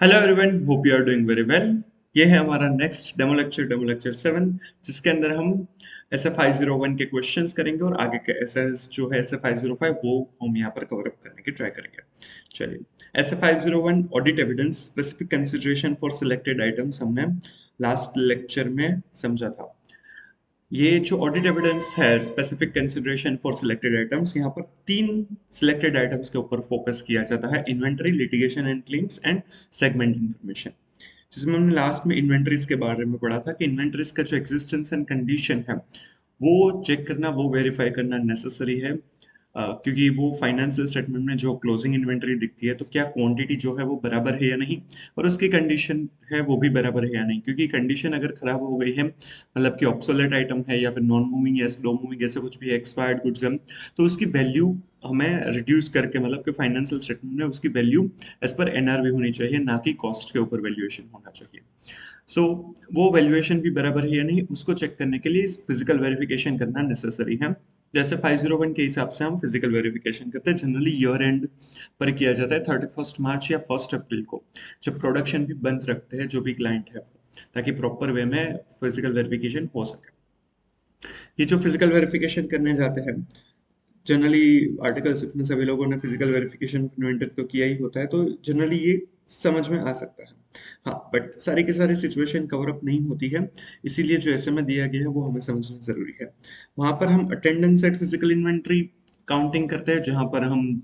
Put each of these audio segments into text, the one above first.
Hello everyone, hope you are doing very well. ये है हमारा नेक्स्ट डेमो लेक्चर 7, जिसके अंदर हम एस एफ 501 के क्वेश्चंस करेंगे और आगे के एस एस जो है एस एफ 505 वो हम यहाँ पर कवर अप करने की ट्राई करेंगे। चलिए, S F 501 audit evidence specific consideration for selected items हमने लास्ट लेक्चर में समझा था। ये जो ऑडिट एविडेंस है specific consideration for selected items, यहाँ पर तीन सिलेक्टेड आइटम्स के ऊपर फोकस किया जाता है: inventory, litigation and claims and segment information. जिसमें हमने लास्ट में इन्वेंटरीज के बारे में पढ़ा था कि इन्वेंटरीज का जो एग्जिस्टेंस एंड कंडीशन है वो चेक करना, वो वेरीफाई करना नेसेसरी है। क्योंकि वो फाइनेंशियल स्टेटमेंट में जो क्लोजिंग इन्वेंटरी दिखती है तो क्या क्वांटिटी जो है वो बराबर है या नहीं, और उसकी कंडीशन है वो भी बराबर है या नहीं। क्योंकि कंडीशन अगर खराब हो गई है, मतलब कि ऑब्सोलेट आइटम है या फिर नॉन मूविंग या स्लो मूविंग ऐसे कुछ भी एक्सपायर्ड गुड्स है, तो उसकी वैल्यू हमें रिड्यूस करके, मतलब कि फाइनेंशियल स्टेटमेंट में उसकी वैल्यू एज पर एनआरवी होनी चाहिए, ना कि कॉस्ट के ऊपर वैल्यूएशन होना चाहिए। सो वो वैल्यूएशन भी बराबर है या नहीं उसको चेक करने के लिए फिजिकल वेरिफिकेशन करना नेसेसरी है। जैसे 501 के हिसाब से हम फिजिकल वेरिफिकेशन करते हैं, जनरली ईयर एंड पर किया जाता है 31 मार्च या 1 अप्रैल को, जब प्रोडक्शन भी बंद रखते हैं जो भी क्लाइंट है, ताकि प्रॉपर वे में फिजिकल वेरिफिकेशन हो सके। ये जो फिजिकल वेरिफिकेशन करने जाते हैं, जनरली आर्टिकल्स में सभी लोगों ने फिजिकल वेरिफिकेशन इन्वेंटरी तो किया ही होता है, तो जनरली ये समझ में आ सकता है। हाँ, बट सारी की सारी सिचुएशन कवर अप नहीं होती है, इसीलिए जो एसएमए दिया गया है वो हमें समझना जरूरी है। वहां पर हम attendance at physical inventory counting करते हैं, जहां पर हम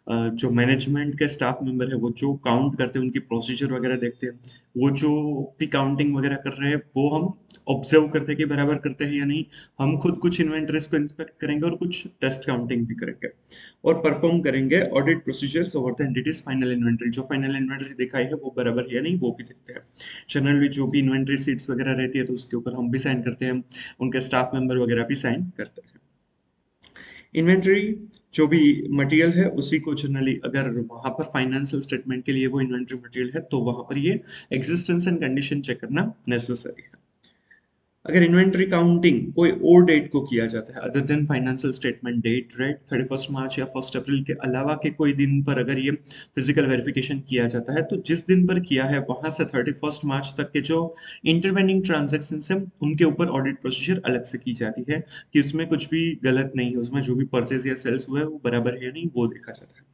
जो मैनेजमेंट के स्टाफ मेंबर है वो जो काउंट करते हैं उनकी प्रोसीजर वगैरह देखते हैं। वो जो भी काउंटिंग वगैरह कर रहे हैं वो हम ऑब्जर्व करते हैं कि बराबर करते हैं या नहीं। हम खुद कुछ इन्वेंटरीज को इंस्पेक्ट करेंगे और कुछ टेस्ट काउंटिंग भी करेंगे और परफॉर्म करेंगे audit procedures over the entities final inventory. जो फाइनल इन्वेंटरी दिखाई है वो बराबर है या नहीं वो भी देखते हैं। जनरली जो भी इन्वेंटरी सीट्स वगैरह रहती है तो उसके ऊपर हम भी साइन करते हैं, उनके स्टाफ मेंबर वगैरह भी साइन करते हैं। इन्वेंटरी जो भी मटेरियल है उसी को जनरली, अगर वहां पर फाइनेंशियल स्टेटमेंट के लिए वो इन्वेंटरी मटेरियल है तो वहां पर ये एग्जिस्टेंस एंड कंडीशन चेक करना नेसेसरी है। अगर इन्वेंटरी काउंटिंग कोई और डेट को किया जाता है other than financial statement date, right, 31 मार्च या 1 अप्रैल के अलावा के कोई दिन पर अगर ये फिजिकल वेरिफिकेशन किया जाता है, तो जिस दिन पर किया है वहां से 31 मार्च तक के जो इंटरवेनिंग ट्रांजेक्शन है उनके ऊपर ऑडिट प्रोसीजर अलग से की जाती है कि उसमें कुछ भी गलत नहीं है, उसमें जो भी परचेज या सेल्स हुआ है वो बराबर है या नहीं वो देखा जाता है।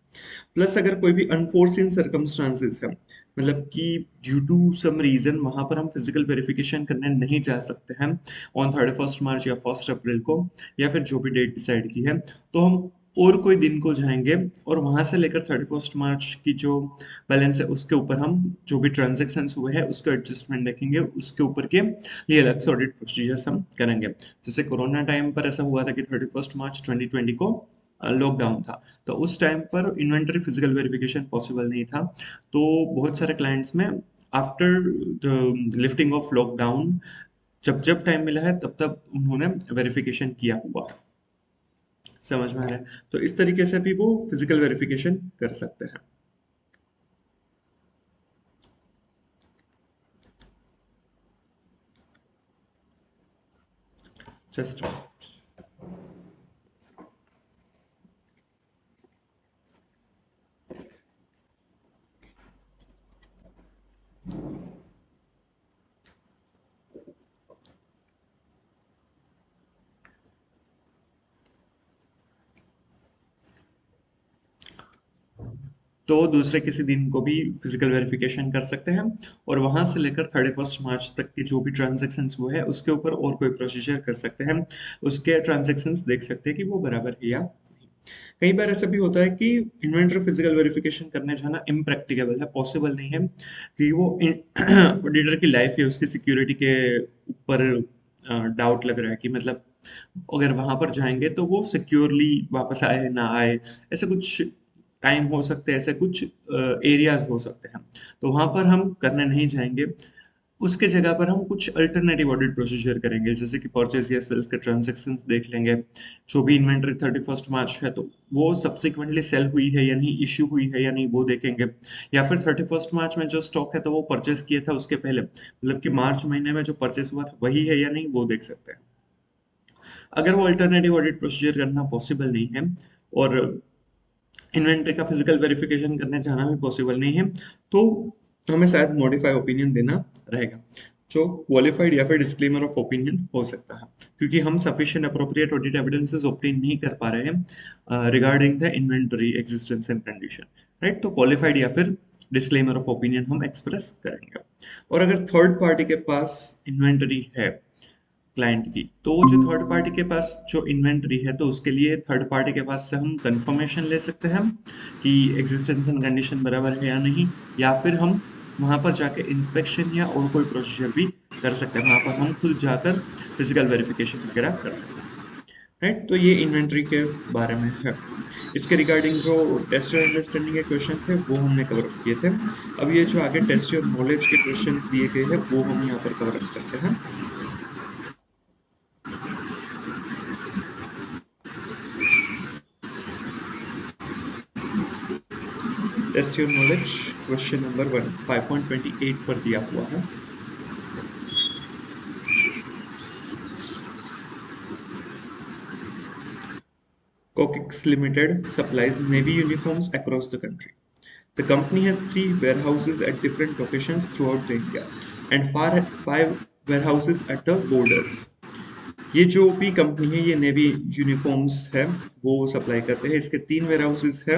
प्लस अगर कोई भी अनफोर्सिन सर्कमस्टांसेस है, मतलब कि ड्यू टू सम रीजन वहां पर हम फिजिकल वेरिफिकेशन करने नहीं जा सकते हैं ऑन 31 मार्च या 1 अप्रैल को, या फिर जो भी डेट डिसाइड की है, तो हम और कोई दिन को जाएंगे और वहां से लेकर 31 मार्च की जो बैलेंस है उसके ऊपर हम जो भी ट्रांजेक्शन हुए हैं उसका एडजस्टमेंट देखेंगे, उसके ऊपर के लिए अलग से ऑडिट प्रोसीजर्स हम करेंगे। जैसे कोरोना टाइम पर ऐसा हुआ था कि 31 मार्च 2020 को लॉकडाउन था, तो उस टाइम पर इन्वेंटरी फिजिकल वेरिफिकेशन पॉसिबल नहीं था। तो बहुत सारे क्लाइंट्स में after the lifting of lockdown जब जब टाइम मिला है तब तब उन्होंने वेरिफिकेशन किया हुआ है। समझ में आ रहा है? तो इस तरीके से भी वो फिजिकल वेरिफिकेशन कर सकते हैं। जस्ट तो दूसरे किसी दिन को भी फिजिकल वेरिफिकेशन कर सकते हैं, और वहां से लेकर 31 मार्च तक के जो भी ट्रांजेक्शन्स हुए हैं उसके ऊपर और कोई प्रोसीजर कर सकते हैं, उसके ट्रांजेक्शन्स देख सकते हैं कि वो बराबर है या नहीं। कई बार ऐसा भी होता है कि इन्वेंटरी फिजिकल वेरिफिकेशन करने जाना इम्प्रैक्टिकेबल है, पॉसिबल नहीं है, कि वो ऑडिटर की लाइफ है उसकी सिक्योरिटी के ऊपर डाउट लग रहा है कि मतलब अगर वहां पर जाएंगे तो वो सिक्योरली वापस आए ना आए, ऐसे कुछ टाइम हो सकते हैं, ऐसे कुछ एरियाज हो सकते हैं, तो वहां पर हम करने नहीं जाएंगे। उसके जगह पर हम कुछ अल्टरनेटिव ऑडिट प्रोसीजर करेंगे, जैसे कि परचेज या सेल्स के ट्रांजैक्शंस देख लेंगे। जो भी इन्वेंटरी 31 मार्च है तो वो सब्सिक्वेंटली सेल हुई है या नहीं, इश्यू हुई है या नहीं वो देखेंगे। या फिर 31 मार्च में जो स्टॉक है तो वो परचेज किया था उसके पहले, मतलब कि मार्च महीने में जो परचेज हुआ था वही है या नहीं वो देख सकते हैं। अगर वो अल्टरनेटिव ऑडिट प्रोसीजर करना पॉसिबल नहीं है और इन्वेंटरी का फिजिकल वेरिफिकेशन करने जाना भी पॉसिबल नहीं है, तो तो हमें शायद मॉडिफाई ओपिनियन देना रहेगा, जो क्वालिफाइड या फिर डिस्क्लेमर ऑफ ओपिनियन हो सकता है, क्योंकि हम sufficient appropriate audit evidences obtain नहीं कर पा रहे हैं regarding the inventory existence and condition, right. तो क्वालिफाइड या फिर डिस्क्लेमर ऑफ ओपिनियन हम एक्सप्रेस करेंगे। और अगर थर्ड पार्टी के पास इन्वेंटरी है क्लाइंट की, तो वो जो थर्ड पार्टी के पास जो इन्वेंटरी है, तो उसके लिए थर्ड पार्टी के पास से हम कंफर्मेशन ले सकते हैं कि एग्जिस्टेंस एंड कंडीशन बराबर है या नहीं, या फिर हम वहां पर जाके इंस्पेक्शन या और कोई प्रोसीजर भी कर सकते हैं, वहां पर हम खुद जाकर फिजिकल वेरिफिकेशन वगैरह कर सकते हैं, राइट। तो ये इन्वेंटरी के बारे में है। इसके रिगार्डिंग जो टेस्ट और अंडरस्टैंडिंग के क्वेश्चन थे वो हमने कवर अप किए थे। अब ये जो आगे टेस्ट और नॉलेज के क्वेश्चंस दिए गए हैं वो हम यहाँ पर कवर अप करते हैं। Test your knowledge question number 1 5.28 पर दिया हुआ है। Cokex Limited supplies Navy uniforms across the country. The company has 3 warehouses at different locations throughout India and 5 warehouses at the borders. ये जो भी कंपनी है ये नेवी यूनिफॉर्म्स है वो सप्लाई करते हैं। इसके 3 वेयर हाउसेज है,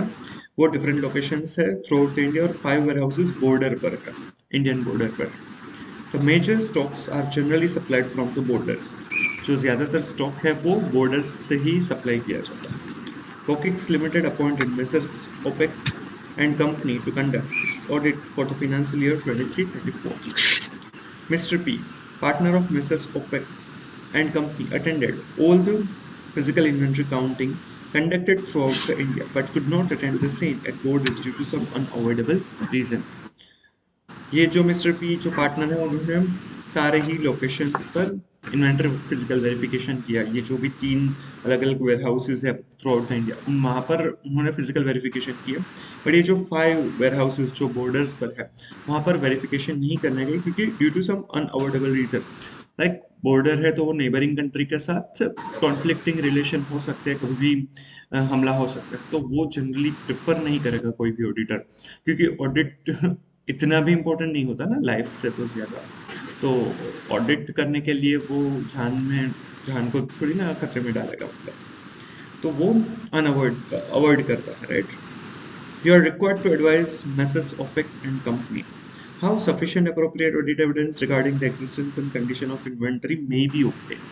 वो डिफरेंट लोकेशंस है थ्रू आउट इंडिया, और 5 वेयर हाउसेज बॉर्डर पर है, इंडियन बॉर्डर पर। The major stocks are generally supplied from the borders. जो ज़्यादातर स्टॉक है वो बॉर्डर्स से ही सप्लाई किया जाता है। Cokex Limited appointed Messrs. OPEC and Company to conduct its audit for the financial year 23-24. Mr. P, partner of Messrs. OPEC and Company, attended all the physical inventory counting conducted throughout the India, but could not attend the same at borders due to some unavoidable reasons. ये जो mister P जो partner है उन्होंने सारे ही locations पर inventory physical verification किया। ये जो भी 3 अलग-अलग वेयर हाउसेज है थ्रू आउट द इंडिया, उन वहाँ पर उन्होंने फिजिकल वेरिफिकेशन किया। बट ये जो 5 वेयर हाउसेज जो बॉर्डर्स पर है वहाँ पर वेरिफिकेशन नहीं करने गए, क्योंकि due to some unavoidable reason, like border है तो वो नेबरिंग कंट्री के साथ कॉन्फ्लिक्टिंग रिलेशन हो सकते हैं, कभी भी हमला हो सकता है। तो वो जनरली प्रेफर नहीं करेगा कोई भी ऑडिटर, क्योंकि ऑडिट इतना भी इम्पोर्टेंट नहीं होता ना लाइफ से तो ज़्यादा। तो ऑडिट करने के लिए वो जान को थोड़ी ना खतरे में डालेगा, मतलब तो वो अवॉइड करता है, right. You are required to advise Messrs. OPEC and Company how sufficient appropriate audit evidence regarding the existence and condition of inventory may be obtained.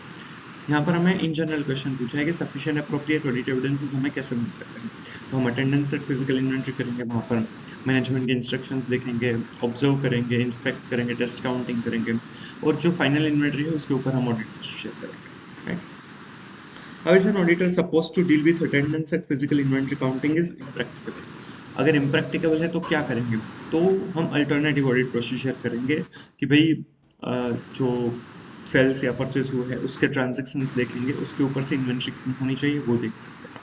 यहाँ पर हमें इन जनरल क्वेश्चन पूछा है कि सफिशिएंट अप्रोप्रिएट ऑडिट एविडेंसेस हमें कैसे मिल सकते हैं। तो हम अटेंडेंस एट फिजिकल इन्वेंट्री करेंगे, वहाँ पर मैनेजमेंट के इंस्ट्रक्शंस देखेंगे, ऑब्जर्व करेंगे, इंस्पेक्ट करेंगे, टेस्ट काउंटिंग करेंगे, और जो फाइनल इन्वेंट्री है उसके ऊपर हम ऑडिट शेयर करेंगे, right. How is an auditor supposed to deal with attendance at physical inventory counting is impracticable. अगर इम्प्रैक्टिकल है तो क्या करेंगे? तो हम अल्टरनेटिव ऑडिट प्रोसीजर करेंगे कि भाई जो सेल्स या परचेज हुआ है उसके ट्रांजेक्शन्स देखेंगे, उसके ऊपर से इन्वेंट्री कितनी होनी चाहिए वो देख सकते हैं।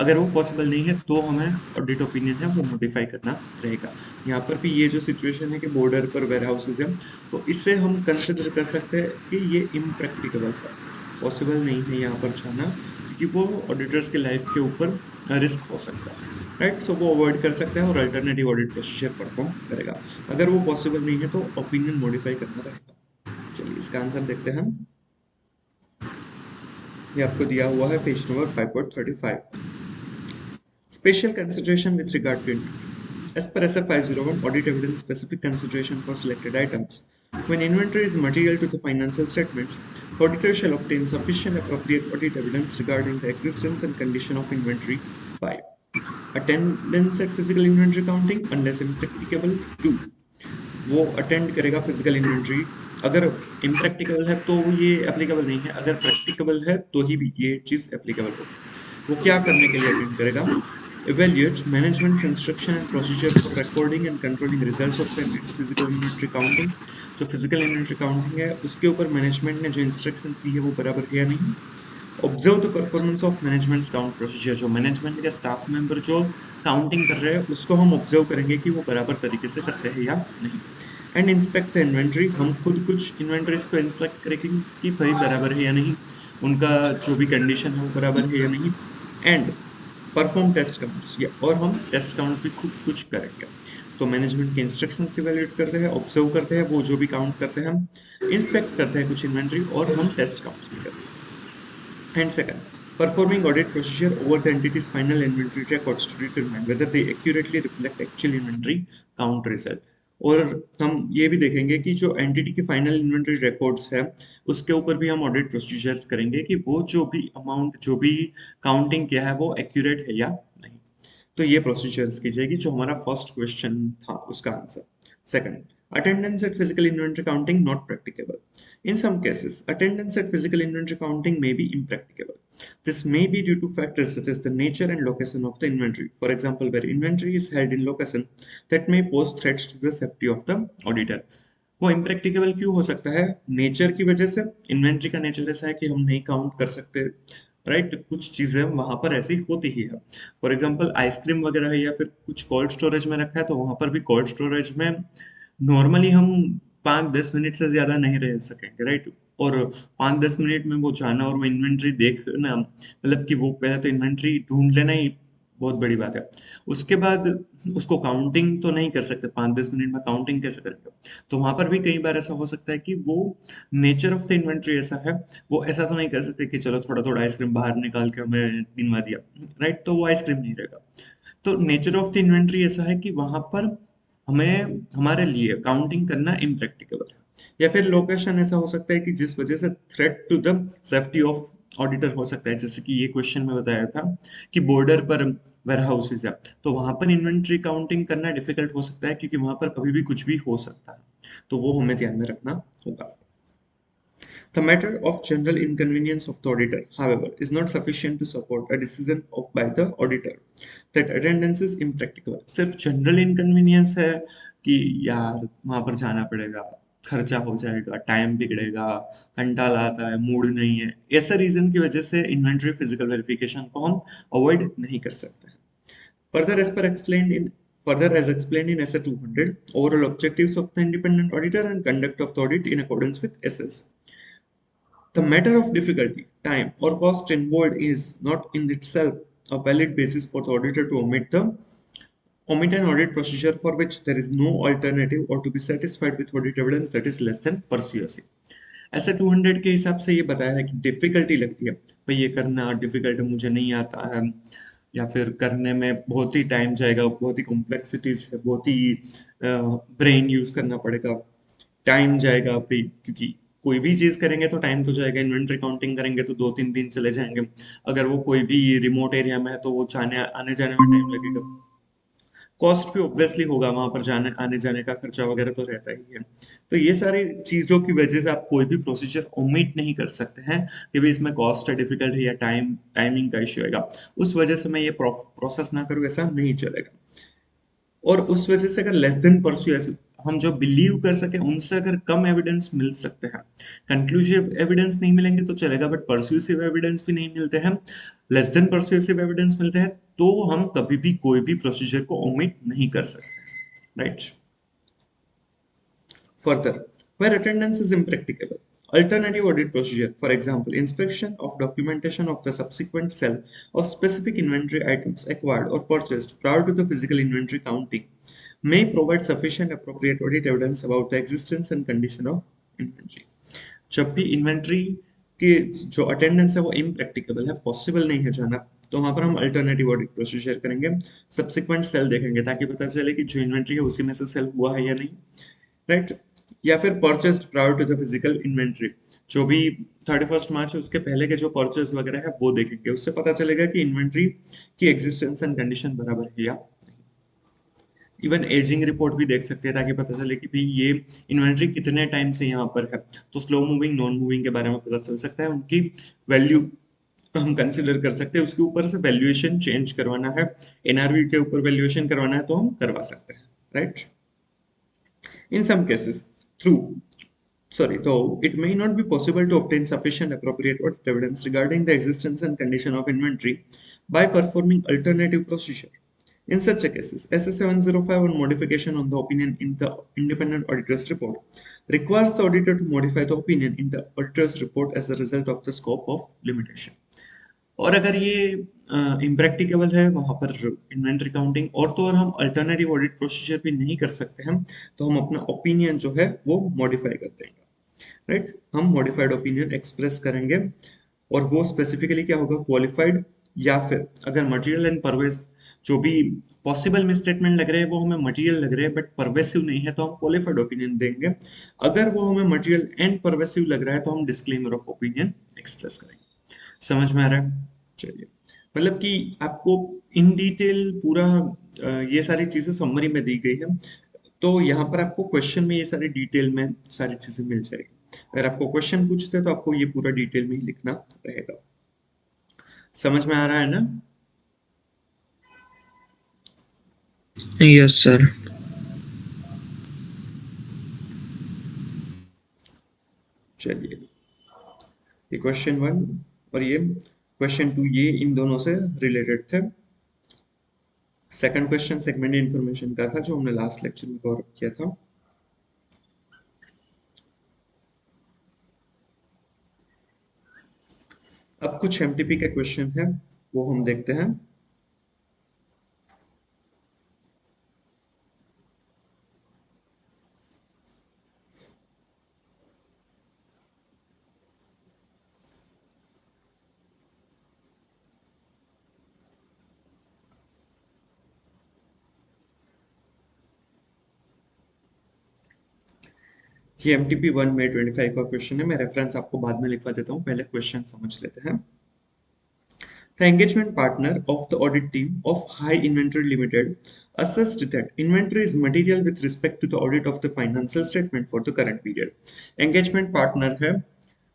अगर वो पॉसिबल नहीं है तो हमें ऑडिट ओपिनियन है वो मॉडिफाई करना रहेगा। यहाँ पर भी ये जो सिचुएशन है कि बॉर्डर पर वेयर हाउसेज है, तो इससे हम कंसिडर कर सकते हैं कि ये इम्प्रैक्टिकल है, पॉसिबल नहीं है यहाँ पर जाना, क्योंकि वो ऑडिटर्स के लाइफ के ऊपर रिस्क हो सकता है, राइट। सो वो अवॉइड कर सकता है और अल्टरनेटिव ऑडिट प्रोसीजर परफॉर्म करेगा। अगर वो पॉसिबल नहीं है तो ओपिनियन मॉडिफाई करना रहेगा। चलिए इसका आंसर देखते हैं। ये आपको दिया हुआ है page number 5.35। Special consideration with regard to inventory. As per SF 501, audit evidence specific consideration for selected items. When inventory is material to the financial statements, the auditor shall obtain sufficient appropriate audit evidence regarding the existence and condition of inventory by attendance at physical inventory counting unless impracticable. 2. वो attend करेगा physical inventory, अगर impractical है तो ये applicable नहीं है, अगर practical है तो ही भी ये चीज़ एप्लीकेबल होगी। वो क्या करने के लिए अटेंड करेगा? Evaluate management's instruction and procedure for recording and controlling results of payments, physical inventory counting. जो फिजिकल इन्वेंट्री काउंटिंग है उसके ऊपर मैनेजमेंट ने जो इंस्ट्रक्शंस दी है वो बराबर है या नहीं। Observe the performance of management count procedure, जो मैनेजमेंट के स्टाफ मेंबर जो काउंटिंग कर रहे हैं उसको हम ऑब्जर्व करेंगे कि वो बराबर तरीके से करते हैं या नहीं। एंड इंस्पेक्ट द इन्वेंट्री, हम खुद कुछ इन्वेंट्रीज को इंस्पेक्ट करेंगे कि भाई बराबर है या नहीं, उनका जो भी कंडीशन है वो बराबर है या नहीं। एंड परफॉर्म टेस्ट काउंट्स, और हम टेस्ट काउंट्स भी खुद कुछ करेंगे। तो मैनेजमेंट के इंस्ट्रक्शंस इवैल्यूएट करते हैं, ऑब्जर्व करते हैं, वो जो भी काउंट करते हैं हम, इंस्पेक्ट करते हैं कुछ इन्वेंट्री, और हम टेस्ट काउंट्स भी करते हैं। And second, performing audit procedure over the entity's final inventory records to determine whether they accurately reflect actual inventory count result. और हम ये भी देखेंगे कि जो एंटिटी की फाइनल इन्वेंटरी रिकॉर्ड्स है उसके ऊपर भी हम ऑडिट प्रोसीजर्स करेंगे कि वो जो भी अमाउंट जो भी काउंटिंग किया है वो एक्यूरेट है या नहीं। तो ये प्रोसीजर्स की जाएगी जो हमारा फर्स्ट क्वेश्चन था उसका answer. Second, attendance at physical inventory counting not practicable. In some cases, attendance at physical inventory counting may be impracticable. This may be due to factors such as the nature and location of the inventory. For example, where inventory is held in location that may pose threats to the safety of the auditor. वो impractical क्यों हो सकता है? Nature की वजह से। Inventory का nature ऐसा है कि हम नहीं काउंट कर सकते, राइट? कुछ चीजें वहां पर ऐसी होती ही है। फॉर एग्जांपल आइसक्रीम वगैरह है या फिर कुछ कोल्ड स्टोरेज में रखा है तो वहां पर भी कोल्ड स्टोरेज में नॉर्मली हम 5-10 मिनट से ज्यादा नहीं रह सकेंगे, राइट? और 5-10 मिनट में वो जाना और वो इन्वेंट्री देखना, मतलब कि वो पहले तो इन्वेंट्री ढूंढ लेना ही बहुत बड़ी बात है। उसके बाद उसको काउंटिंग तो नहीं कर सकते, 5-10 मिनट में काउंटिंग कैसे करेंगे? तो वहां पर भी कई बार ऐसा हो सकता है कि वो नेचर ऑफ द इन्वेंट्री ऐसा है, वो ऐसा तो नहीं कर सकते कि चलो थोड़ा थोड़ा आइसक्रीम बाहर निकाल के हमें गिनवा दिया, राइट? तो वो आइसक्रीम नहीं रहेगा। तो नेचर ऑफ द इन्वेंट्री ऐसा है कि वहां पर हमें हमारे लिए काउंटिंग करना इम्प्रैक्टिकेबल है। या फिर लोकेशन ऐसा हो सकता है कि जिस वजह से threat to the safety of auditor हो सकता है, जैसे कि ये क्वेश्चन में बताया था कि बॉर्डर पर वेयर हाउसेज है, तो वहां पर इन्वेंट्री काउंटिंग करना डिफिकल्ट हो सकता है क्योंकि वहां पर कभी भी कुछ भी हो सकता है, तो वो हमें ध्यान में रखना होगा। The matter of general inconvenience of the auditor, however, is not sufficient to support a decision by the auditor that attendance is impracticable. सिर्फ general inconvenience है कि यार वहां पर जाना पड़ेगा, खर्चा हो जाएगा, टाइम बिगड़ेगा, कंटाला आता है, मूड नहीं है, ऐसा रीजन की वजह से इन्वेंट्री फिजिकल वेरिफिकेशन को हम अवॉइड नहीं कर सकते हैं। Further, as explained in SA 200, overall objectives of the independent auditor and conduct of the audit in accordance with SS. The matter of difficulty, time, or cost involved is not in itself a valid basis for the auditor to omit an audit procedure for which there is no alternative or to be satisfied with audit evidence that is less than persuasive. ऐसे 200 के हिसाब से ये बताया है कि difficulty लगती है, भाई ये करना डिफिकल्ट है, मुझे नहीं आता है, या फिर करने में बहुत ही टाइम जाएगा, बहुत ही कॉम्प्लेक्सिटीज है, बहुत ही ब्रेन यूज करना पड़ेगा, टाइम जाएगा पे, क्योंकि कोई भी चीज करेंगे तो टाइम तो जाएगा। इन्वेंट्री काउंटिंग करेंगे तो 2-3 दिन चले जाएंगे, अगर वो कोई भी रिमोट एरिया में है तो वो जाने आने जाने में टाइम लगेगा, कॉस्ट भी ऑब्वियसली होगा, वहां पर जाने आने जाने का खर्चा वगैरह तो रहता ही है। तो ये सारी चीजों की वजह से आप कोई भी प्रोसीजर ओमिट नहीं कर सकते हैं कि भाई इसमें कॉस्ट है, डिफिकल्ट है या टाइमिंग का इश्यू आएगा, उस वजह से मैं ये प्रोसेस ना करूँ, ऐसा नहीं चलेगा। और उस वजह से अगर लेस देन परसुएसिव, हम जो बिलीव कर सके उनसे अगर कम एविडेंस मिल सकते हैं, कंक्लूसिव एविडेंस नहीं मिलेंगे तो चलेगा, बट परसुएसिव एविडेंस भी नहीं मिलते हैं, लेस देन परसुएसिव एविडेंस मिलते हैं, तो हम कभी भी कोई भी प्रोसीजर को ओमिट नहीं कर सकते, right? Further, where attendance is impracticable, alternative audit procedure, for example, inspection of documentation of the subsequent sale of specific inventory items acquired or purchased prior to the physical inventory counting, may provide sufficient appropriate audit evidence about the existence and condition of inventory. जब भी inventory की जो attendance है वो impracticable है, possible नहीं है जाना, तो वहां पर हम अल्टरनेटिव ऑडिट प्रोसीजर करेंगे, सब्सिक्वेंट सेल देखेंगे ताकि पता चले कि जो इन्वेंट्री है उसी में से सेल हुआ है या नहीं, राइट? या फिर purchased prior to the physical inventory, जो भी 31 मार्च है उसके पहले के जो परचेज वगैरह है वो देखेंगे, उससे पता चलेगा कि इन्वेंट्री की एग्जिस्टेंस एंड कंडीशन बराबर है या। इवन एजिंग रिपोर्ट भी देख सकते हैं ताकि पता चले कि भाई ये इन्वेंट्री कितने टाइम से यहाँ पर है, तो स्लो मूविंग नॉन मूविंग के बारे में पता चल सकता है, उनकी वैल्यू हम कंसिडर कर सकते हैं, उसके ऊपर से वैल्यूएशन चेंज करवाना है, एनआरवी के ऊपर वैल्यूएशन करवाना है तो हम करवा सकते हैं, right? In some cases, though it may not be possible to obtain sufficient appropriate audit evidence regarding the existence and condition of inventory by performing alternative procedure. In such cases, SS705 on modification on the opinion in the independent auditor's report requires the auditor to modify the opinion in the auditor's report as a result of the scope of limitation. और अगर ये impracticable है वहां पर inventory counting और हम alternative audit procedure भी नहीं कर सकते हम, तो हम अपना ओपिनियन जो है वो मॉडिफाई कर देंगे, राइट। हम मॉडिफाइड ओपिनियन एक्सप्रेस करेंगे और वो स्पेसिफिकली क्या होगा, क्वालिफाइड, या फिर अगर मटेरियल एंड परवेज जो भी पॉसिबल मिसस्टेटमेंट लग रहे हैं वो हमें मटेरियल लग रहे हैं बट परवेसिव नहीं है तो हम क्वालिफाइड ओपिनियन देंगे। अगर वो हमें मटेरियल एंड परवेसिव लग रहा है तो हम डिस्क्लेमर ऑफ ओपिनियन एक्सप्रेस करेंगे। समझ में आ रहा है? चलिए, मतलब कि आपको इन डिटेल पूरा ये सारी चीजें समरी में दी गई है, तो यहाँ पर आपको क्वेश्चन में ये सारी डिटेल में सारी चीजें मिल जाएगी। अगर आपको क्वेश्चन पूछते हैं तो आपको ये पूरा डिटेल में ही लिखना रहेगा। समझ में आ रहा है ना? Yes sir. चलिए, ये क्वेश्चन वन और ये क्वेश्चन टू, ये इन दोनों से रिलेटेड थे। सेकंड क्वेश्चन सेगमेंट इन्फॉर्मेशन का था जो हमने लास्ट लेक्चर में कवर किया था। अब कुछ एमटीपी के क्वेश्चन है वो हम देखते हैं। ये एमटीपी 1 में 25 का क्वेश्चन है। मैं रेफरेंस आपको बाद में लिखवा देता हूँ, पहले क्वेश्चन समझ लेते हैं। The engagement partner of the audit team of High Inventory Limited assessed that inventory is material with respect to the audit of the financial statement for the current period. Engagement partner है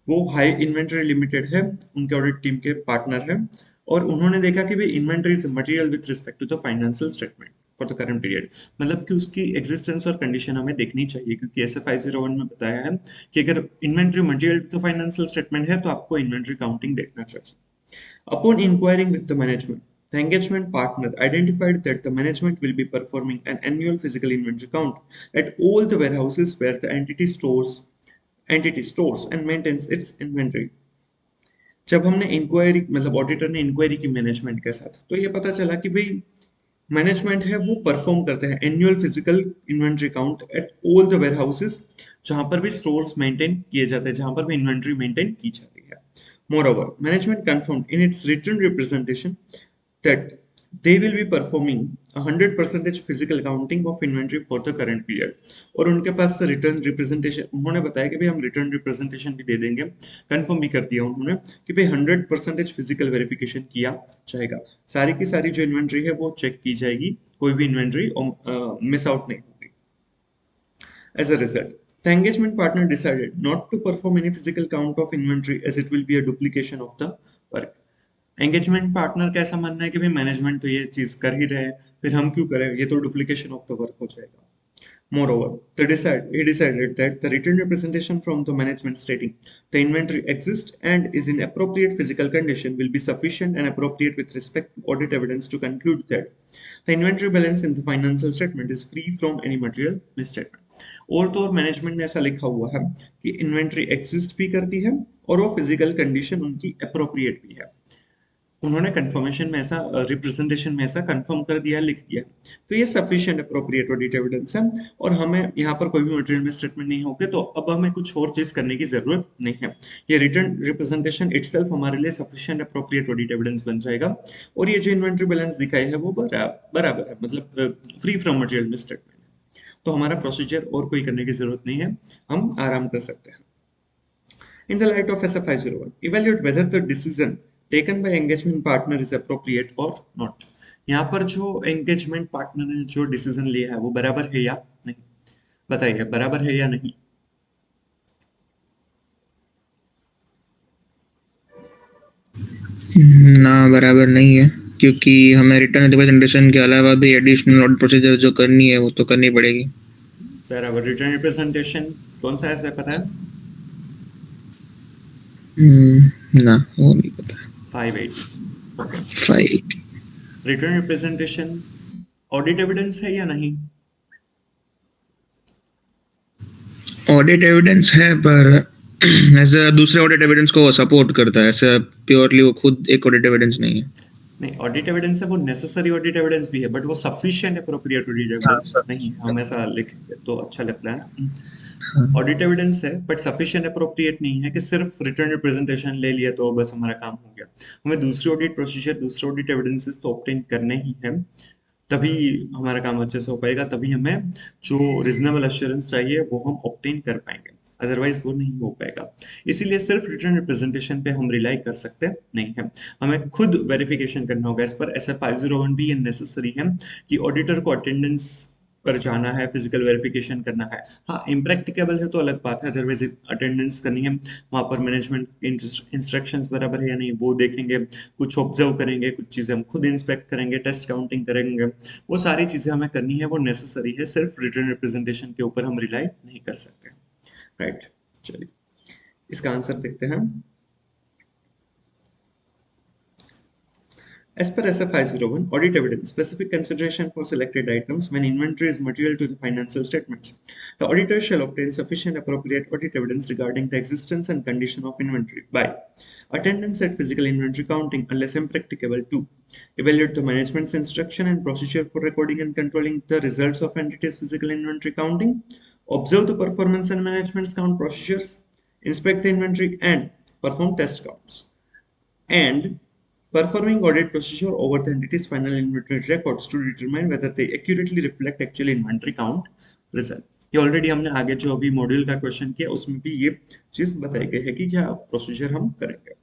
वो high inventory limited है, उनके audit team के partner है, और उन्होंने देखा कि भाई inventory is material with respect to the financial statement for the current period. मतलब कि उसकी एग्जिस्टेंस और कंडीशन हमें देखनी चाहिए, क्योंकि एस एफ 501 में बताया है कि अगर inventory material to the financial statement है तो आपको इन्वेंट्री काउंटिंग देखना चाहिए। Upon inquiring with the management, the engagement partner identified that the management will be performing an annual physical inventory count at all the warehouses where the entity stores and maintains its inventory. जब हमने inquiry मतलब auditor ने inquiry की management के साथ, तो ये पता चला कि भाई मैनेजमेंट है वो परफॉर्म करते हैं annual physical inventory count at all the warehouses, जहां पर भी स्टोर्स मेंटेन किए जाते हैं, जहां पर भी इन्वेंट्री मेंटेन की जाती है। Moreover management confirmed in its written representation that they will be performing 100% physical counting of inventory for the current period। और उनके पास रिटर्न रिप्रेजेंटेशन, उन्होंने बताया कि भाई हम रिटर्न रिप्रेजेंटेशन भी दे देंगे, कंफर्म भी कर दिया उन्होंने कि भाई 100% फिजिकल वेरिफिकेशन किया जाएगा, सारी की सारी जो इन्वेंट्री है वो चेक की जाएगी, कोई भी इन्वेंट्री मिस आउट नहीं होगी। As a result, the engagement partner decided not to perform any physical count of inventory as it will be a duplication of the work। Engagement partner का ऐसा मानना है कि भाई मैनेजमेंट तो ये चीज कर ही रहे हैं, फिर हम क्यों करें, ये तो डुप्लीकेशन ऑफ द वर्क हो जाएगा। Moreover, he decided that the written representation from the management stating the inventory exists and is in appropriate physical condition will be sufficient and appropriate with respect to audit evidence to conclude that the inventory balance in the financial statement is free from any material misstatement। और तो और management में ऐसा लिखा हुआ है कि inventory exist भी करती है और वो फिजिकल कंडीशन उनकी अप्रोप्रिएट भी है। उन्होंने कंफर्मेशन में ऐसा रिप्रेजेंटेशन में ऐसा कंफर्म कर दिया, लिख दिया, तो ये सफिशिएंट अप्रोप्रिएट ऑडिट एविडेंस है और हमें यहाँ पर कोई भी मटेरियल में स्टेटमेंट नहीं होंगे, तो अब हमें कुछ और चीज करने की जरूरत नहीं है। ये रिटर्न रिप्रेजेंटेशन इटसेल्फ हमारे लिए सफिशिएंट अप्रोप्रिएट ऑडिट एविडेंस बन जाएगा और ये जो इन्वेंट्री बैलेंस दिखाई है वो बराबर है, मतलब फ्री फ्रॉम मटेरियल में स्टेटमेंट है, तो हमारा प्रोसीजर और कोई करने की जरूरत नहीं है, हम आराम कर सकते हैं। In the light of SF501, evaluate whether the decision taken by engagement partner is appropriate or not। यहाँ पर जो engagement partner ने जो डिसीजन लिया है वो बराबर है या नहीं, बताइए बराबर है या नहीं। ना, बराबर नहीं है, क्योंकि हमें रिटर्न रिप्रेजेंटेशन के अलावा भी एडिशनल ऑडिट प्रोसीजर जो करनी है वो तो करनी पड़ेगी। बराबर। रिटर्न रिप्रेजेंटेशन कौन सा है पता है? ना, वो नहीं पता। 580। Okay. 580। Written representation audit evidence है या नहीं? ऑडिट एविडेंस है, पर ऐसा दूसरे ऑडिट एविडेंस को सपोर्ट करता है, ऐसा प्योरली वो खुद एक ऑडिट एविडेंस नहीं है। नहीं, ऑडिट एविडेंस है वो नेसेसरी ऑडिट एविडेंस भी है, बट वो सफिशिएंट अप्रोप्रिएट ऑडिट एविडेंस नहीं है। हम ऐसा लिखेंगे तो अच्छा लगता है ना। हाँ। ऑडिट एविडेंस है बट सफिशिएंट अप्रोप्रिएट नहीं है कि सिर्फ रिटर्न रिप्रेजेंटेशन ले लिया तो बस हमारा काम हो गया। हमें दूसरी ऑडिट प्रोसीजर, दूसरे ऑडिट एविडेंसेस तो ऑब्टेन करने ही है, तभी हमारा काम अच्छे से हो पाएगा, तभी हमें जो रीजनेबल एश्योरेंस चाहिए वो हम ऑब्टेन कर पाएंगे, अदरवाइज वो नहीं हो पाएगा। इसीलिए सिर्फ रिटर्न रिप्रेजेंटेशन पे हम रिलाई कर सकते नहीं है, हमें खुद वेरिफिकेशन करना होगा। इस पर SF 501 भी ये नेसेसरी है कि ऑडिटर को अटेंडेंस पर जाना है, फिजिकल वेरिफिकेशन करना है। हाँ, इम्प्रैक्टिकेबल है तो अलग बात है, अदरवाइज अटेंडेंस करनी है, वहां पर मैनेजमेंट इंस्ट्रक्शंस बराबर है या नहीं वो देखेंगे, कुछ ऑब्जर्व करेंगे, कुछ चीजें हम खुद इंस्पेक्ट करेंगे, टेस्ट काउंटिंग करेंगे, वो सारी चीजें हमें करनी है, वो नेसेसरी है। सिर्फ रिटर्न रिप्रेजेंटेशन के ऊपर हम रिलाई नहीं कर सकते। राइट, चलिए इसका आंसर देखते हैं। As per SF 501, audit evidence, specific consideration for selected items when inventory is material to the financial statements. The auditor shall obtain sufficient appropriate audit evidence regarding the existence and condition of inventory by attendance at physical inventory counting unless impracticable to evaluate the management's instruction and procedure for recording and controlling the results of entities physical inventory counting, observe the performance and management's count procedures, inspect the inventory and perform test counts, and performing audit procedure over the entity's final inventory records to determine whether they accurately reflect actual inventory count result. ये already हमने आगे जो अभी module का question किया उसमें भी ये चीज बताई गई है कि क्या प्रोसीजर हम करेंगे।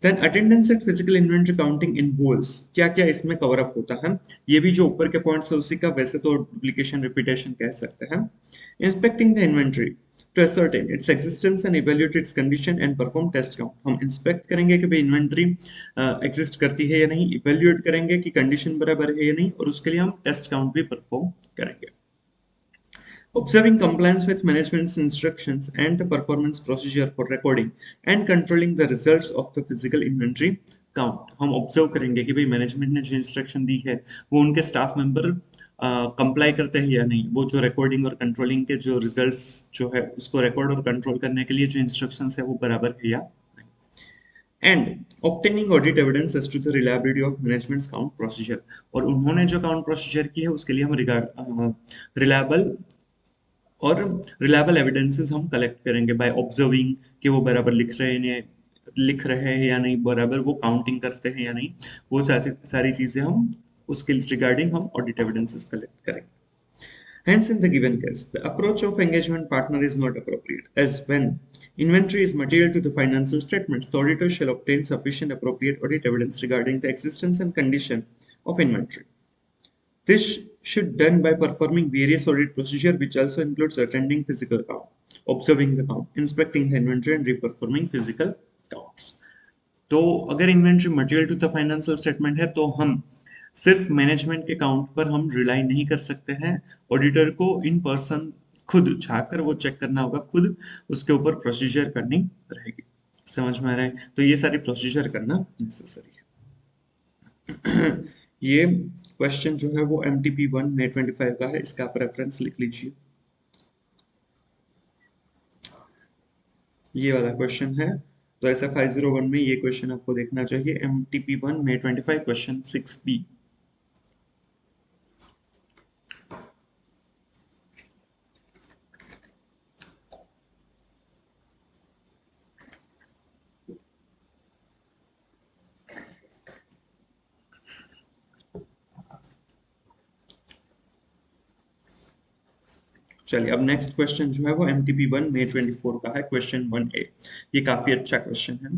Then attendance at physical inventory counting involves, क्या क्या इसमें कवर अप होता है, ये भी जो ऊपर के पॉइंट्स है उसी का, वैसे तो डुप्लीकेशन रिपीटेशन कह सकते हैं। Inspecting the inventory to ascertain its existence and evaluate its condition and perform test count, हम इंस्पेक्ट करेंगे कि भाई इन्वेंट्री एग्जिस्ट करती है या नहीं, इवेल्युएट करेंगे कि कंडीशन बराबर है या नहीं, और उसके लिए हम टेस्ट काउंट भी परफॉर्म करेंगे। Observing compliance with management's instructions and the performance procedure for recording and controlling the results of the physical inventory count, हम ऑब्जर्व करेंगे कि भाई मैनेजमेंट ने जो इंस्ट्रक्शन दी है वो उनके स्टाफ मेंबर कंप्लाई करते हैं या नहीं, वो जो रिकॉर्डिंग और कंट्रोलिंग के जो रिजल्ट्स जो है उसको रिकॉर्ड और कंट्रोल करने के लिए जो इंस्ट्रक्शंस है वो बराबर है या नहीं। And obtaining audit evidence as to the reliability of management's count procedure, और उन्होंने जो काउंट प्रोसीजर की है उसके लिए हम रिलायबल एविडेंसेस हम कलेक्ट करेंगे बाय ऑब्जर्विंग कि वो बराबर लिख रहे हैं या नहीं, बराबर वो काउंटिंग करते हैं या नहीं, वो सारी चीजें हम उसके रिगार्डिंग हम ऑडिट एविडेंसेस कलेक्ट करेंगे। Hence, in the given case, the approach of engagement partner is not appropriate, as when inventory is material to the financial statements, the auditor shall obtain sufficient appropriate audit evidence regarding the existence and condition of inventory. This should done by performing various audit procedure, which also includes attending physical count, observing the count, inspecting the inventory and reperforming physical counts. तो अगर inventory material to the financial statement है तो हम सिर्फ management के count पर हम rely नहीं कर सकते हैं, ऑडिटर को इन पर्सन खुद जाकर वो चेक करना होगा, खुद उसके ऊपर प्रोसीजर करनी रहेगी। समझ में आ रहा है? तो ये सारी प्रोसीजर करना नेसेसरी है। ये क्वेश्चन जो है वो MTP1 May 25 का है, इसका आप रेफरेंस लिख लीजिए। ये वाला क्वेश्चन है, तो SF 501 में ये क्वेश्चन आपको देखना चाहिए, MTP1 May 25 क्वेश्चन 6B। चलिए अब नेक्स्ट क्वेश्चन जो है वो MTP1 May 24 का है, क्वेश्चन 1A। ये काफी अच्छा क्वेश्चन है,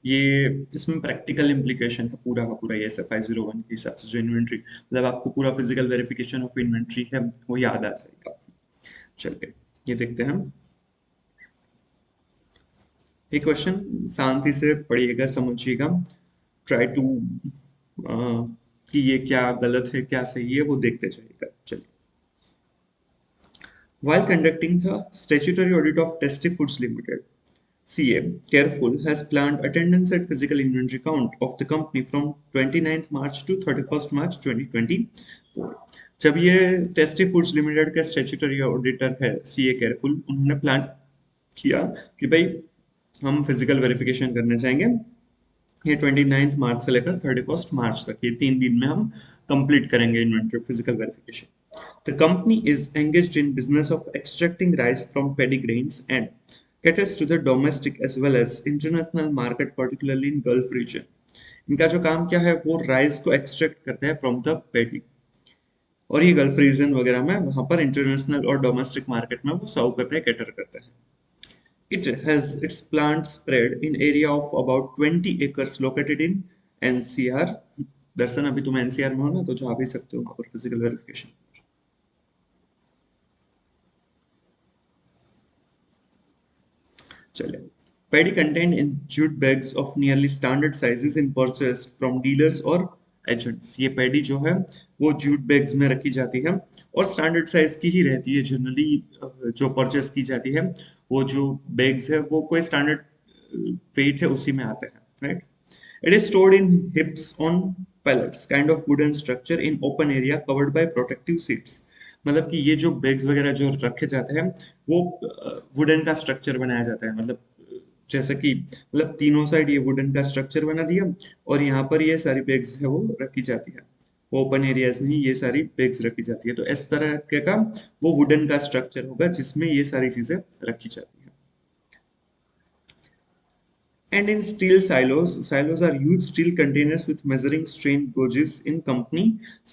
ये इसमें प्रैक्टिकल इम्प्लीकेशन है पूरा का पूरा, ये SF 501 के हिसाब से जो इन्वेंट्री मतलब आपको पूरा फिजिकल वेरिफिकेशन ऑफ इन्वेंट्री है वो याद आ जाएगा। चलिए ये देखते हैं। ये क्वेश्चन शांति से पढ़िएगा, समझिएगा, ट्राई टू कि ये क्या गलत है क्या सही है वो देखते जाइएगा। चलिए, while conducting the statutory audit of Tasty Foods Limited, CA Careful has planned attendance at physical inventory count of the company from 29th March to 31st March 2024। जब ये टेस्टी फूड्स लिमिटेड का स्टैट्यूटरी ऑडिटर है CA careful, उन्होंने plan किया कि भाई हम physical verification करने चाहेंगे, ये 29 मार्च से लेकर 31 मार्च तक, ये 3 दिन में हम कंप्लीट करेंगे inventory physical verification. The company is engaged in business of extracting rice from paddy grains and caters to the domestic as well as international market, particularly in Gulf region. इनका जो काम क्या है, वो राइस को extract करते हैं from the paddy, और ये गल्फ रीजन वगैरह में वहां पर इंटरनेशनल और डोमेस्टिक मार्केट में वो सर्व करते हैं, कैटर करते हैं. It has its plants spread in area of about 20 acres located in NCR. दर्शन अभी तुम NCR में हो ना, तो जा भी सकते हो वहां पर फिजिकल वेरिफिकेशन. चलिए. Paddy contained in jute bags of nearly standard sizes in purchased from dealers और agents. ये पैडी जो है वो जूट बैग्स में रखी जाती है और स्टैंडर्ड साइज की ही रहती है जनरली. जो परचेस की जाती है वो जो बैग्स है वो कोई स्टैंडर्ड वेट है उसी में आते हैं, right. It is stored in hips on pallets, kind of wooden structure in open area covered by protective seats. मतलब कि ये जो बैग्स वगैरह जो रखे जाते हैं वो वुडन का स्ट्रक्चर बनाया जाता है, मतलब जैसे कि मतलब तीनों साइड ये वुडन का स्ट्रक्चर बना दिया और यहाँ पर ये सारी बैग्स है वो रखी जाती है, ओपन एरियाज में ही ये सारी बैग्स रखी जाती है. तो इस तरह के का वो वुडन का स्ट्रक्चर होगा जिसमें ये सारी चीजें रखी जाती है. And in steel silos, silos are huge steel containers with measuring strain gauges in company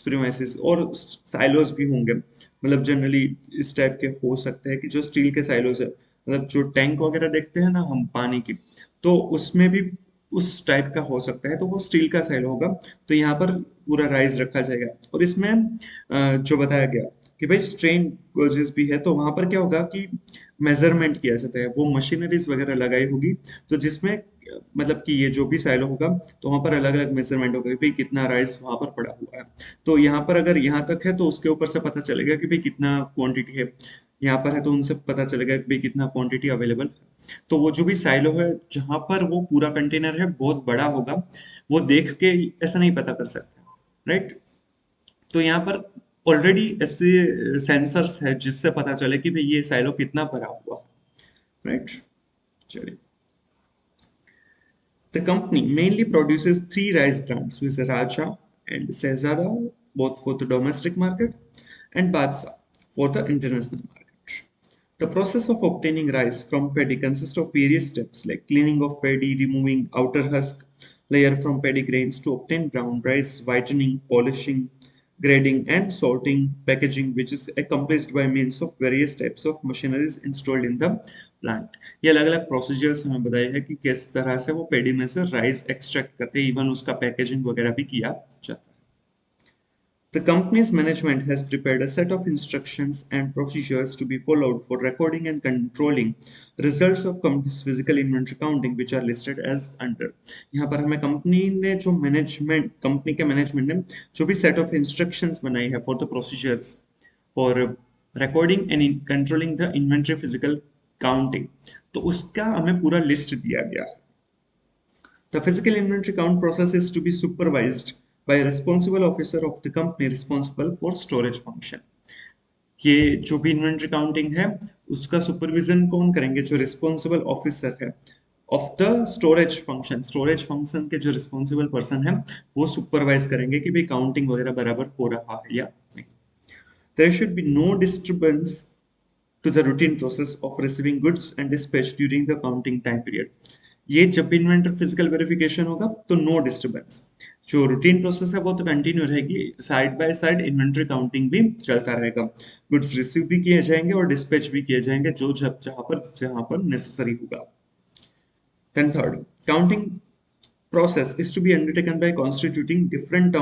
premises. और silos भी होंगे, मतलब जनरली इस टाइप के हो सकते हैं कि जो स्टील के silos है, मतलब जो टैंक वगैरह देखते हैं ना हम पानी की, तो उसमें भी उस टाइप का हो सकता है, तो वो स्टील का साइलो होगा. तो यहाँ पर पूरा राइस रखा जाएगा और इसमें जो बताया गया कि भाई स्ट्रेन गॉजेस भी है, तो वहां पर क्या होगा कि मेजरमेंट किया जाता है, वो मशीनरीज वगैरह लगाई होगी, तो जिसमें मतलब कि ये जो भी साइलो होगा तो वहां पर अलग अलग मेजरमेंट होगा कि भाई कितना राइस वहां पर पड़ा हुआ है. तो यहाँ पर अगर यहाँ तक है तो उसके ऊपर से पता चलेगा कि भाई कितना क्वांटिटी है, यहाँ पर है तो उनसे पता चलेगा कि भाई कितना क्वांटिटी अवेलेबल है. तो वो जो भी साइलो है जहां पर वो पूरा कंटेनर है बहुत बड़ा होगा, वो देख के ऐसा नहीं पता कर सकते, राइट. तो यहाँ पर ऑलरेडी ऐसे सेंसर्स है जिससे पता चले कि भाई ये साइलो कितना भरा हुआ है, राइट. चलिए. The company mainly produces three rice brands, which are Raja and Sehzada, both for the domestic market, and Badsa for the international market. The process of obtaining rice from paddy consists of various steps like cleaning of paddy, removing outer husk layer from paddy grains to obtain brown rice, whitening, polishing, grading, and sorting, packaging, which is accomplished by means of various types of machineries installed in the plant. ये अलग अलग procedures हमें बताए हैं कि किस तरह से वो पेडी में से राइस एक्सट्रैक्ट करते हैं, इवन उसका पैकेजिंग वगैरह भी किया जाता है. The company's management has prepared a set of instructions and procedures to be followed for recording and controlling results of company's physical inventory counting, which are listed as under. यहाँ पर हमें company ने जो मैनेजमेंट कंपनी के management ने जो भी set of instructions बनाई है for the procedures for recording and controlling the inventory physical counting, तो उसका हमें पूरा लिस्ट दिया गया है. The physical inventory count process is to be supervised by a responsible officer of the company responsible for storage function. ये जो भी इन्वेंटरी काउंटिंग है उसका सुपरविजन कौन करेंगे, जो रिस्पॉन्सिबल ऑफिसर है ऑफ द स्टोरेज फंक्शन के जो रिस्पॉन्सिबल पर्सन है वो सुपरवाइज करेंगे कि भाई काउंटिंग वगैरह बराबर हो रहा है या नहीं. There should be no disturbance to the routine process of receiving goods and dispatch during the counting time period. ये जब भी इन्वेंटरी फिजिकल वेरिफिकेशन होगा तो नो डिस्टर्बेंस, जो रूटीन प्रोसेस है वो तो कंटिन्यू रहेगी, side by side inventory counting भी चलता रहेगा, गुड्स रिसीव भी किए जाएंगे और डिस्पैच भी किए जाएंगे जो जहां पर नेसेसरी होगा. Then third, counting process is to be undertaken by constituting different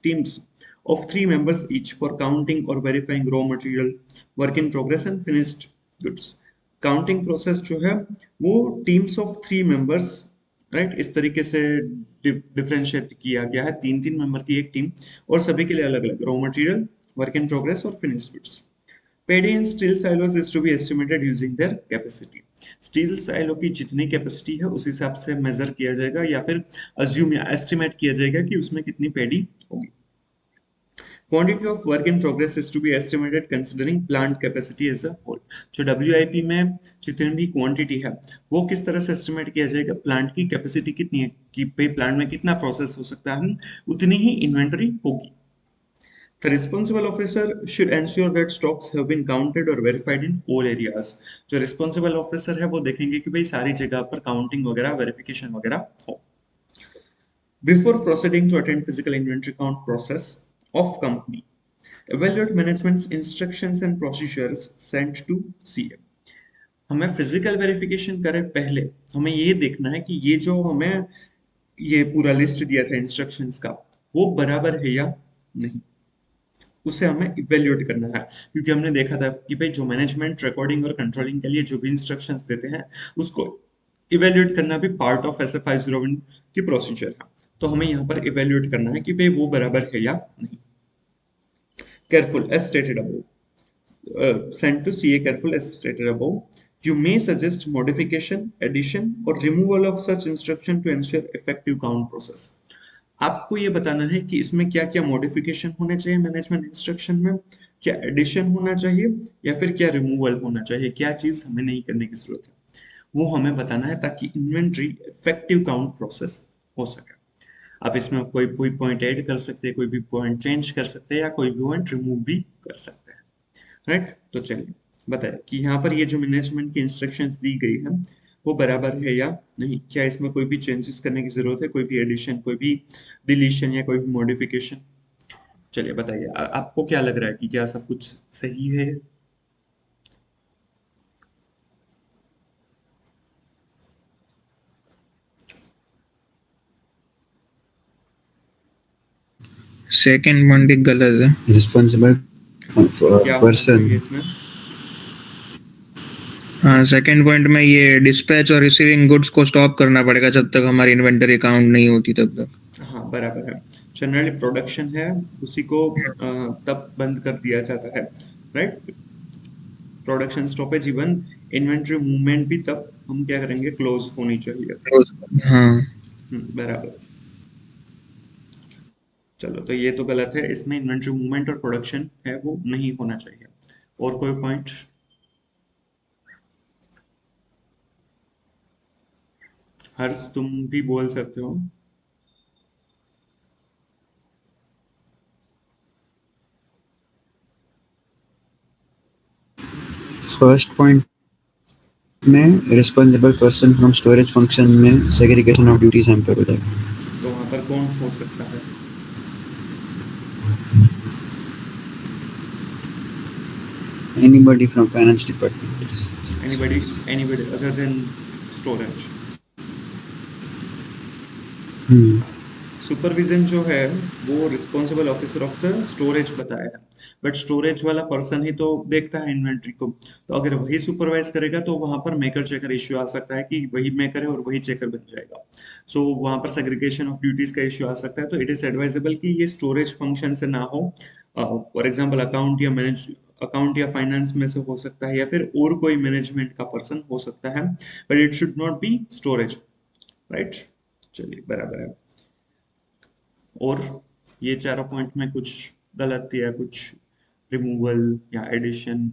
teams of 3 members each for counting or verifying raw material, work in progress and finished goods. Counting process जो है वो टीम्स ऑफ 3 members, राइट, इस तरीके से differentiate किया गया है, 3-3 member की एक टीम और सभी के लिए अलग अलग raw material, work in progress और finished goods. Paddy and steel silos is to be estimated using their capacity. Steel silo की जितनी कैपेसिटी है उस हिसाब से मेजर किया जाएगा या फिर अज्यूम या एस्टिमेट किया जाएगा कि उसमें कितनी पैडी होगी. Quantity of work in progress is to be estimated considering plant capacity as a whole. जो WIP में जितनी भी क्वांटिटी है वो किस तरह से एस्टिमेट किया जाएगा, प्लांट की कैपेसिटी कितनी है कि भाई प्लांट में कितना प्रोसेस हो सकता है, उतनी ही इन्वेंटरी होगी। The responsible officer should ensure that stocks have been counted or verified in all areas। जो responsible officer है वो देखेंगे कि भाई सारी जगह पर काउंटिंग वगैरह वेरिफिकेशन वगैरह हो। Before proceeding to attend physical inventory count process of company, evaluate management's instructions and procedures sent to CA। हमें फिजिकल वेरिफिकेशन करे पहले हमें ये देखना है कि ये जो हमें ये पूरा लिस्ट दिया था इंस्ट्रक्शंस का वो बराबर है या नहीं, उसे हमें इवेल्युएट करना है। क्योंकि हमने देखा था कि भाई जो मैनेजमेंट रिकॉर्डिंग और कंट्रोलिंग के लिए जो भी इंस्ट्रक्शंस देते हैं उसको इवेल्युएट करना भी पार्ट ऑफ SF501 की प्रोसीजर है। तो हमें यहाँ पर इवेल्युएट करना है कि भाई वो बराबर है या नहीं। Careful as stated above, sent to CA careful as stated above, you may suggest modification, addition or removal of such instruction to ensure effective count process। आपको ये बताना है कि इसमें क्या क्या मॉडिफिकेशन होने चाहिए मैनेजमेंट इंस्ट्रक्शन में, क्या एडिशन होना चाहिए या फिर क्या रिमूवल होना चाहिए, क्या चीज हमें नहीं करने की जरूरत है, वो हमें बताना है ताकि इन्वेंट्री इफेक्टिव काउंट प्रोसेस हो सके। आप इसमें कोई कोई पॉइंट ऐड कर सकते हैं, कोई भी पॉइंट चेंज कर सकते हैं या कोई भी पॉइंट रिमूव भी कर सकते हैं। राइट, तो चलिए बताए कि यहाँ पर ये जो मैनेजमेंट की इंस्ट्रक्शंस दी गई है वो बराबर है या नहीं, क्या इसमें कोई भी चेंजेस करने की जरूरत है, कोई भी एडिशन, कोई भी डिलीशन या कोई भी मॉडिफिकेशन। चलिए बताइए आपको क्या लग रहा है कि क्या सब कुछ सही है। सेकंड पॉइंट एक गलत है। रिस्पॉन्सिबल क्या होना पर्सन चाहिए इसमें? हाँ, सेकंड पॉइंट में ये डिस्पैच और रिसीविंग गुड्स को स्टॉप करना पड़ेगा जब तक हमारी इन्वेंटरी काउंट नहीं होती तब तक। हाँ बराबर है। जनरली प्रोडक्शन है उसी को तब बंद कर दिया जाता है। Right, production stoppage even inventory movement भी तब हम क्या करेंगे, क्लोज होनी चाहिए। हाँ, बराबर। चलो तो ये तो गलत है, इसमें इन्वेंट्री मूवमेंट और प्रोडक्शन है वो नहीं होना चाहिए। और कोई पॉइंट? हर्ष तुम भी बोल सकते हो। फर्स्ट पॉइंट में responsible person from storage function में सेग्रीगेशन ऑफ ड्यूटीज हम पे हो जाएगा। तो वहां पर कौन हो सकता है? Anybody from finance department. Anybody other than storage. Supervision जो है वो responsible officer of the storage बताया है, बट स्टोरेज वाला पर्सन ही तो देखता है इन्वेंट्री को। तो अगर वही सुपरवाइज करेगा तो वहां पर मेकर चेकर इश्यू आ सकता है कि वही मेकर है और वही चेकर बन जाएगा। सो वहां पर सेग्रीगेशन ऑफ ड्यूटीज का इश्यू आ सकता है। तो इट इज एडवाइजेबल कि ये स्टोरेज फंक्शन से ना हो। फॉर एग्जाम्पल अकाउंट या फाइनेंस में से हो सकता है या फिर और कोई मैनेजमेंट का पर्सन हो सकता है, but it should not be storage. Right, चलिए बराबर है। और ये चारों पॉइंट में कुछ गलत या कुछ रिमूवल या एडिशन?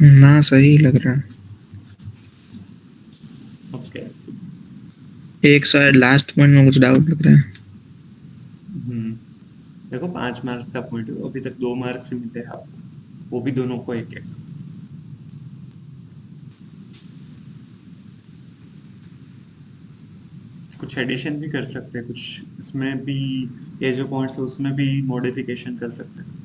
ना सही लग रहा है। ओके। एक शायद लास्ट पॉइंट में कुछ डाउट लग रहा है। देखो 5 मार्क का पॉइंट है, अभी तक 2 मार्क्स ही मिलते हैं आपको, वो भी दोनों को एक एक। कुछ एडिशन भी कर सकते हैं, कुछ इसमें भी ये जो पॉइंट्स है उसमें भी मॉडिफिकेशन कर सकते हैं।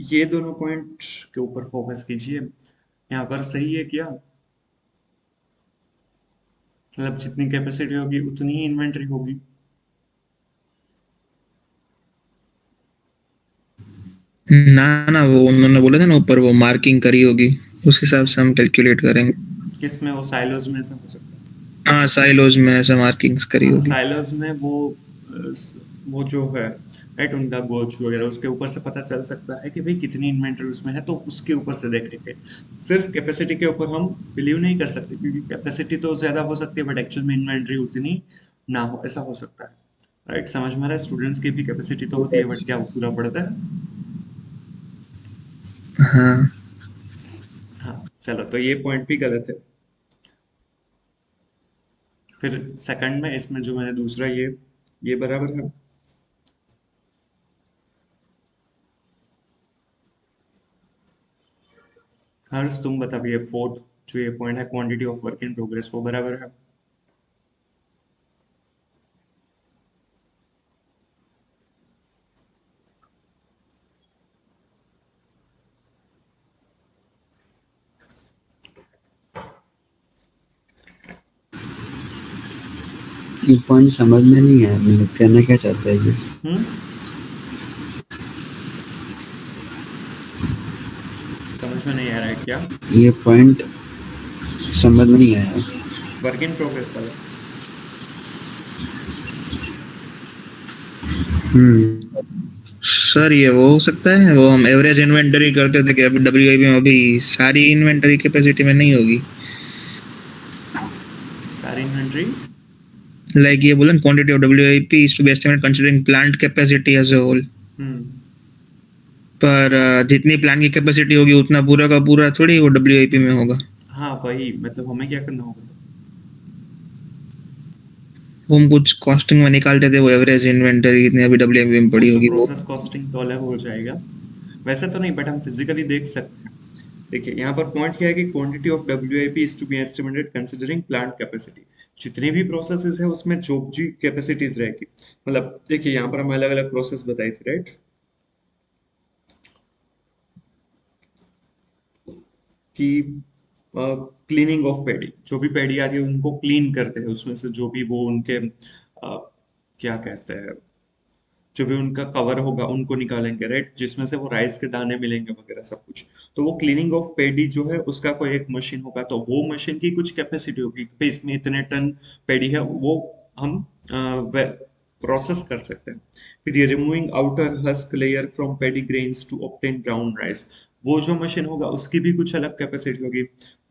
ये दोनों पॉइंट के ऊपर फोकस कीजिए। यहाँ पर सही है क्या? मतलब जितनी कैपेसिटी होगी उतनी ही इन्वेंटरी होगी। ना ना, वो उन्होंने बोला था ना ऊपर, वो मार्किंग करी होगी, उस हिसाब से हम कैलकुलेट करेंगे। किसमें? वो साइलोज में ऐसा हो सकता है। हाँ, साइलोज में ऐसा मार्किंग्स करी हाँ, होगी। साइलोज में वो जो है राइट, उनका गोच वगैरह उसके ऊपर से पता चल सकता है कि भाई कितनी इन्वेंटरी उसमें है, तो उसके ऊपर से देखेंगे। सिर्फ कैपेसिटी के ऊपर हम बिलीव नहीं कर सकते, क्योंकि कैपेसिटी तो ज्यादा हो सकती है बट एक्चुअल में इन्वेंटरी उतनी ना हो, ऐसा हो सकता है। राइट, समझ में आ रहा है? स्टूडेंट्स की भी कैपेसिटी तो होती है बट क्या वो पूरा पड़ता है? हाँ। हाँ, चलो तो ये पॉइंट भी गलत है। फिर सेकंड में इसमें जो मैंने दूसरा ये बराबर है। हर्ष तुम बता भी, ये फोर्थ जो ये पॉइंट है quantity of work in progress, वो बराबर है? ये पॉइंट समझ में नहीं आया, मतलब कहना क्या चाहता है ये? हम्म, समझ में नहीं आ रहा है क्या? ये पॉइंट समझ में नहीं आया। वर्क इन प्रोग्रेस वाला? हम्म। सर ये वो हो सकता है, वो हम एवरेज इन्वेंटरी करते थे कि अभी डब्ल्यूआईपी में अभी सारी इन्वेंटरी कैपेसिटी में नहीं होगी। सारी इन्वेंट्री? लाइक ये बोलन quantity of WIP is to be estimated considering plant capacity as a whole. Hmm, पर जितनी प्लांट की कैपेसिटी होगी उतना पूरा का पूरा थोड़ी वो डब्ल्यूआईपी में होगा। हाँ वही, मतलब हमें क्या करना होगा? वो हम कुछ कॉस्टिंग में निकालते थे, वो एवरेज इन्वेंटरी कितनी अभी डब्ल्यूआईपी में वो पड़ी तो होगी वो। प्रोसेस कॉस्टिंग तो अलग हो जाएगा। वैसे तो नहीं, बट हम फिजिकली देख सकते हैं। देखिए यहाँ पर पॉइंट क्या है कि quantity of WIP is to be estimated considering plant capacity. जितनी भी प्रोसेसेस है उसमें जो भी कैपेसिटीज रहेगी, मतलब देखिए यहाँ पर हम अलग अलग प्रोसेस बताई थी राइट, कि क्लीनिंग ऑफ पैडी, जो भी पैडी आ रही है उनको क्लीन करते हैं, उसमें से जो भी वो उनके क्या कहते हैं, जो भी उनका कवर होगा उनको निकालेंगे राइट, जिसमें से वो राइस के दाने मिलेंगे वगैरह सब कुछ। तो वो क्लीनिंग ऑफ पेडी जो है उसका कोई एक मशीन होगा, तो वो मशीन की कुछ कैपेसिटी होगी कि इसमें इतने टन पेडी है, वो हम प्रोसेस कर सकते हैं। फिर ये removing outer husk layer from paddy grains to obtain brown rice, वो जो मशीन होगा उसकी भी कुछ अलग कैपेसिटी होगी।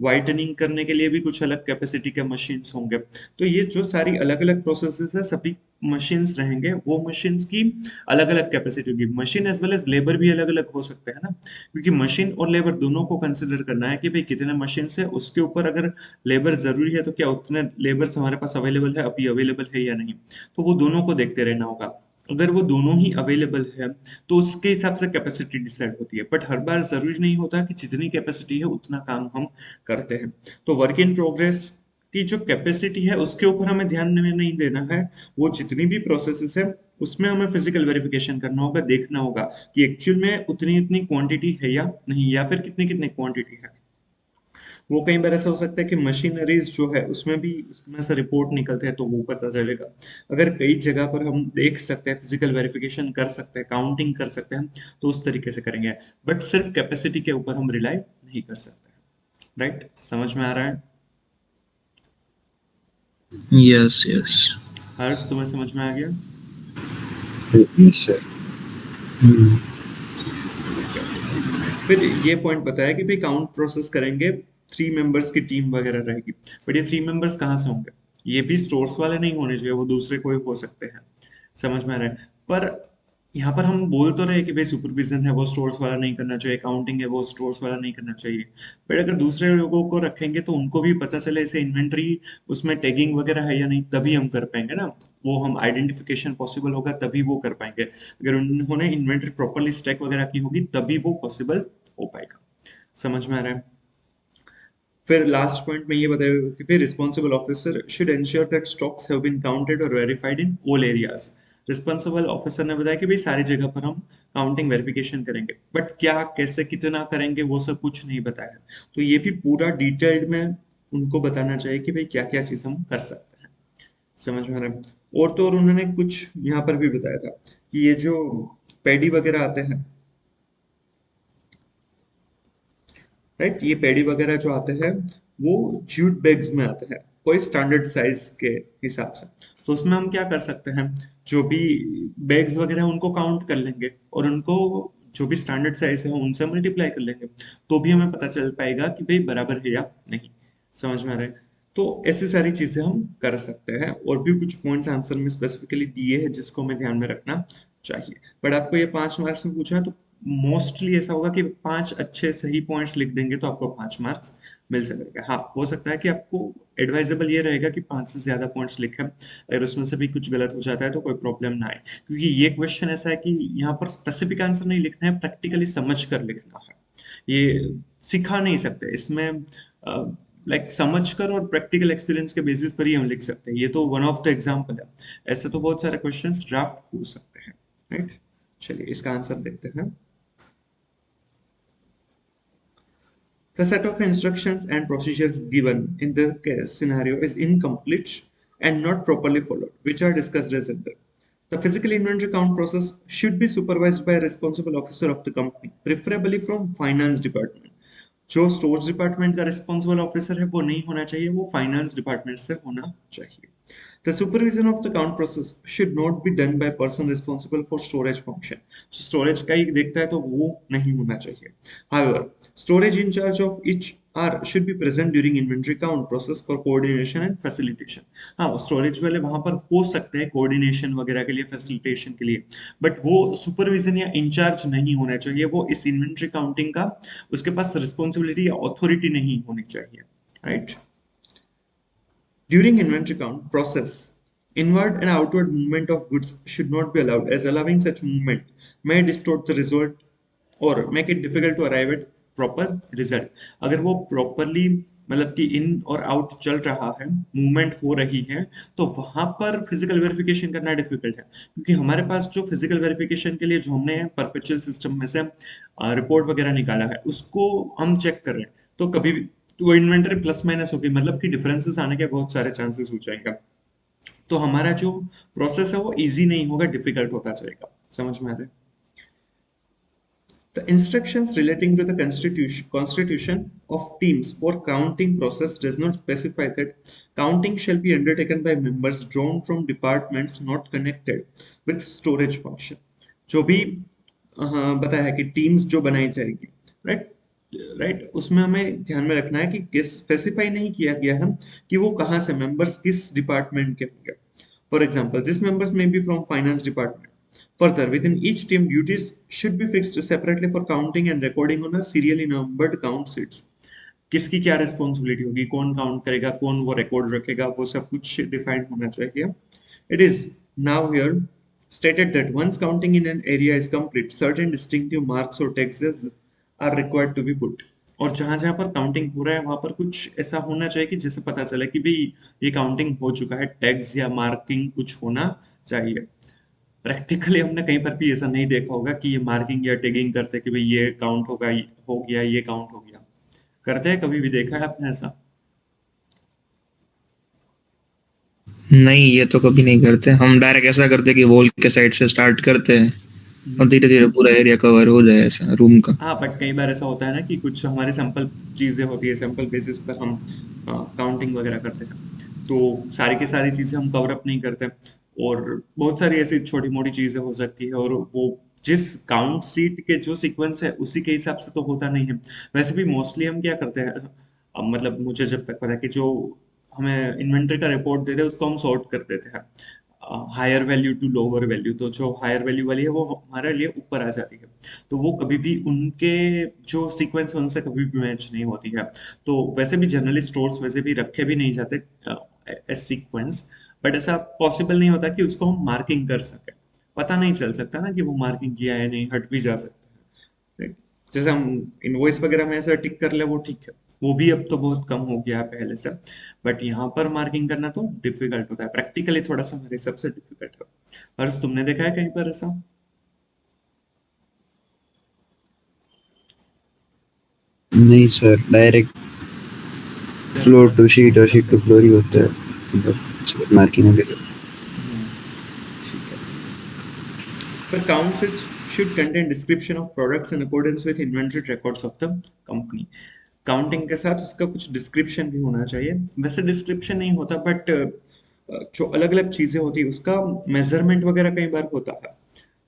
व्हाइटनिंग करने के लिए भी कुछ अलग कैपेसिटी के मशीन्स होंगे। तो ये जो सारी अलग अलग प्रोसेसेस है, सभी मशीन्स रहेंगे, वो मशीन्स की अलग अलग कैपेसिटी होगी। Machine as well as labour भी अलग अलग हो सकते हैं ना, क्योंकि मशीन और लेबर दोनों को कंसिडर करना है कि भाई कितने मशीन है, उसके ऊपर अगर लेबर जरूरी है तो क्या उतने लेबर्स हमारे पास अवेलेबल है, अभी अवेलेबल है या नहीं, तो वो दोनों को देखते रहना होगा। अगर वो दोनों ही अवेलेबल है तो उसके हिसाब से कैपेसिटी डिसाइड होती है, बट हर बार जरूरी नहीं होता कि जितनी कैपेसिटी है उतना काम हम करते हैं। तो वर्क इन प्रोग्रेस की जो कैपेसिटी है उसके ऊपर हमें ध्यान में नहीं देना है। वो जितनी भी प्रोसेसेस है उसमें हमें फिजिकल वेरिफिकेशन करना होगा, देखना होगा कि एक्चुअल में उतनी इतनी क्वांटिटी है या नहीं, या फिर कितनी कितनी क्वांटिटी है। वो कई बार ऐसा हो सकता है कि मशीनरीज जो है उसमें भी उसमें से रिपोर्ट निकलते हैं तो वो पता चलेगा। अगर कई जगह पर हम देख सकते हैं, फिजिकल वेरिफिकेशन कर सकते हैं, काउंटिंग कर सकते हैं, तो उस तरीके से करेंगे। बट सिर्फ कैपेसिटी के ऊपर हम रिलाई नहीं कर सकते। राइट, समझ में आ रहा है? Yes yes. हर्ष तुम्हें समझ में आ गया? Yes sir. Okay okay. फिर ये पॉइंट बताया कि भाई काउंट प्रोसेस करेंगे, 3 मेंबर्स की टीम वगैरह रहेगी। बट ये 3 मेंबर्स कहाँ से होंगे? ये भी स्टोर्स वाले नहीं होने चाहिए, वो दूसरे कोई हो सकते हैं। समझ में आ रहा है? पर यहाँ पर हम बोल तो रहे कि भाई सुपरविजन है वो स्टोर्स वाला नहीं करना चाहिए, काउंटिंग है वो स्टोर्स वाला नहीं करना चाहिए। बट अगर दूसरे लोगों को रखेंगे तो उनको भी पता चले इसे इन्वेंट्री उसमें टैगिंग वगैरह है या नहीं, तभी हम कर पाएंगे ना। वो हम आइडेंटिफिकेशन पॉसिबल होगा तभी वो कर पाएंगे। अगर उन्होंने इन्वेंट्री प्रॉपरली स्टैक वगैरह की होगी तभी वो पॉसिबल हो पाएगा। समझ में आ रहा है? फिर लास्ट पॉइंट में ये बताया कि फिर responsible officer should ensure that stocks have been counted और verified in all areas. Responsible officer ने बताया कि भाई सारी जगह पर हम काउंटिंग वेरिफिकेशन करेंगे, बट क्या कैसे कितना करेंगे वो सब कुछ नहीं बताया। तो ये भी पूरा डिटेल्ड में उनको बताना चाहिए कि भाई क्या क्या चीज हम कर सकते हैं। समझ में आ रहा है। और तो और उन्होंने कुछ यहाँ पर भी बताया था कि ये जो पैडी वगैरह आते हैं, राइट, ये पैडी वगैरह जो आते हैं वो जूट बैग्स में आते हैं कोई स्टैंडर्ड साइज के हिसाब से। तो उसमें हम क्या कर सकते हैं, जो भी बैग्स वगैरह हैं उनको काउंट कर लेंगे और उनको जो भी स्टैंडर्ड साइज है उनसे मल्टीप्लाई कर लेंगे, तो भी हमें पता चल पाएगा कि भाई बराबर है या नहीं। समझ में आ रहा है। तो ऐसी सारी चीजें हम कर सकते हैं, और भी कुछ पॉइंट्स आंसर में स्पेसिफिकली दिए हैं जिसको हमें ध्यान में रखना चाहिए। बट आपको ये 5 मार्क्स में पूछा है तो मोस्टली ऐसा होगा कि 5 अच्छे सही पॉइंट्स लिख देंगे तो आपको 5 मार्क्स मिल सकेगा। हाँ, हो सकता है कि आपको एडवाइजेबल ये रहेगा कि 5 से ज्यादा पॉइंट्स लिखें, अगर उसमें से भी कुछ गलत हो जाता है तो कोई प्रॉब्लम ना आए, क्योंकि ये क्वेश्चन ऐसा है कि यहाँ पर स्पेसिफिक आंसर नहीं लिखना है, प्रैक्टिकली समझ कर लिखना है। ये सिखा नहीं सकते इसमें, लाइक समझ कर और प्रैक्टिकल एक्सपीरियंस के बेसिस पर ही हम लिख सकते हैं। ये तो वन ऑफ द एग्जाम्पल है, ऐसे तो बहुत सारे क्वेश्चंस ड्राफ्ट हो सकते हैं, राइट। चलिए इसका आंसर देखते हैं। The set of instructions and procedures given in the case scenario is incomplete and not properly followed, which are discussed as under. The physical inventory count process should be supervised by a responsible officer of the company, preferably from finance department. जो stores department का responsible officer है वो नहीं होना चाहिए, वो finance department से होना चाहिए। The supervision of the count process should not be done by person responsible for storage function. So storage का ही देखता है तो वो नहीं होना चाहिए। However, storage in charge of each R should be present during inventory count process for coordination and facilitation. हाँ, storage वाले वहां पर हो सकते हैं कोऑर्डिनेशन वगैरह के लिए, फैसिलिटेशन के लिए, बट वो सुपरविजन या इंचार्ज नहीं होना चाहिए, वो इस इन्वेंट्री काउंटिंग का उसके पास रिस्पॉन्सिबिलिटी या अथॉरिटी नहीं होनी चाहिए, right. During inventory count process, inward and outward movement of goods should not be allowed, as allowing such movement may distort the result or make it difficult to arrive at proper result. अगर वो properly मतलब कि इन और out चल रहा है, movement हो रही है, तो वहां पर फिजिकल वेरिफिकेशन करना डिफिकल्ट है, क्योंकि हमारे पास जो फिजिकल वेरिफिकेशन के लिए जो हमने परपेचुअल सिस्टम में से रिपोर्ट वगैरह निकाला है उसको हम चेक कर रहे हैं, तो कभी भी तो वो इन्वेंटरी प्लस माइनस होगी, मतलब कि डिफरेंसेस आने के बहुत सारे चांसेस हो जाएगा। तो हमारा जो प्रोसेस है वो इजी नहीं होगा, डिफिकल्ट होता जाएगा। समझ में आ रहा है। The instructions relating to the constitution of teams for counting process does not specify that counting shall be undertaken by members drawn from departments not connected with storage function. जो भी बताया है कि टीम्स जो बनाई जाएगी, राइट राइट, उसमें हमें ध्यान में रखना है कि स्पेसिफाई नहीं किया गया है कि वो कहाँ से मेंबर्स किस डिपार्टमेंट के होंगे। For example, this members may be from finance department. Further, within each team, duties should be fixed separately for counting and recording on a serially numbered count sheets. किसकी क्या रिस्पॉन्सिबिलिटी होगी, कौन count करेगा, कौन वो record रखेगा, वो सब कुछ डिफाइंड होना चाहिए। It is now here stated that once counting in an area is complete, certain distinctive marks or tags are required to be put. और जहां जहां पर काउंटिंग हो रहा है वहां पर कुछ ऐसा होना चाहिए कि जिससे पता चले कि भाई ये काउंटिंग हो चुका है, टैग्स या मार्किंग कुछ होना चाहिए। प्रैक्टिकली हमने कहीं पर भी ऐसा नहीं देखा होगा कि ये मार्किंग या टैगिंग करते कि भाई ये काउंट होगा, हो गया, ये काउंट हो गया। करते हैं, कभी भी देखा है आपने ऐसा? नहीं, ये तो कभी नहीं करते। हम डायरेक्ट ऐसा करते कि वॉल के साइड से स्टार्ट करते हैं और धीरे धीरे पूरा एरिया कवर हो जाए ऐसा रूम का। हाँ, बट कई बार ऐसा होता है ना कि कुछ हमारी सैंपल चीजें होती है, सैंपल बेसिस पर हम काउंटिंग वगैरह करते हैं, तो सारी की सारी चीजें हम कवर अप नहीं करते, और बहुत सारी ऐसी छोटी मोटी चीजें हो सकती है, और वो जिस काउंट सीट के जो सीक्वेंस है उसी के हिसाब से तो होता नहीं है। वैसे भी मोस्टली हम क्या करते हैं, मतलब मुझे जब तक पता है कि जो हमें इन्वेंटरी का रिपोर्ट देते हैं उसको हम सॉर्ट कर देते हैं higher value to lower value. तो जो हायर वैल्यू वाली है वो हमारे लिए ऊपर आ जाती है, तो वो कभी भी उनके जो सीक्वेंस है उनसे कभी भी मैच नहीं होती है। तो वैसे भी जनरली स्टोर्स वैसे भी रखे भी नहीं जाते एज सीक्वेंस, बट ऐसा पॉसिबल नहीं होता कि उसको हम मार्किंग कर सके। पता नहीं चल सकता ना कि वो मार्किंग किया है, नहीं हट भी जा सकता है, right? जैसे हम इनवॉइस वगैरह में ऐसा टिक कर ले वो ठीक है, वो भी अब तो बहुत कम हो गया है पहले से, बट यहाँ पर मार्किंग करना तो डिफिकल्ट होता है, प्रैक्टिकली थोड़ा सा हमारे हिसाब से डिफिकल्ट है। हर्ष, तुमने देखा है कहीं पर ऐसा? नहीं sir, direct floor to sheet और शीट टू फ्लोर ही होता है मार्किंग वगैरह। ठीक है। पर count should contain description of products in accordance with inventory records of the company. Counting के साथ उसका कुछ डिस्क्रिप्शन भी होना चाहिए। वैसे डिस्क्रिप्शन नहीं होता, बट जो अलग अलग चीजें होती है उसका मेजरमेंट वगैरह कई बार होता है।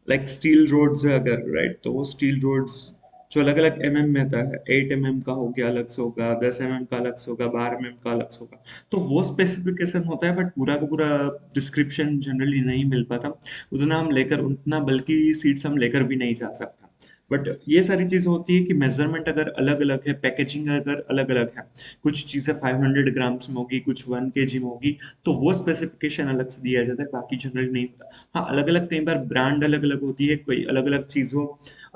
लाइक स्टील रोड्स है अगर, राइट, तो वो स्टील रोड्स जो अलग अलग में आता है, 8 का हो गया अलग से होगा, 10 का अलग से होगा, 12 का अलग से होगा, तो वो स्पेसिफिकेशन होता है, बट पूरा का पूरा डिस्क्रिप्शन जनरली नहीं मिल पाता। उतना हम लेकर, उतना बल्कि सीट्स हम लेकर भी नहीं जा सकता। बट ये सारी चीजें होती है कि मेजरमेंट अगर अलग अलग है, पैकेजिंग अगर अलग अलग है, कुछ चीजें 500 ग्राम्स में होगी, कुछ 1 kg में होगी, तो वो स्पेसिफिकेशन अलग से दिया जाता है, बाकी जनरली नहीं होता। हाँ, अलग अलग कई बार ब्रांड अलग अलग होती है, कोई अलग अलग चीज हो,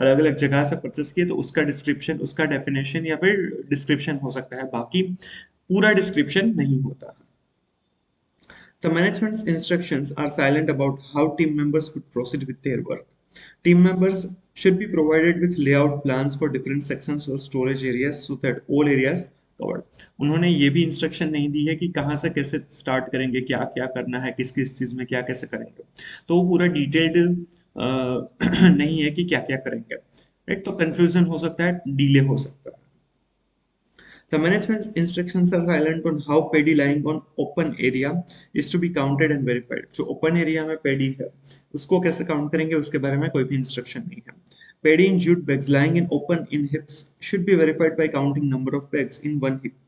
अलग अलग जगह से परचेस किए, तो उसका डिस्क्रिप्शन, उसका डेफिनेशन या फिर डिस्क्रिप्शन हो सकता है, बाकी पूरा डिस्क्रिप्शन नहीं होता। The management's instructions are silent about how team members would proceed with their work. Team members should be provided with layout plans for different sections or storage areas so that all areas covered. उन्होंने ये भी instruction नहीं दी है कि कहाँ से कैसे start करेंगे, क्या क्या करना है, किस किस चीज में क्या कैसे करेंगे, तो वो पूरा डिटेल्ड नहीं है कि क्या क्या करेंगे, राइट। तो कंफ्यूजन हो सकता है, डिले हो सकता है। The management's instructions are silent on how paddy lying on open area is to be counted and verified. जो open area में paddy है, उसको कैसे count करेंगे उसके बारे में कोई भी instruction नहीं है। Paddy in jute bags lying in open in hips should be verified by counting number of bags in one hip.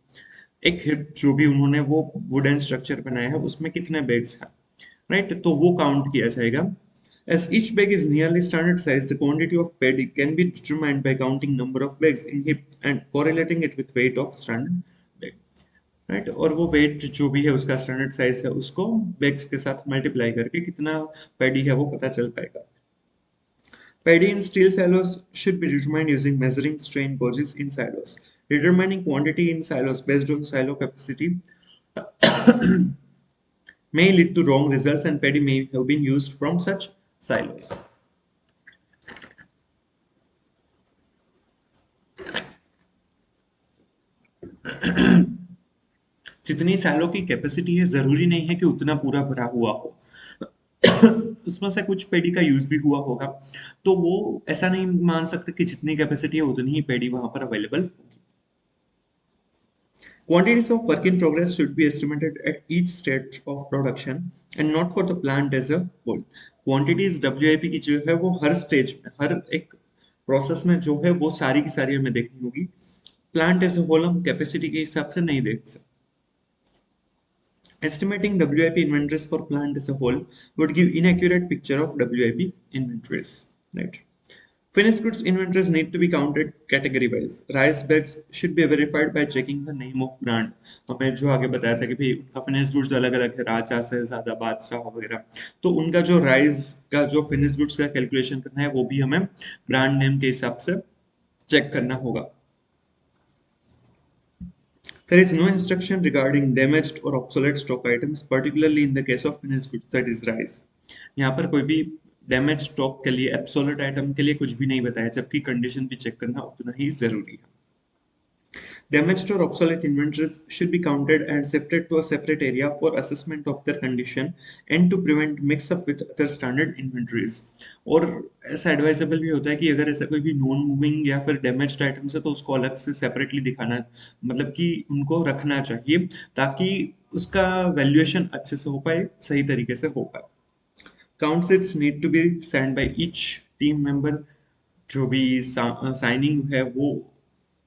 एक हिप जो भी उन्होंने वो वुडन स्ट्रक्चर बनाया है उसमें कितने बैग्स हैं, राइट, तो वो काउंट किया जाएगा। As each bag is nearly standard size, the quantity of paddy can be determined by counting number of bags in hip and correlating it with weight of standard bag, right? और वो weight जो भी है उसका standard size है उसको bags के साथ multiply करके कितना paddy है वो पता चल पाएगा। Paddy in steel silos should be determined using measuring strain gauges in silos. Determining quantity in silos based on silo capacity may lead to wrong results, and paddy may have been used from such silos. जितनी Cello की capacity है जरूरी नहीं है कि उतना पूरा भरा हुआ हो। उसमें से कुछ पेडी का यूज भी हुआ होगा, तो वो ऐसा नहीं मान सकते कि जितनी कैपेसिटी है उतनी ही पेडी वहां पर अवेलेबल होगी। Quantities of work in progress should be estimated at each stage of production and not for the plant as a whole. Quantities WIP की जो है वो हर स्टेज में, हर एक प्रोसेस में जो है वो सारी की सारी हमें देखनी होगी। प्लांट एज ए होल हम कैपेसिटी के हिसाब से नहीं देख सकते। Estimating WIP inventories for plant as a whole would give inaccurate picture of WIP inventories, right? Finished goods inventories need to be counted category wise. Rice bags should be verified by checking the name of brand. हमें जो आगे बताया था कि भाई उनका finish goods अलग अलग है, राजा से ज्यादा, बादशाह वगैरह, तो उनका जो राइस का जो फिनिश गुड्स का कैलकुलेशन करना है वो भी हमें ब्रांड नेम के हिसाब से चेक करना होगा। There is no instruction regarding damaged or obsolete stock items, particularly in the case of finished goods, that is rice. यहाँ पर कोई भी डैमेज स्टॉक के लिए, एब्सोल्यूट आइटम के लिए कुछ भी नहीं बताया, जबकि कंडीशन भी चेक करना उतना ही जरूरी है। Damaged or obsolete inventories should be counted and separated to a separate area for assessment of their condition and to prevent mix-up with other standard inventories. और ऐसा एडवाइजेबल भी होता है कि अगर ऐसा कोई भी नॉन मूविंग या फिर डैमेज्ड आइटम्स है तो उसको अलग से सेपरेटली दिखाना, मतलब कि उनको रखना चाहिए ताकि उसका वैल्यूएशन अच्छे से हो पाए, सही तरीके से हो पाए। Count sheets need to be signed by each team member. जो भी साइनिंग है वो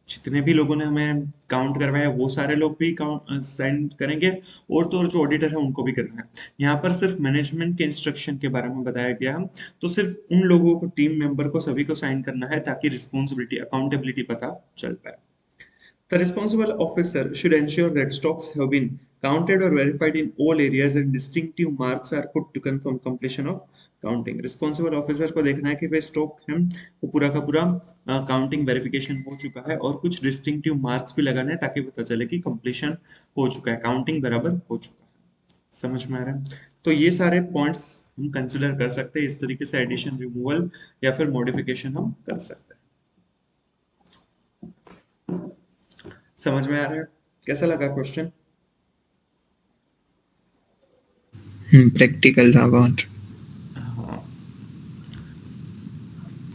जितने भी लोगों ने हमें काउंट करवाया वो सारे लोग भी काउंट साइन करेंगे, और तो और जो ऑडिटर है उनको भी करना है। यहाँ पर सिर्फ मैनेजमेंट के इंस्ट्रक्शन के बारे में बताया गया है, तो सिर्फ उन लोगों को, टीम मेंबर को सभी को साइन करना है ताकि रिस्पॉन्सिबिलिटी, अकाउंटेबिलिटी पता चल पाए। The responsible officer should ensure that stocks have been counted or verified in all areas and distinctive marks are put to confirm completion of counting. Responsible officer को देखना है कि भाई स्टॉक है वो पूरा का पूरा काउंटिंग वेरिफिकेशन हो चुका है, और कुछ डिस्टिंक्टिव मार्क्स भी लगाना है ताकि पता चले कि कंप्लीशन हो चुका है, काउंटिंग बराबर हो चुका है। समझ में आ रहा है? तो ये सारे पॉइंट्स हम कंसिडर कर सकते हैं, इस तरीके से एडिशन, रिमूवल या फिर मॉडिफिकेशन हम कर सकते हैं। समझ में आ रहा है? कैसा लगा क्वेश्चन? प्रैक्टिकल था बहुत। हाँ,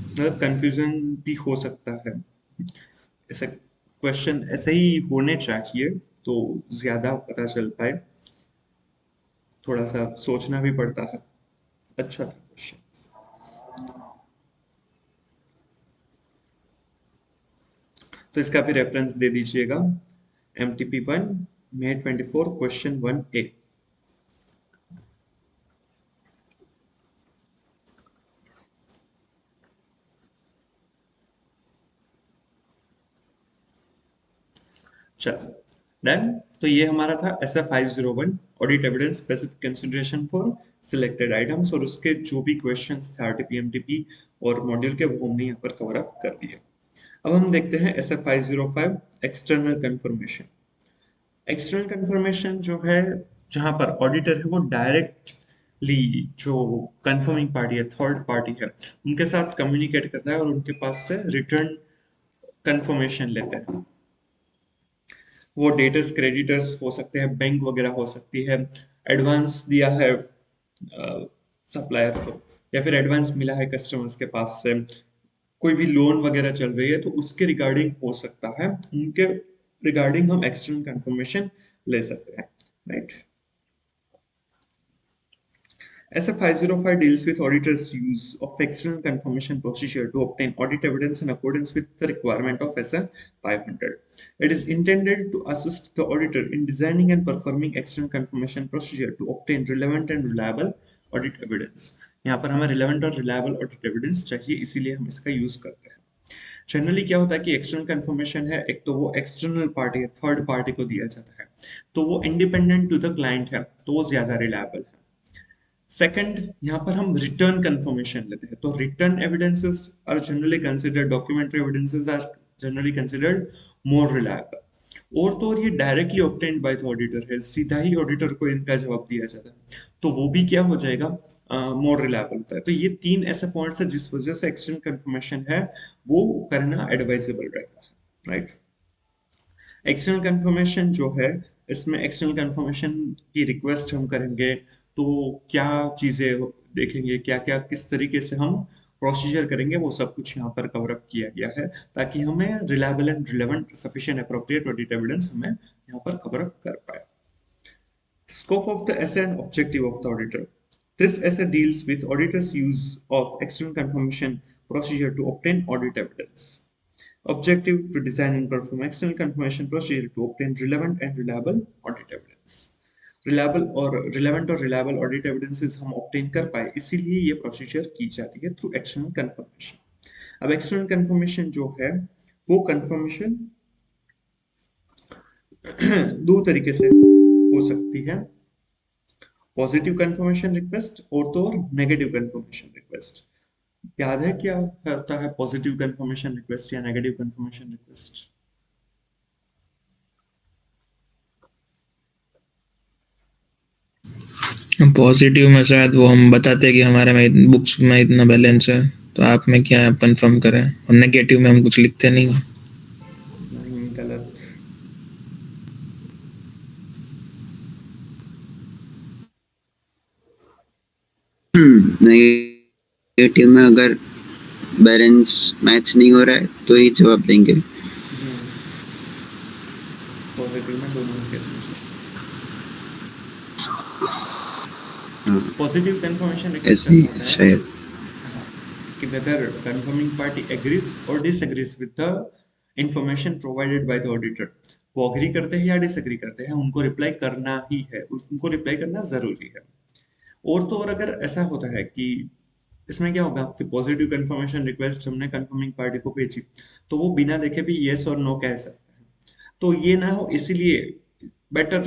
मतलब कंफ्यूजन भी हो सकता है, ऐसा क्वेश्चन ऐसे ही होने चाहिए तो ज्यादा पता चल पाए, थोड़ा सा सोचना भी पड़ता है। अच्छा था क्वेश्चन। तो इसका भी रेफरेंस दे दीजिएगा, MTP1 May 24 क्वेश्चन 1A। चलो डन। तो ये हमारा था SF501 audit evidence specific consideration for selected items, और उसके जो भी क्वेश्चंस थे RTP MTP और मॉड्यूल के, वो हमने यहाँ पर कवर अप कर दिए। अब हम देखते हैं SF505 external confirmation. External confirmation जो है, जहां पर ऑडिटर है वो डायरेक्टली जो कंफर्मिंग पार्टी है, थर्ड पार्टी है, उनके साथ कम्युनिकेट करता है और उनके पास से रिटर्न कंफर्मेशन लेते हैं। वो डेटर्स क्रेडिटर्स हो सकते हैं, बैंक वगैरह हो सकती है, एडवांस दिया है सप्लायर को, या फिर एडवांस मिला है कस्टमर्स के पास से, कोई भी लोन वगैरह चल रही है तो उसके रिगार्डिंग हो सकता है, उनके रिगार्डिंग हम एक्सटर्नल कंफर्मेशन ले सकते हैं, right? SF505 deals with auditors' use of external confirmation procedure to obtain audit evidence in accordance with the requirement of SF500. It is intended to assist the auditor in designing and performing external confirmation procedure to obtain relevant and reliable audit evidence. यहाँ पर हमें relevant और reliable audit evidence चाहिए, इसीलिए हम इसका use करते हैं। जनरली क्या होता है कि एक्सटर्नल कंफर्मेशन है, एक तो वो एक्सटर्नल पार्टी है, थर्ड पार्टी को दिया जाता है, तो वो इंडिपेंडेंट टू द क्लाइंट है, तो वो ज्यादा रिलायबल है। सेकंड, यहाँ पर हम रिटर्न कंफर्मेशन लेते हैं, तो written evidences are generally considered, documentary evidences are generally considered more reliable. और तो और ये directly obtained by the auditor है, सीधा ही ऑडिटर को इनका जवाब दिया जाता है, तो वो भी क्या हो जाएगा, मोर रिलायबल होता है। तो ये तीन ऐसे पॉइंट्स है जिस वजह से एक्सटर्नल कंफर्मेशन है वो करना एडवाइजेबल रहता है, राइट? एक्सटर्नल कंफर्मेशन जो है, इसमें एक्सटर्नल कंफर्मेशन की रिक्वेस्ट हम करेंगे तो क्या चीजें देखेंगे, क्या क्या किस तरीके से हम प्रोसीजर करेंगे, वो सब कुछ यहाँ पर कवर अप किया गया है ताकि हमें reliable and relevant sufficient appropriate audit evidence हमें यहाँ पर कवर अप कर पाए। Scope of the essay and objective of the auditor. This essay deals with auditors' use of external confirmation procedure to obtain audit evidence. Objective: to design and perform external confirmation procedure to obtain relevant and reliable audit evidence. Reliable और relevant और reliable audit evidences हम obtain कर पाए, इसीलिए ये procedure की जाती है थ्रू एक्सटर्नल कंफर्मेशन। अब एक्सटर्नल कंफर्मेशन जो है वो कंफर्मेशन दो तरीके से हो सकती है, पॉजिटिव कंफर्मेशन रिक्वेस्ट और तो और नेगेटिव कंफर्मेशन रिक्वेस्ट। याद है क्या होता है पॉजिटिव कंफर्मेशन रिक्वेस्ट या नेगेटिव कंफर्मेशन रिक्वेस्ट? पॉजिटिव में शायद वो हम बताते हैं कि हमारे में बुक्स में इतना बैलेंस है, तो आप में क्या कंफर्म करें, और नेगेटिव में हम कुछ लिखते नहीं हैं। नहीं, गलत। नेगेटिव में अगर बैलेंस मैच नहीं हो रहा है तो ही जवाब देंगे। पॉजिटिव में दोनों केस में हाँ, पॉजिटिव कंफर्मेशन रिक्वेस्ट ऐसे ही ऐसा होता है शायद। कि whether confirming party agrees or disagrees with the information provided by the auditor, वो अग्री करते हैं या डिसएग्री करते हैं, उनको रिप्लाई करना ही है, उनको रिप्लाई करना जरूरी है। और तो और अगर ऐसा होता है कि इसमें क्या होगा कि पॉजिटिव कंफर्मेशन रिक्वेस्ट हमने कंफर्मिंग पार्टी को भेजी, तो वो बिना देखे भी येस और नो कह सकते हैं, तो ये ना हो, इसीलिए बेटर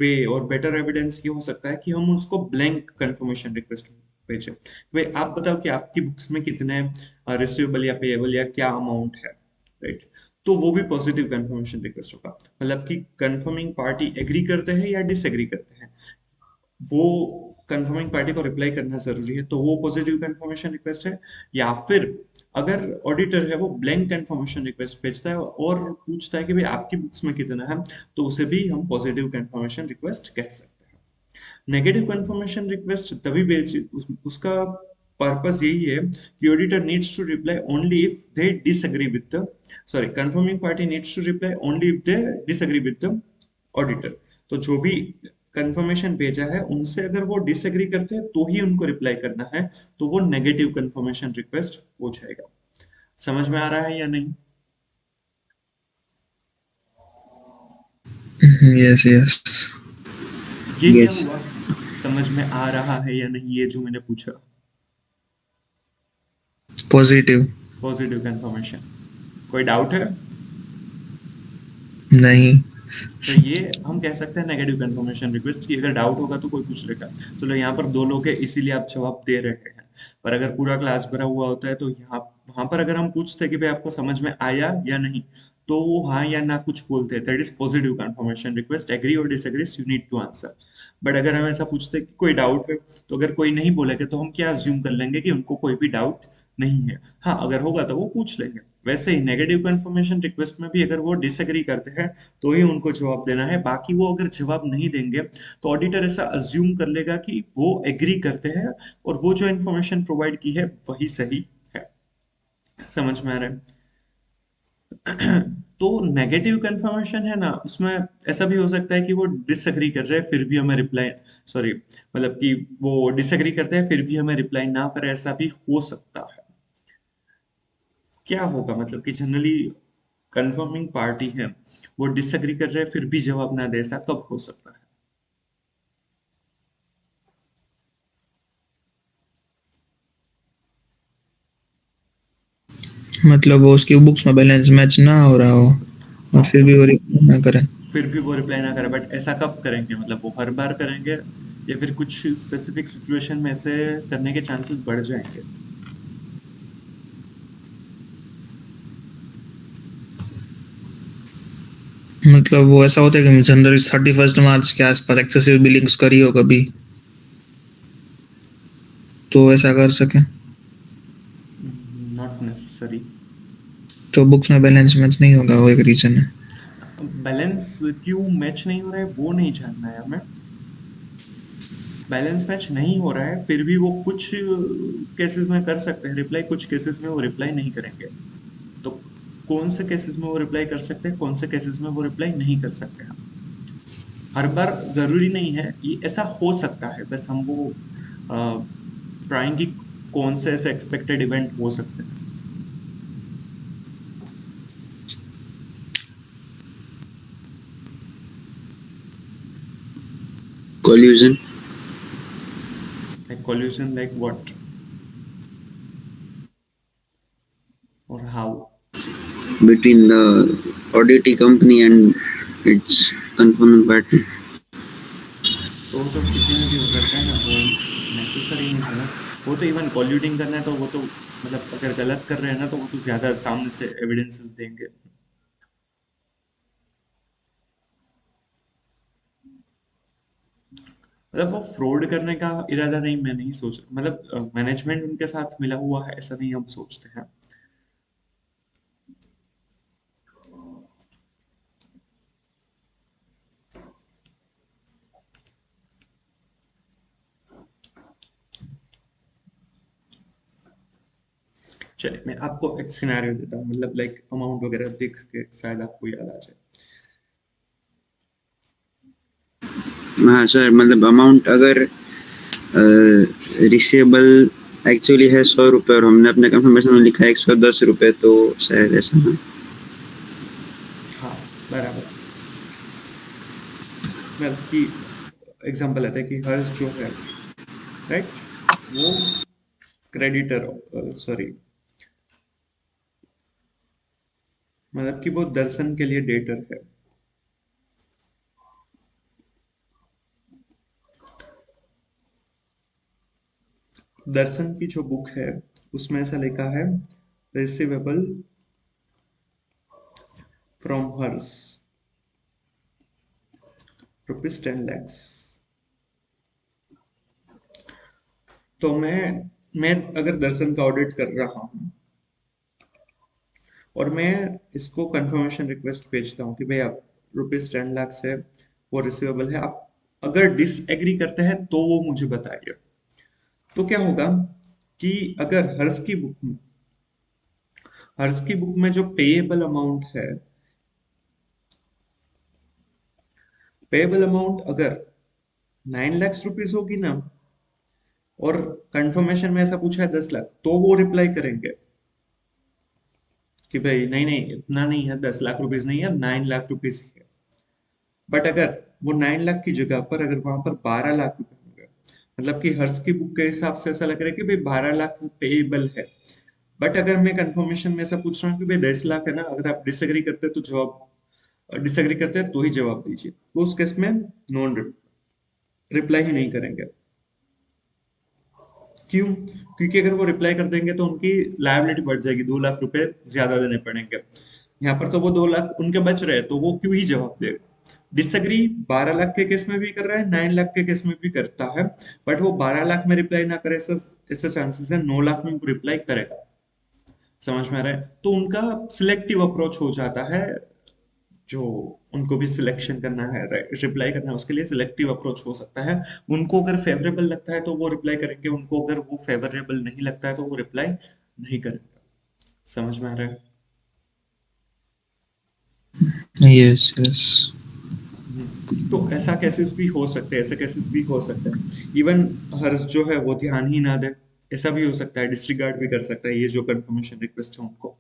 वे और बेटर एविडेंस ये हो सकता है कि हम उसको ब्लैंक कंफर्मेशन रिक्वेस्ट भेजे। भाई आप बताओ कि आपकी बुक्स में कितने रिसीवेबल या पेएबल या क्या अमाउंट है, राइट? तो वो भी पॉजिटिव कंफर्मेशन रिक्वेस्ट होगा, मतलब कि कंफर्मिंग पार्टी एग्री करते हैं या डिसएग्री करते हैं, वो कंफर्मिंग पार्टी को रिप्लाई करना जरूरी है, तो वो पॉजिटिव कंफर्मेशन रिक्वेस्ट है। या फिर अगर ऑडिटर है वो ब्लैंक कंफर्मेशन रिक्वेस्ट भेजता है और पूछता है कि भाई आपकी बुक्स में कितना है, तो उसे भी हम पॉजिटिव कंफर्मेशन रिक्वेस्ट कह सकते हैं। नेगेटिव कंफर्मेशन रिक्वेस्ट तभी भेज उसका पर्पस यही है कि auditor needs to reply only if they disagree with the, sorry, confirming party needs to reply only if they disagree with the auditor. तो जो भी कंफर्मेशन भेजा है उनसे अगर वो डिसएग्री करते हैं तो ही उनको रिप्लाई करना है, तो वो नेगेटिव कंफर्मेशन रिक्वेस्ट हो जाएगा। समझ में आ रहा है या नहीं? Yes yes. ये क्या यस। हुआ, समझ में आ रहा है या नहीं ये जो मैंने पूछा? पॉजिटिव। Positive confirmation. कोई डाउट है? नहीं। तो ये हम कह सकते हैं नेगेटिव कंफर्मेशन रिक्वेस्ट की, अगर डाउट होगा तो कोई पूछ लेगा। चलो यहाँ पर दो लोग हैं इसीलिए आप जवाब दे रहे हैं, पर अगर पूरा क्लास भरा हुआ होता है तो यहाँ वहां पर अगर हम पूछते हैं कि भाई आपको समझ में आया या नहीं, तो वो हाँ या ना कुछ बोलते हैं, that is positive confirmation request, agree और disagree you need to answer. But अगर हम ऐसा पूछते हैं कि कोई डाउट है, तो अगर कोई नहीं बोलेगा तो हम क्या अज्यूम कर लेंगे कि उनको कोई भी डाउट नहीं है। हाँ, अगर होगा तो वो पूछ लेंगे। वैसे ही नेगेटिव कंफर्मेशन रिक्वेस्ट में भी अगर वो डिसएग्री करते हैं तो ही उनको जवाब देना है, बाकी वो अगर जवाब नहीं देंगे तो ऑडिटर ऐसा अज्यूम कर लेगा कि वो एग्री करते हैं और वो जो इन्फॉर्मेशन प्रोवाइड की है वही सही है। समझ में आ रहा है? तो नेगेटिव कंफर्मेशन है ना, उसमें ऐसा भी हो सकता है कि वो डिसएग्री कर रहे हैं फिर भी हमें रिप्लाई, सॉरी, मतलब कि वो डिसएग्री करते हैं फिर भी हमें रिप्लाई ना करे, ऐसा भी हो सकता है। क्या होगा, मतलब कि जनरली कंफर्मिंग पार्टी है वो डिसएग्री कर रहे हैं फिर भी जवाब ना दे, ऐसा कब हो सकता है? मतलब वो उसकी बुक्स में बैलेंस मैच ना हो रहा हो और हाँ, फिर भी वो रिप्लाई ना करे। फिर भी वो रिप्लाई ना करे, बट ऐसा कब करेंगे, मतलब वो हर बार करेंगे या फिर कुछ स्पेसिफिक सिचुएशन में ऐसे करने के चांसेस बढ़ जाएंगे? मतलब वो ऐसा होता है कि जनरली 31 मार्च के आसपास एक्सेसिव बिलिंग्स करी हो कभी, तो ऐसा कर सके। Not necessary. तो बुक्स में बैलेंस मैच नहीं होगा, वो एक रीजन है। बैलेंस क्यों मैच नहीं हो रहा है वो नहीं जानना है हमें। बैलेंस मैच नहीं हो रहा है फिर भी वो कुछ केसेस में कर सकते हैं रिप्लाई, कुछ केसेस में वो रिप्लाई नहीं करेंगे। तो कौन से केसेस में वो रिप्लाई कर सकते हैं, कौन से केसेस में वो रिप्लाई नहीं कर सकते हैं? हर बार जरूरी नहीं है, ये ऐसा हो सकता है, बस हम वो ट्राइंग की कौन से ऐसे एक्सपेक्टेड इवेंट हो सकते हैं। Collusion like collision, like what और how? between the auditing company and its confirming party. तो किसी में भी हो सकता है ना, वो नेसेसरी नहीं है ना। वो तो इवन कॉल्यूटिंग करना है तो वो तो, मतलब अगर गलत कर रहे हैं ना तो वो तो ज्यादा सामने से एविडेंसेस देंगे। मतलब वो फ्रॉड करने का इरादा नहीं, मैं नहीं सोच, मतलब मैनेजमेंट उनके साथ मिला हुआ है ऐसा नहीं हम सोचते हैं। चलिए मैं आपको एक सिनेरियो देता हूँ, मतलब लाइक अमाउंट वगैरह देख के शायद आपको याद आ जाए। हाँ सर, मतलब अमाउंट अगर रिसेबल एक्चुअली है 100 रुपये और हमने अपने कंफर्मेशन में लिखा है 110 रुपये, तो शायद ऐसा ना। हाँ, बराबर। मतलब कि एग्जांपल लेते हैं कि हर्ष जो है, राइट, वो क्रेडिटर, सॉरी, मतलब कि वो दर्शन के लिए डेटर है। दर्शन की जो बुक है उसमें ऐसा लिखा है, रिसीवेबल फ्रॉम हर्स ₹10 lakhs। तो मैं अगर दर्शन का ऑडिट कर रहा हूँ और मैं इसको कंफर्मेशन रिक्वेस्ट भेजता हूँ कि भाई आप ₹10 लाख है वो रिसीवेबल है, आप अगर डिसएग्री करते हैं तो वो मुझे बताइए। तो क्या होगा कि अगर हर्ष की बुक में जो पेएबल अमाउंट अगर 9 लाख रुपीज होगी ना, और कंफर्मेशन में ऐसा पूछा है 10 लाख, तो वो रिप्लाई करेंगे कि भाई नहीं नहीं इतना नहीं है, 10 लाख रुपीज नहीं है, 9 लाख रुपीज है। बट अगर वो 9 लाख की जगह पर अगर वहां पर 12 लाख रुपए होंगे, मतलब कि हर्ष की बुक के हिसाब से ऐसा लग रहा है कि भाई 12 लाख पेएबल है, बट अगर मैं कंफर्मेशन में ऐसा पूछ रहा हूँ कि भाई 10 लाख है ना, अगर आप डिसएग्री करते हैं तो डिसएग्री करते हैं तो ही जवाब दीजिए, तो उस केस में नॉन रिप्लाई ही नहीं करेंगे। क्यों? क्योंकि अगर वो रिप्लाई कर देंगे तो उनकी लायबिलिटी बढ़ जाएगी, 2 लाख रुपए ज्यादा देने पड़ेंगे। यहाँ पर तो वो 2 लाख उनके बच रहे हैं, तो वो क्यों ही जवाब देगा। डिसएग्री 12 लाख के केस में भी कर रहा है, 9 लाख के केस में भी करता है, बट वो 12 लाख में रिप्लाई ना करे, ऐसा चांसेस है 9 लाख में वो रिप्लाई करेगा। समझ में आ रहा है? तो उनका सिलेक्टिव अप्रोच हो जाता है, जो उनको भी सिलेक्शन करना है, रिप्लाई करना है, उसके लिए सिलेक्टिव अप्रोच हो सकता है। उनको अगर फेवरेबल लगता है तो वो रिप्लाई करेंगे, उनको अगर वो फेवरेबल नहीं लगता है तो वो रिप्लाई नहीं करेंगे। समझ में आ रहा है? Yes yes. तो ऐसा केसेस भी हो सकते हैं, ऐसे केसेस भी हो सकते हैं। इवन हर्ष जो है वो ध्यान ही ना दे, ऐसा भी हो सकता है, डिसरिगार्ड भी कर सकता है ये जो कंफर्मेशन रिक्वेस्ट है उनको।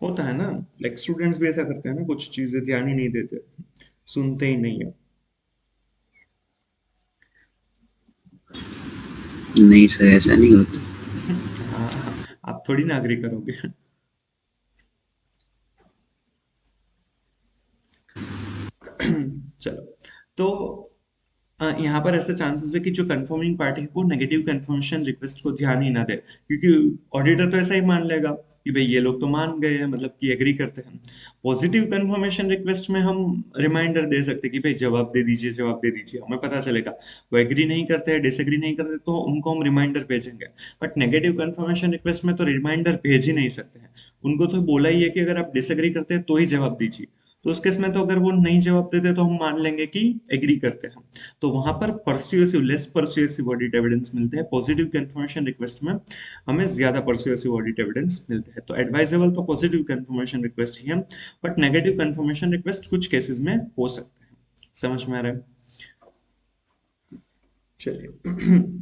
होता है ना, लाइक स्टूडेंट्स भी ऐसा करते हैं ना, कुछ चीजें ध्यान ही नहीं देते, सुनते ही नहीं है। नहीं सर, ऐसा नहीं होता। हाँ, आप थोड़ी ना अग्री करोगे। चलो, तो यहाँ पर ऐसे चांसेस है कि जो कंफर्मिंग पार्टी है वो नेगेटिव कंफर्मेशन रिक्वेस्ट को ध्यान ही ना दे, क्योंकि ऑडिटर तो ऐसा ही मान लेगा कि भाई ये लोग तो मान गए हैं, मतलब कि एग्री करते हैं। पॉजिटिव कंफर्मेशन रिक्वेस्ट में हम रिमाइंडर दे सकते हैं कि भाई जवाब दे दीजिए, जवाब दे दीजिए, हमें पता चलेगा। वो एग्री नहीं करते हैं, डिसएग्री नहीं करते, तो उनको हम रिमाइंडर भेजेंगे। बट नेगेटिव कंफर्मेशन रिक्वेस्ट में तो रिमाइंडर भेज ही नहीं सकते हैं, उनको तो बोला ही है कि अगर आप डिसएग्री करते हैं तो ही जवाब दीजिए। तो उस केस में तो अगर वो नहीं जवाब देते तो हम मान लेंगे कि एग्री करते हैं। तो वहां पर परस्यूएसिव, लेस परस्यूएसिव ऑडिट एविडेंस मिलते हैं। पॉजिटिव कंफर्मेशन रिक्वेस्ट में हमें ज्यादा परस्यूएसिव ऑडिट एविडेंस मिलते हैं। तो एडवाइजेबल तो पॉजिटिव कंफर्मेशन रिक्वेस्ट ही है, बट नेगेटिव कंफर्मेशन रिक्वेस्ट कुछ केसेस में हो सकते हैं। समझ में आ रहा है? चलिए।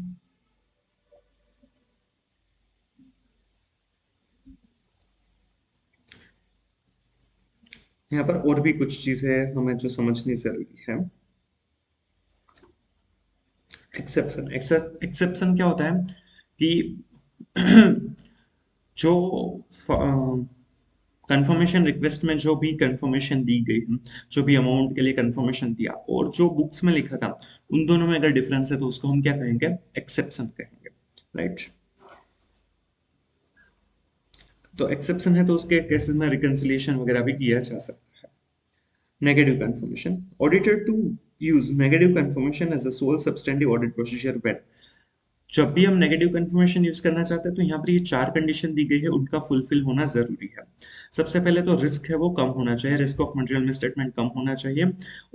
यहाँ पर और भी कुछ चीजें हमें जो समझनी जरूरी है। एक्सेप्शन, एक्सेप्शन क्या होता है कि जो कंफर्मेशन रिक्वेस्ट में जो भी कंफर्मेशन दी गई है, जो भी अमाउंट के लिए कंफर्मेशन दिया और जो बुक्स में लिखा था, उन दोनों में अगर डिफरेंस है तो उसको हम क्या कहेंगे? एक्सेप्शन कहेंगे, राइट? तो एक्सेप्शन है तो उसके केसेस में रिकंसिलिएशन वगैरह भी किया जा सकता है। Negative confirmation, auditor to use negative confirmation as a sole substantive audit procedure when, जब भी हम नेगेटिव कंफर्मेशन यूज करना चाहते हैं तो यहाँ पर ये 4 कंडीशन दी गई है, उनका फुलफिल होना जरूरी है। सबसे पहले तो रिस्क है वो कम होना चाहिए, रिस्क ऑफ मटेरियल मिसस्टेटमेंट कम होना चाहिए,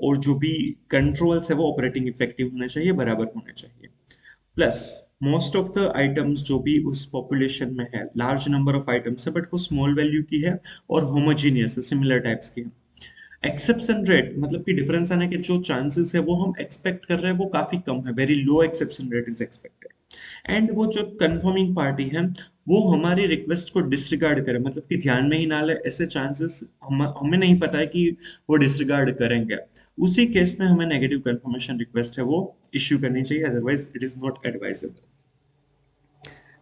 और जो भी कंट्रोल्स है वो ऑपरेटिंग इफेक्टिव होने चाहिए, बराबर होने चाहिए। Plus most of the items जो भी उस पॉपुलेशन में है, लार्ज नंबर ऑफ आइटम्स है बट वो स्मॉल वैल्यू की है और होमोजीनियस है, सिमिलर टाइप्स की है। एक्सेप्शन रेट मतलब कि डिफरेंस आने के जो चांसेस है वो हम एक्सपेक्ट कर रहे हैं वो काफी कम है, very low exception rate is expected. And वो जो कंफर्मिंग पार्टी है वो हमारी रिक्वेस्ट को डिसरिगार्ड करे, मतलब कि ध्यान में ही ना ले, ऐसे चांसेस हमें नहीं पता है कि वो डिसरिगार्ड करेंगे। उसी केस में हमें नेगेटिव कंफर्मेशन रिक्वेस्ट है वो इश्यू करनी चाहिए, otherwise it is not advisable.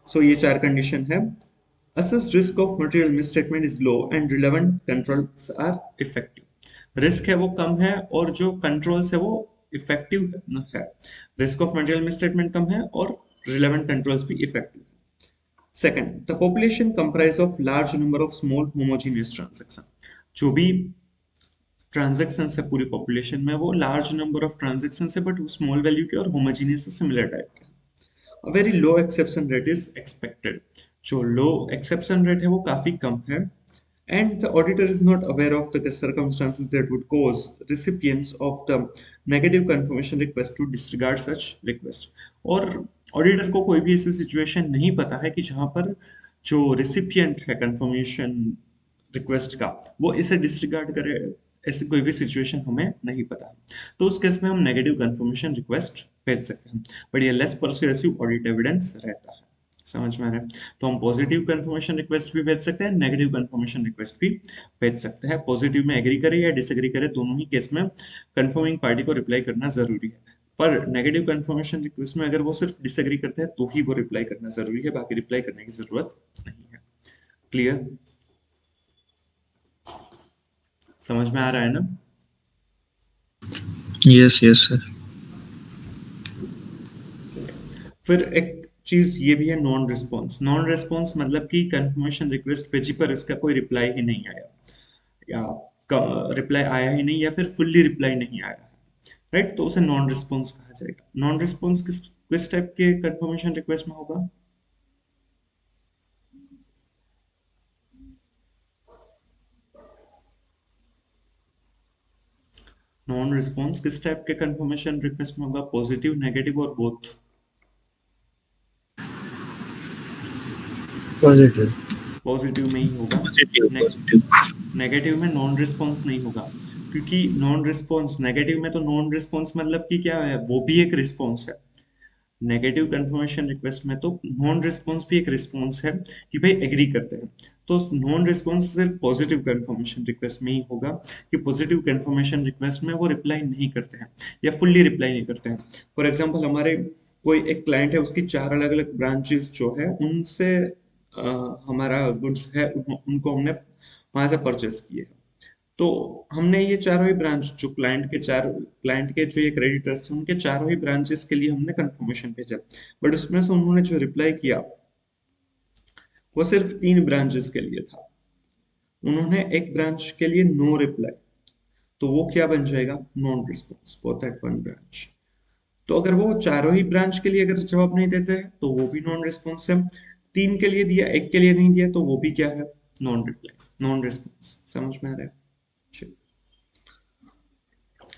So ये 4 कंडीशन है। Assessed risk of material misstatement is low and relevant controls are effective. Risk है वो कम है और जो कंट्रोल्स है वो इफेक्टिव है, रिस्क ऑफ मटेरियल मिसस्टेटमेंट कम है और रिलेवेंट कंट्रोल्स भी इफेक्टिव है। Second, the population comprise of large number of small homogeneous transaction. जो भी ट्रांजैक्शन है पूरी पॉपुलेशन में वो लार्ज नंबर ऑफ ट्रांजैक्शन है बट स्मॉल वैल्यू के और होमोजीनियस सिमिलर टाइप के। A very low exception rate is expected. जो low exception rate है वो काफी कम है, and the auditor is not aware of the circumstances that would cause recipients of the negative confirmation request to disregard such request. और auditor को कोई भी ऐसी सिचुएशन नहीं पता है कि जहां पर जो रिसिपिएंट है कंफर्मेशन रिक्वेस्ट का वो इसे डिसरिगार्ड करे, ऐसी कोई भी सिचुएशन हमें नहीं पता। तो उस केस में हम नेगेटिव कंफर्मेशन रिक्वेस्ट भेज सकते हैं, बट ये लेस परसुएसिव ऑडिट एविडेंस रहता है। समझ में आ रहा है? तो हम पॉजिटिव कंफर्मेशन रिक्वेस्ट भी भेज सकते हैं, नेगेटिव कंफर्मेशन रिक्वेस्ट भी भेज सकते हैं। पॉजिटिव में एग्री करे या डिसएग्री करे, दोनों ही केस में कंफर्मिंग पार्टी को रिप्लाई करना जरूरी है। पर नेगेटिव कंफर्मेशन रिक्वेस्ट में अगर वो सिर्फ डिसएग्री करते हैं तो ही वो रिप्लाई करना जरूरी है, बाकी रिप्लाई करने की जरूरत नहीं है। क्लियर? समझ में आ रहा है ना? Yes yes sir. फिर एक चीज ये भी है नॉन रिस्पॉन्स। नॉन रिस्पॉन्स मतलब कि कंफर्मेशन रिक्वेस्ट भेजी पर इसका कोई रिप्लाई ही नहीं आया, या रिप्लाई आया ही नहीं, या फिर फुल्ली रिप्लाई नहीं आया है, राइट? तो उसे नॉन रिस्पॉन्स कहा जाएगा। नॉन रिस्पॉन्स किस टाइप के कंफर्मेशन रिक्वेस्ट में होगा? नॉन रिस्पॉन्स किस टाइप के कंफर्मेशन रिक्वेस्ट में होगा? पॉजिटिव, नेगेटिव और बोथ? पॉजिटिव। पॉजिटिव में ही होगा। पॉजिटिव। नेगेटिव में नॉन रिस्पॉन्स नहीं होगा, क्योंकि नॉन रिस्पॉन्स, नेगेटिव में तो नॉन रिस्पॉन्स मतलब कि क्या है, वो भी एक रिस्पॉन्स है। नेगेटिव कंफर्मेशन रिक्वेस्ट में तो नॉन रिस्पॉन्स भी एक रिस्पॉन्स है कि भाई एग्री करते हैं। तो नॉन रिस्पॉन्स सिर्फ पॉजिटिव कंफर्मेशन रिक्वेस्ट में ही होगा कि पॉजिटिव कंफर्मेशन रिक्वेस्ट में वो रिप्लाई नहीं करते हैं या फुल्ली रिप्लाई नहीं करते हैं। फॉर एग्जांपल, हमारे कोई एक क्लाइंट है, उसकी 4 अलग अलग ब्रांचेस जो है उनसे हमारा गुड्स है, उनको हमने वहां से परचेस किए। तो हमने ये चारों ही ब्रांच, जो क्लाइंट के जो ये क्रेडिटर्स थे उनके चारों ही ब्रांचेस के लिए हमने कंफर्मेशन भेजा, बट उसमें से उन्होंने जो रिप्लाई किया वो सिर्फ 3 ब्रांचेस के लिए था। उन्होंने एक ब्रांच के लिए नो रिप्लाई, तो वो क्या बन जाएगा? Non response for that one branch. तो अगर वो चारों ही ब्रांच के लिए अगर जवाब नहीं देते हैं तो वो भी नॉन रिस्पॉन्स है। 3 के लिए दिया, एक के लिए नहीं दिया, तो वो भी क्या है? Non reply, non response. समझ में आ रहा है? चलिए।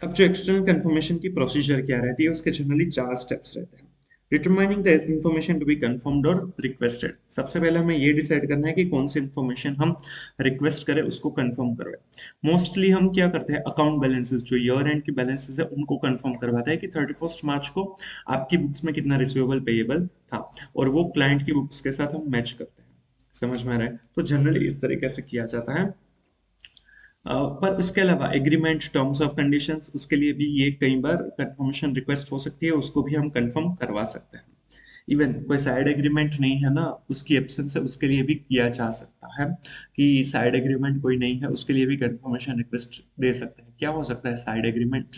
अब जो एक्सटर्नल कंफर्मेशन की प्रोसीजर क्या रहती है, उसके जनरली 4 स्टेप्स रहते हैं। Determining the information to be confirmed और रिक्वेस्टेड। सबसे पहले हमें ये डिसाइड करना है कि कौन सी इंफॉर्मेशन हम रिक्वेस्ट करें, उसको कंफर्म करवाएं। मोस्टली हम क्या करते हैं, अकाउंट बैलेंसेस, जो ईयर एंड की बैलेंसेस है उनको कंफर्म करवाते हैं कि 31 मार्च को आपकी बुक्स में कितना रिसीवेबल पेएबल था, और वो क्लाइंट की बुक्स के साथ हम मैच करते हैं। समझ में आ रहा है? तो जनरली इस तरीके से किया जाता है। पर उसके अलावा एग्रीमेंट, टर्म्स ऑफ कंडीशंस, उसके लिए भी ये कई बार कंफर्मेशन रिक्वेस्ट हो सकती है, उसको भी हम कंफर्म करवा सकते हैं। इवन कोई साइड एग्रीमेंट नहीं है ना, उसकी एब्सेंस है, उसके लिए भी किया जा सकता है कि साइड एग्रीमेंट कोई नहीं है, उसके लिए भी कंफर्मेशन रिक्वेस्ट दे सकते हैं। क्या हो सकता है साइड एग्रीमेंट?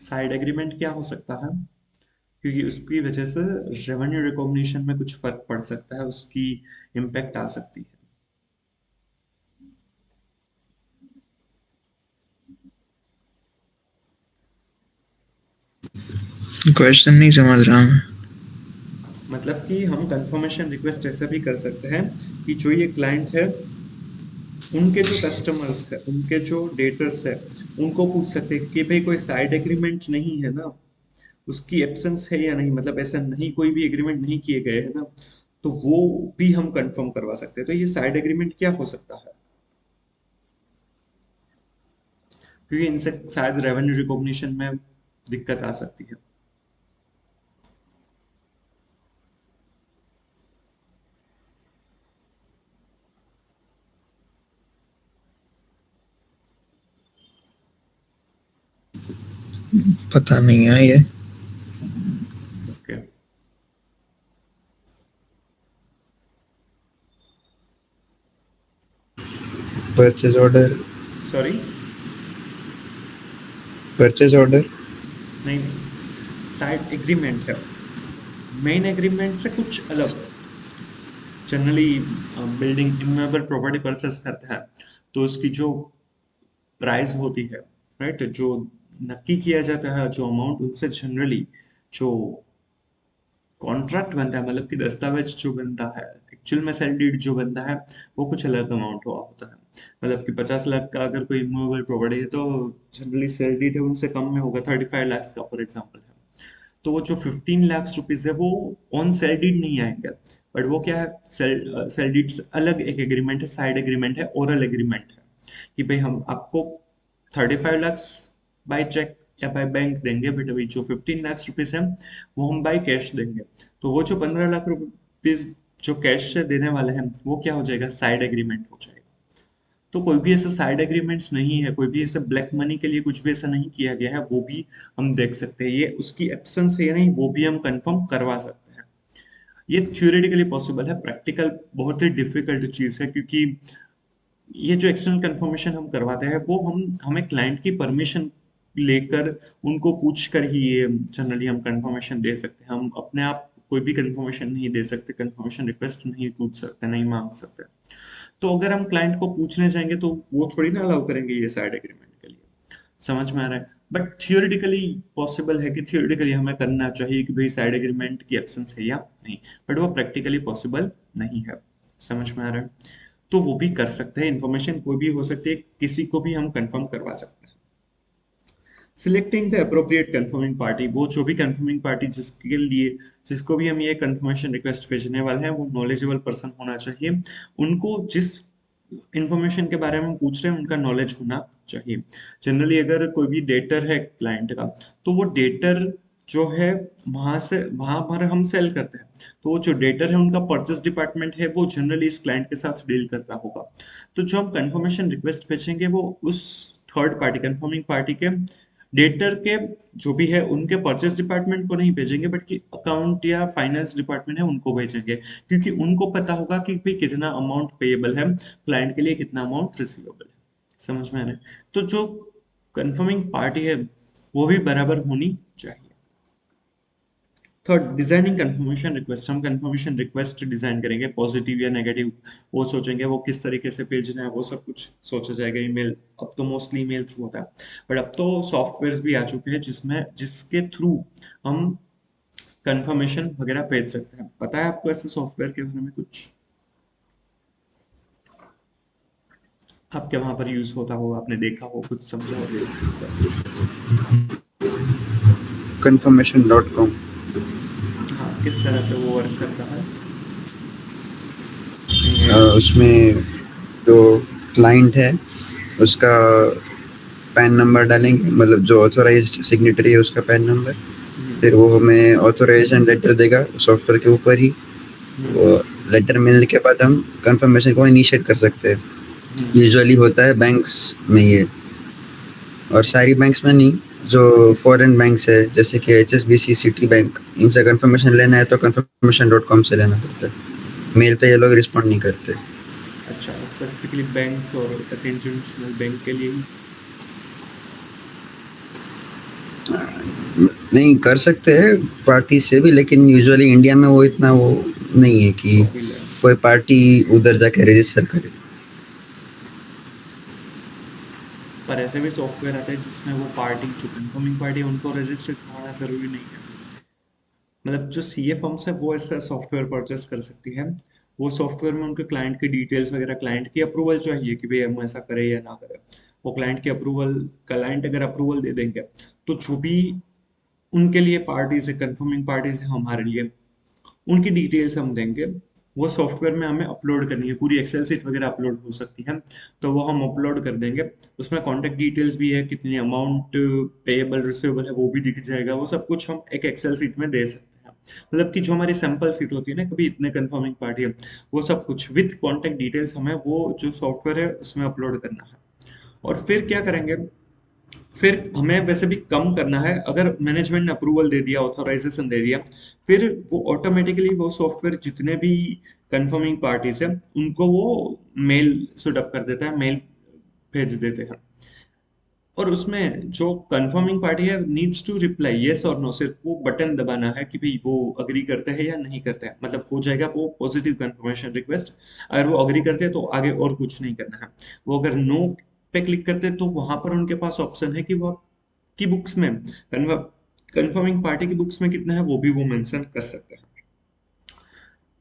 साइड एग्रीमेंट क्या हो सकता है? क्योंकि उसकी वजह से रेवेन्यू रिकॉग्निशन में कुछ फर्क पड़ सकता है, उसकी इम्पैक्ट आ सकती है। क्वेश्चन नहीं समझ रहा मैं। मतलब कि हम कंफर्मेशन रिक्वेस्ट ऐसा भी कर सकते हैं कि जो ये क्लाइंट है, उनके जो कस्टमर्स है, उनके जो डेटर्स है, उनको पूछ सकते हैं कि भाई कोई साइड एग्रीमेंट नहीं है ना, उसकी एब्सेंस है या नहीं, मतलब ऐसा नहीं, कोई भी एग्रीमेंट नहीं किए गए है ना, तो वो भी हम कंफर्म करवा सकते हैं। तो ये साइड एग्रीमेंट क्या हो सकता है? क्योंकि इनसे शायद रेवेन्यू रिकॉग्निशन में दिक्कत आ सकती है। पता नहीं है ये। Okay. Purchase order sorry, purchase order नहीं नहीं, साइड एग्रीमेंट है, मेन एग्रीमेंट से कुछ अलग है। Generally building immovable property purchase करता है तो उसकी जो प्राइस होती है, राइट, जो नक्की किया जाता है, जो अमाउंट, उनसे जनरली जो कॉन्ट्रैक्ट बनता है, मतलब कि दस्तावेज जो बनता है, एक्चुअल में सेल डीड जो बनता है, वो कुछ अलग अमाउंट हुआ होता है। मतलब कि 50 लाख का अगर कोई इमूवेबल प्रॉपर्टी है तो जनरली सेल डीड है उनसे कम में होगा, 35 लाख का फॉर एग्जाम्पल है। तो वो जो 15 लाख रुपीज है वो ऑन सेल डीड नहीं आएंगे, बट वो क्या है, सेल डीड से अलग एक एग्रीमेंट है, साइड एग्रीमेंट है, ओरल एग्रीमेंट है कि भाई हम आपको 35 लाख बाय चेक या बाय बैंक देंगे, बट अभी जो 15 लाख रुपीज है वो हम बाय कैश देंगे। तो वो जो 15 लाख रुपीज जो कैश से देने वाले हैं वो क्या हो जाएगा, साइड एग्रीमेंट हो जाएगा। तो कोई भी ऐसा साइड एग्रीमेंट्स नहीं है, कोई भी ऐसा ब्लैक मनी के लिए कुछ भी ऐसा नहीं किया गया है, वो भी हम देख सकते हैं। ये उसकी एब्सेंस है या नहीं वो भी हम कंफर्म करवा सकते हैं। ये थ्योरेटिकली पॉसिबल है, प्रैक्टिकल बहुत ही डिफिकल्ट चीज है, क्योंकि ये जो एक्सटर्नल कंफर्मेशन हम करवाते हैं वो हमें क्लाइंट की परमिशन लेकर, उनको पूछ कर ही ये जनरली हम कंफर्मेशन दे सकते हैं। हम अपने आप कोई भी कंफर्मेशन नहीं दे सकते, कंफर्मेशन रिक्वेस्ट नहीं पूछ सकते, नहीं मांग सकते। तो अगर हम क्लाइंट को पूछने जाएंगे तो वो थोड़ी ना अलाउ करेंगे ये साइड एग्रीमेंट के लिए। समझ में आ रहा है? बट थियोरेटिकली पॉसिबल है कि थियोरेटिकली हमें करना चाहिए कि भाई साइड एग्रीमेंट की एब्सेंस है या नहीं, बट वो प्रैक्टिकली पॉसिबल नहीं है। समझ में आ रहा है? तो वो भी कर सकते हैं, इन्फॉर्मेशन कोई भी हो सकती है, किसी को भी हम कंफर्म करवा सकते हैं। Selecting the appropriate confirming party, वो जो भी कंफर्मिंग पार्टी जिसके लिए, जिसको भी हम ये कंफर्मेशन रिक्वेस्ट भेजने वाले हैं, वो नॉलेजेबल पर्सन होना चाहिए। उनको जिस इंफॉर्मेशन के बारे में हम पूछ रहे हैं उनका नॉलेज होना चाहिए। जनरली अगर कोई भी डेटर है क्लाइंट का, तो वो डेटर जो है वहां पर हम सेल करते हैं, तो वो जो डेटर है उनका परचेस डिपार्टमेंट है, वो जनरली इस क्लाइंट के साथ डील करता होगा। तो जो हम कंफर्मेशन रिक्वेस्ट भेजेंगे वो उस थर्ड पार्टी, कंफर्मिंग पार्टी के डेटर के जो भी है उनके परचेस डिपार्टमेंट को नहीं भेजेंगे, बट कि अकाउंट या फाइनेंस डिपार्टमेंट है उनको भेजेंगे, क्योंकि उनको पता होगा कि भाई कितना अमाउंट पेएबल है क्लाइंट के लिए, कितना अमाउंट रिसीवेबल है। समझ में आ रहा है? तो जो कंफर्मिंग पार्टी है वो भी बराबर होनी चाहिए। थर्ड, डिजाइनिंग कंफर्मेशन रिक्वेस्ट, हम कंफर्मेशन रिक्वेस्ट डिजाइन करेंगे, पॉजिटिव या नेगेटिव वो सोचेंगे, वो किस तरीके से भेजना है वो सब कुछ सोचा जाएगा। ईमेल, अब तो मोस्टली ईमेल थ्रू होता है, बट अब तो सॉफ्टवेयर भी आ चुके हैं जिसमें जिसके थ्रू हम कंफर्मेशन वगैरह भेज सकते हैं। पता है आपको ऐसे सॉफ्टवेयर के बारे में कुछ? आपके वहां पर यूज होता हो, आपने देखा हो, कुछ समझा हो सब कुछ? confirmation.com हाँ, किस तरह से वो वर्क करता है? उसमें जो क्लाइंट है उसका पैन नंबर डालेंगे, मतलब जो ऑथोराइज्ड सिग्नेटरी है उसका पैन नंबर, फिर वो हमें ऑथोराइजेशन लेटर देगा सॉफ्टवेयर के ऊपर ही। वो लेटर मिलने के बाद हम कंफर्मेशन को इनिशिएट कर सकते हैं। यूजुअली होता है बैंक्स में ये, और सारी बैंक्स में नहीं, जो फॉरेन बैंक्स है जैसे कि HSBC, सिटी बैंक, इनसे कंफर्मेशन लेना है तो confirmation.com से लेना पड़ता है। मेल पे ये लोग रिस्पॉन्ड नहीं करते। अच्छा, स्पेसिफिकली बैंक्स और ऐसे इंटरनेशनल बैंक के लिए ही? नहीं कर सकते हैं पार्टी से भी, लेकिन यूजुअली इंडिया में वो इतना वो नहीं है कि पॉपुलर। कोई पार्टी उधर जाके रजिस्टर करे। पर ऐसे भी सॉफ्टवेयर आते हैं जिसमें वो पार्टी, जो कंफर्मिंग पार्टी है, उनको रजिस्टर करवाना जरूरी नहीं है। मतलब जो सीए फर्म्स है वो ऐसा सॉफ्टवेयर परचेस कर सकती है। वो सॉफ्टवेयर में उनके क्लाइंट की डिटेल्स वगैरह, क्लाइंट की अप्रूवल चाहिए कि भाई हम ऐसा करें या ना करें। वो क्लाइंट की अप्रूवल, क्लाइंट अगर अप्रूवल दे देंगे तो जो भी उनके लिए पार्टीज है, कंफर्मिंग पार्टीज है हमारे लिए, उनकी डिटेल्स हम देंगे। वो सॉफ्टवेयर में हमें अपलोड करनी है, पूरी एक्सेल सीट वगैरह अपलोड हो सकती है, तो वो हम अपलोड कर देंगे। उसमें कॉन्टेक्ट डिटेल्स भी है, कितनी अमाउंट पेएबल रिसीवेबल है वो भी दिख जाएगा। वो सब कुछ हम एक एक्सेल सीट में दे सकते हैं। मतलब कि जो हमारी सैंपल सीट होती है ना, कभी इतने कंफर्मिंग पार्टी है, वो सब कुछ विथ कॉन्टेक्ट डिटेल्स हमें वो जो सॉफ्टवेयर है उसमें अपलोड करना है। और फिर क्या करेंगे, फिर हमें वैसे भी कम करना है। अगर मैनेजमेंट ने अप्रूवल दे दिया, ऑथराइजेशन दे दिया, फिर वो ऑटोमेटिकली वो सॉफ्टवेयर जितने भी कंफर्मिंग पार्टीज है उनको वो मेल सुटअप कर देता है, मेल भेज देते हैं। और उसमें जो कंफर्मिंग पार्टी है नीड्स टू रिप्लाई यस और नो, सिर्फ वो बटन दबाना है कि भाई वो अग्री करते हैं या नहीं करते हैं, मतलब हो जाएगा वो पॉजिटिव कंफर्मेशन रिक्वेस्ट। अगर वो अग्री करते हैं तो आगे और कुछ नहीं करना है। वो अगर नो पे क्लिक करते हैं तो वहां पर उनके पास ऑप्शन है कि वो आपकी बुक्स में कंफर्मिंग पार्टी की बुक्स में कितना है वो भी वो मेंशन कर सकते हैं।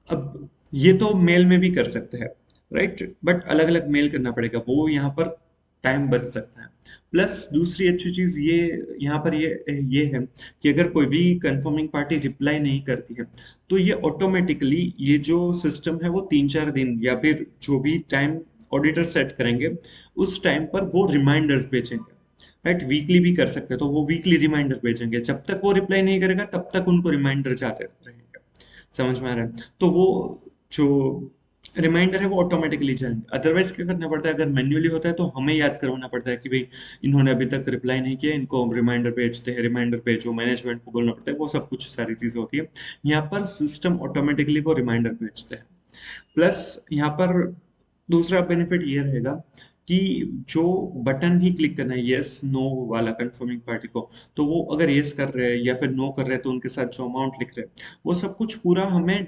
अब ये तो मेल में भी कर सकते हैं, राइट, बट अलग अलग मेल करना पड़ेगा, वो यहाँ पर टाइम बच सकता है। प्लस दूसरी अच्छी चीज ये यहाँ पर ये है कि अगर कोई भी कंफर्मिंग पार्टी रिप्लाई नहीं करती है तो ये ऑटोमेटिकली ये जो सिस्टम है वो 3-4 दिन या फिर जो भी टाइम ऑडिटर सेट करेंगे उस टाइम पर वो रिमाइंडर्स भेजेंगे, राइट। वीकली भी कर सकते हैं तो वो वीकली रिमाइंडर भेजेंगे, जब तक वो रिप्लाई नहीं करेगा तब तक उनको रिमाइंडर जाते रहेंगे। समझ में आ रहा है? तो वो जो रिमाइंडर है वो ऑटोमेटिकली जाएंगे। अदरवाइज क्या करना पड़ता है, अगर मैन्युअली होता है तो हमें याद करवाना पड़ता है कि भाई इन्होंने अभी तक रिप्लाई नहीं किया, इनको रिमाइंडर भेजते हैं, रिमाइंडर भेजो, मैनेजमेंट को बोलना पड़ता है, वो सब कुछ सारी चीजें होती है। यहाँ पर सिस्टम ऑटोमेटिकली वो रिमाइंडर भेजते हैं। प्लस यहाँ पर दूसरा बेनिफिट ये रहेगा कि जो बटन ही क्लिक करना है यस नो वाला कंफर्मिंग पार्टी को, तो वो अगर यस कर रहे हैं या फिर नो कर रहे हैं तो उनके साथ जो अमाउंट लिख रहे हैं वो सब कुछ पूरा हमें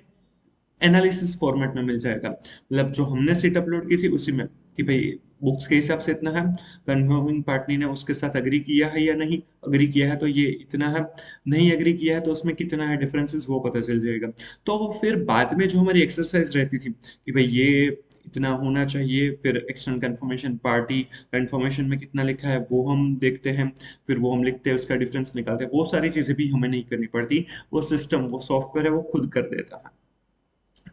एनालिसिस फॉर्मेट में मिल जाएगा। मतलब जो हमने सीट अपलोड की थी उसी में कि भाई बुक्स के हिसाब से इतना है, कन्फर्मिंग पार्टी ने उसके साथ अग्री किया है या नहीं, अग्री किया है तो ये इतना है, नहीं अग्री किया है तो उसमें कितना है डिफरेंसेस वो पता चल जाएगा। तो वो फिर बाद में जो हमारी एक्सरसाइज रहती थी कि भाई ये इतना होना चाहिए, फिर एक्सटर्नल कंफर्मेशन पार्टी कंफर्मेशन में कितना लिखा है वो हम देखते हैं, फिर वो हम लिखते हैं, उसका डिफरेंस निकालते हैं, वो सारी चीजें भी हमें नहीं करनी पड़ती, वो सिस्टम वो सॉफ्टवेयर है वो खुद कर देता है।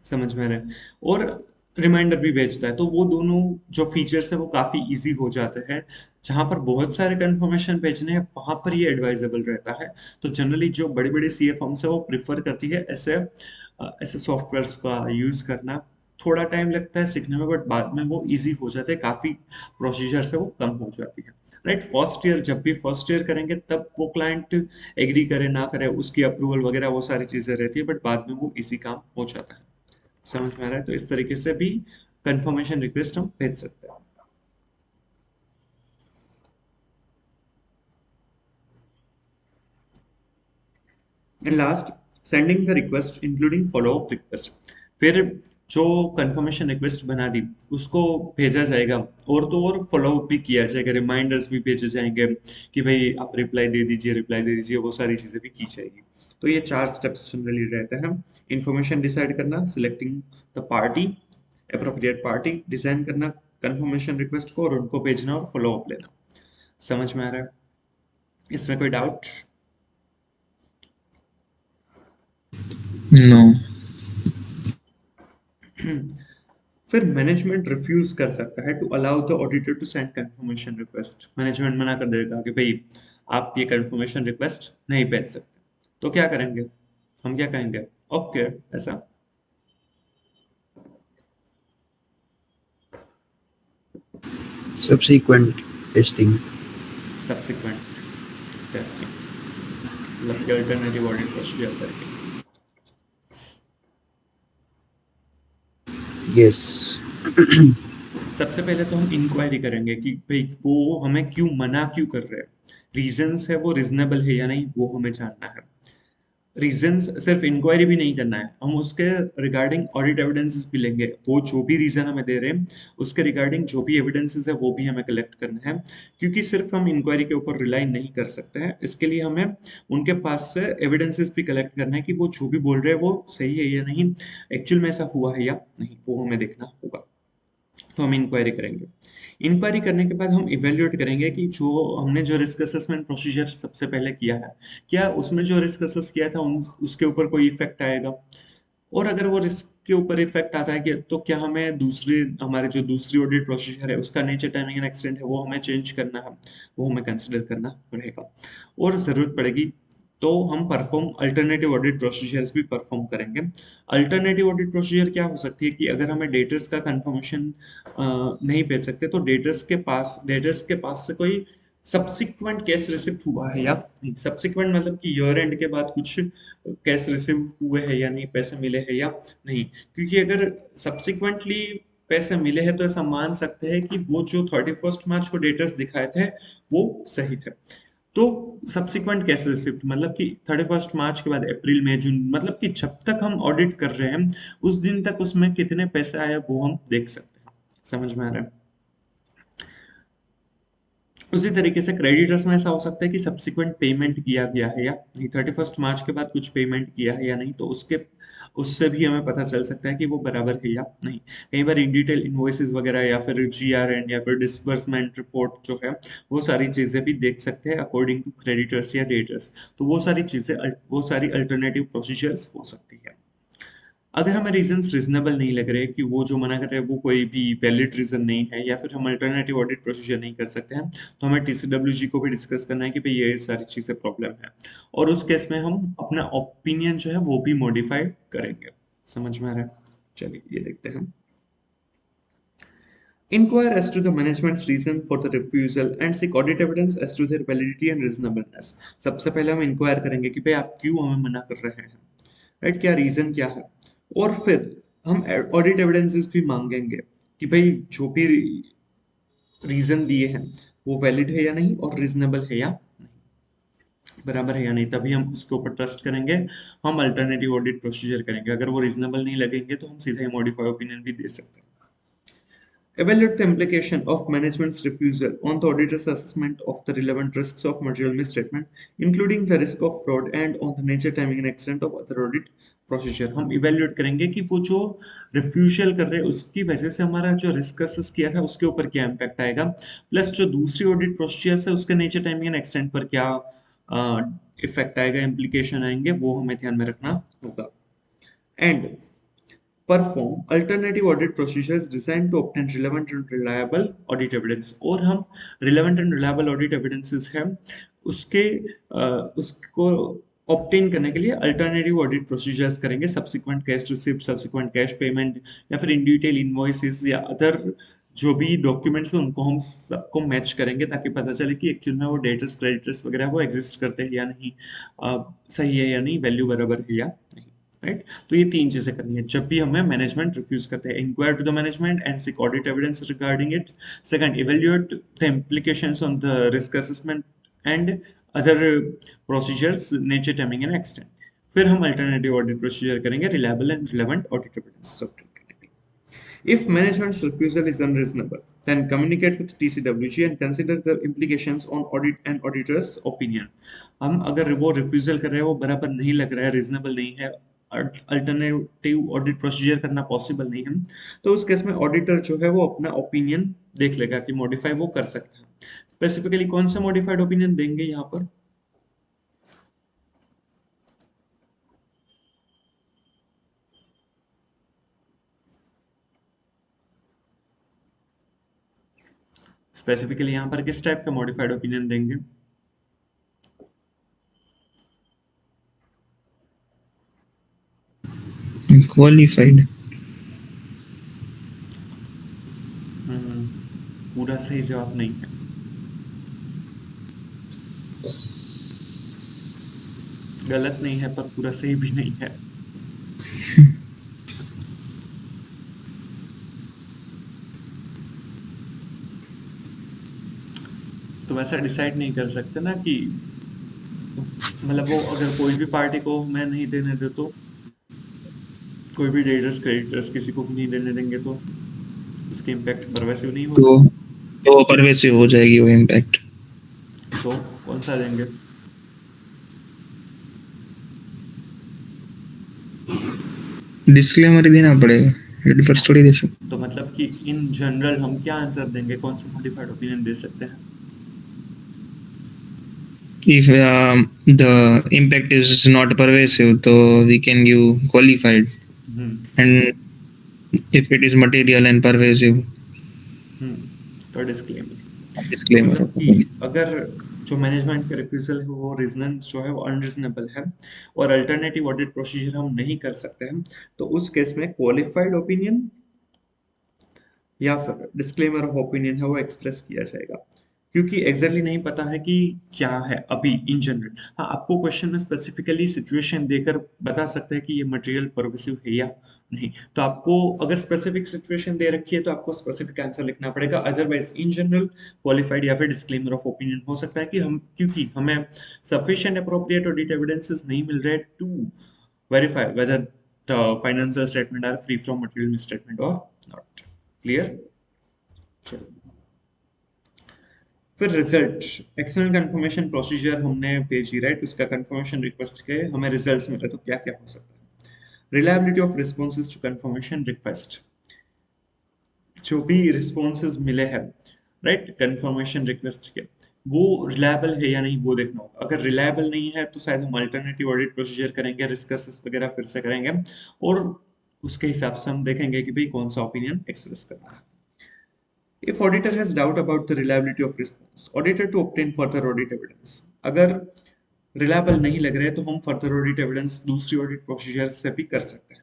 समझ में आ रहा है? और रिमाइंडर भी भेजता है, तो वो दोनों जो फीचर्स है वो काफी इजी हो जाते हैं। जहां पर बहुत सारे कंफर्मेशन भेजने हैं वहां पर ये एडवाइजेबल रहता है। तो जनरली जो बड़ी बड़ी सीए फर्म्स है वो प्रिफर करती है ऐसे ऐसे सॉफ्टवेयर्स का यूज करना। थोड़ा टाइम लगता है सीखने में बट बाद में वो इजी हो जाते हैं, काफी प्रोसीजर से वो कम हो जाती है, राइट। फर्स्ट ईयर जब भी फर्स्ट ईयर करेंगे तब वो क्लाइंट एग्री करे ना करे उसकी अप्रूवल वगैरह वो सारी चीजें रहती है, बट बाद में वो इजी काम हो जाता है। समझ में आ रहा है? तो इस तरीके से भी कंफर्मेशन रिक्वेस्ट हम भेज सकते हैं। And last, sending the request including follow up request. फिर जो कंफर्मेशन रिक्वेस्ट बना दी उसको भेजा जाएगा, और तो और फॉलो अप भी किया जाएगा, रिमाइंडर्स भी भेजे जाएंगे कि भाई आप रिप्लाई दे दीजिए, रिप्लाई दे दीजिए, वो सारी चीजें भी की जाएगी। तो ये 4 स्टेप्स जनरली रहते हैं। इंफॉर्मेशन डिसाइड करना, selecting the party, appropriate party, design करना कंफर्मेशन रिक्वेस्ट को और उनको भेजना और फॉलो अप लेना। समझ में आ रहा है? इसमें कोई डाउट? नो। फिर मैनेजमेंट रिफ्यूज कर सकता है to allow the auditor to send confirmation request. Management मना कर देगा कि भाई आप ये कंफर्मेशन रिक्वेस्ट नहीं भेज सकते। तो क्या करेंगे हम, क्या कहेंगे? ओके, ऐसा। subsequent testing. सब्सिक्वेंट टेस्टिंग मतलब कि अल्टरनेटिव ऑडिट प्रोसीजर करके। Yes. सबसे पहले तो हम इंक्वायरी करेंगे कि भाई वो हमें क्यों मना क्यों कर रहे हैं, रीजंस है वो रिजनेबल है या नहीं वो हमें जानना है। रीजंस सिर्फ इंक्वायरी भी नहीं करना है, हम उसके रिगार्डिंग ऑडिट एविडेंसेस भी लेंगे, वो जो भी रीजन हमें दे रहे हैं उसके रिगार्डिंग जो भी एविडेंसेस है वो भी हमें कलेक्ट करना है। क्योंकि सिर्फ हम इंक्वायरी के ऊपर रिलाई नहीं कर सकते हैं, इसके लिए हमें उनके पास से एविडेंसेस भी कलेक्ट करना है कि वो जो भी बोल रहे हैं वो सही है या नहीं, एक्चुअल में ऐसा हुआ है या नहीं, वो हमें देखना होगा। तो हम इंक्वायरी करेंगे। इंक्वायरी करने के बाद हम इवेल्युएट करेंगे कि जो हमने जो रिस्क असेसमेंट प्रोसीजर सबसे पहले किया है, क्या उसमें जो रिस्क असेस किया था उसके ऊपर कोई इफेक्ट आएगा, और अगर वो रिस्क के ऊपर इफेक्ट आता है कि तो क्या हमें दूसरे हमारे जो दूसरी ऑडिट प्रोसीजर है उसका नेचर, टाइमिंग एंड एक्सटेंट है वो हमें चेंज करना है, वो हमें कंसिडर करना पड़ेगा। और जरूरत पड़ेगी तो हम परफॉर्म अल्टरनेटिव ऑडिट प्रोसीजर्स भी परफॉर्म करेंगे। अल्टरनेटिव ऑडिट प्रोसीजर क्या हो सकती है कि अगर हमें डेटर्स का कंफर्मेशन नहीं भेज सकते तो डेटर्स के पास से कोई सब्सिक्वेंट कैश रिसिव हुआ है या नहीं। सब्सिक्वेंट मतलब कि ईयर एंड के बाद कुछ कैश रिसिव हुए हैं या नहीं, पैसे मिले हैं या नहीं। क्योंकि अगर सब्सिक्वेंटली पैसे मिले हैं तो ऐसा मान सकते हैं कि वो जो 31 मार्च को डेटर्स दिखाए थे वो सही थे। तो सब्सिक्वेंट कैश रिसिप्ट मतलब कि 31 मार्च के बाद अप्रैल मई जून, मतलब कि जब तक हम ऑडिट कर रहे हैं उस दिन तक उसमें कितने पैसे आए वो हम देख सकते हैं। समझ में आ रहा है। उसी तरीके से क्रेडिटर्स में ऐसा हो सकता है कि सब्सिक्वेंट पेमेंट किया गया है या नहीं, 31 मार्च के बाद कुछ पेमेंट किया है या नहीं, तो उससे भी हमें पता चल सकता है कि वो बराबर है या नहीं। कई बार इन डिटेल इनवॉइसेस वगैरह या फिर जीआरएन या फिर डिसबर्समेंट रिपोर्ट जो है वो सारी चीजें भी देख सकते हैं अकॉर्डिंग टू क्रेडिटर्स या डेटर्स। तो वो सारी अल्टरनेटिव प्रोसीजर्स हो सकती है। अगर हमें रीजंस रीजनेबल नहीं लग रहे कि वो जो मना कर रहे हैं वो कोई भी वैलिड रीजन नहीं है या फिर हम अल्टरनेटिव ऑडिट प्रोसीजर नहीं कर सकते हैं, तो हमें टीसीडब्ल्यूजी को भी डिस्कस करना है कि भाई ये सारी चीजें प्रॉब्लम है, और उस केस में हम अपना ओपिनियन जो है वो भी मॉडिफाई करेंगे। समझ में आ रहा है। चलिए ये देखते हैं। Inquire as to the management's reason for the refusal and seek audit evidence as to their validity and reasonableness। सबसे पहले हम इंक्वायर करेंगे कि भाई आप क्यों हमें मना कर रहे हैं, राइट, क्या रीजन क्या है, और फिर हम ऑडिट एविडेंसेस भी मांगेंगे कि भाई जो भी रीजन दिए हैं वो वैलिड है या नहीं और रीजनेबल है या नहीं, बराबर है या नहीं, तभी हम उसके ऊपर ट्रस्ट करेंगे। हम अल्टरनेटिव ऑडिट प्रोसीजर करेंगे। अगर वो रीजनेबल नहीं लगेंगे तो हम सीधा ही मॉडिफाई ओपिनियन भी दे सकते हैं। Evaluate the implication of management's refusal on the auditor's assessment of the relevant risks of material misstatement, including the risk of fraud and on the nature, timing and extent of other audit procedure। हम evaluate करेंगे कि वो जो refusal कर रहे हैं उसकी वजह से हमारा जो रिस्क असेस किया था उसके ऊपर क्या इम्पैक्ट आएगा, प्लस जो दूसरी ऑडिट प्रोसीजर है उसके नेचर, टाइमिंग एंड एक्सटेंट पर क्या इफेक्ट आएगा, इम्प्लीकेशन आएंगे, वो हमें ध्यान में रखना होगा। And perform alternative audit procedures designed to obtain relevant and reliable audit evidence। और हम relevant and reliable audit evidences हैं उसको ऑब्टेन करने के लिए अल्टरनेटिव ऑडिट प्रोसीजर्स करेंगे, subsequent cash receipt, subsequent cash payment या फिर इन डिटेल इनवॉइसेस या अदर जो भी डॉक्यूमेंट्स हैं उनको हम सबको मैच करेंगे ताकि पता चले कि एक्चुअल में वो डेटर्स क्रेडिटर्स वगैरह वो एग्जिस्ट करते हैं या नहीं, सही है या नहीं, वैल्यू बराबर है या नहीं, राइट। तो ये तीन चीजें करनी है जब भी हमें मैनेजमेंट रिफ्यूज करते हैं। Inquire to the management and seek audit evidence regarding it. Second, evaluate the implications on the risk assessment and other procedures, nature, timing and extent. फिर हम अल्टरनेटिव ऑडिट प्रोसीजर करेंगे, reliable and relevant audit evidence obtain करने के लिए। If management's refusal is unreasonable, then communicate with TCWG and consider the implications on audit and auditor's opinion। हम अगर वो refusal कर रहे हैं वो बराबर नहीं लग रहा है, रीजनेबल नहीं है, अल्टरनेटिव ऑडिट प्रोसीजर करना पॉसिबल नहीं है, तो उस केस में ऑडिटर जो है वो अपना ओपिनियन देख लेगा कि मॉडिफाई वो कर सकता है। स्पेसिफिकली कौन सा मॉडिफाइड ओपिनियन देंगे यहाँ पर, स्पेसिफिकली यहाँ पर किस टाइप का मॉडिफाइड ओपिनियन देंगे। क्वालिफाइड। पूरा सही जवाब नहीं है। गलत नहीं है पर पूरा सही भी नहीं है। तो वैसा डिसाइड नहीं कर सकते ना कि मतलब वो अगर कोई भी पार्टी को मैं नहीं देने दे तो कोई भी डेटर्स क्रेडिटर्स किसी को भी नहीं देने देंगे तो उसके इम्पैक्ट परवेसिव नहीं हो तो परवेसिव हो जाएगी वो इम्पैक्ट। तो कौन सा देंगे, डिस्क्लेमर ही देना पड़ेगा, हेड फर्स्ट थोड़ी दे सकते। तो मतलब कि इन जनरल हम क्या आंसर देंगे, कौन सा मॉडिफाइड ओपिनियन दे सकते हैं। If the impact is not pervasive, so we can give qualified, and if it is material and pervasive, तो डिस्क्लेमर। disclaimer। मतलब कि अगर जो मैनेजमेंट का रिफ्यूजल है वो रीजन जो है वो अनरीजनेबल है और अल्टरनेटिव ऑडिट प्रोसीजर हम नहीं कर सकते हैं, तो उस केस में क्वालिफाइड ओपिनियन या फिर डिस्क्लेमर ऑफ ओपिनियन है वो एक्सप्रेस किया जाएगा। क्योंकि एग्जैक्टली नहीं पता है कि क्या है अभी इन जनरल। हाँ, आपको क्वेश्चन में स्पेसिफिकली सिचुएशन देकर बता सकते हैं कि ये मटेरियल परवेसिव है या नहीं। तो आपको अगर स्पेसिफिक सिचुएशन दे रखी है तो आपको स्पेसिफिक आंसर लिखना पड़ेगा, अदरवाइज इन जनरल, क्वालिफाइड या फिर डिस्क्लेमर ऑफ ओपिनियन हो सकता है कि हम, क्योंकि हमें सफिशिएंट अप्रोप्रिएट ऑडिट एविडेंसेस नहीं मिल रहे to verify whether the financial statement are free from material misstatement और नॉट। क्लियर? फिर रिजल्ट, एक्सटर्नल कंफर्मेशन प्रोसीजर हमने भेजी, राइट? उसका कंफर्मेशन रिक्वेस्ट के हमें रिजल्ट्स मिले तो क्या क्या हो सकता है। Reliability of responses to confirmation request, जो भी रिस्पॉन्सेज मिले हैं, राइट, कंफर्मेशन रिक्वेस्ट के, वो रिलायबल है या नहीं वो देखना होगा। अगर रिलायबल नहीं है तो शायद हम अल्टरनेटिव ऑडिट प्रोसीजर करेंगे, रिस्क असेस वगैरह फिर से करेंगे, और उसके हिसाब से हम देखेंगे कि भाई कौन सा ओपिनियन एक्सप्रेस करना है। If auditor has doubt about the reliability of response, auditor to obtain further audit evidence. अगर reliable नहीं लग रहे तो हम further audit evidence दूसरी audit procedure से भी कर सकते हैं।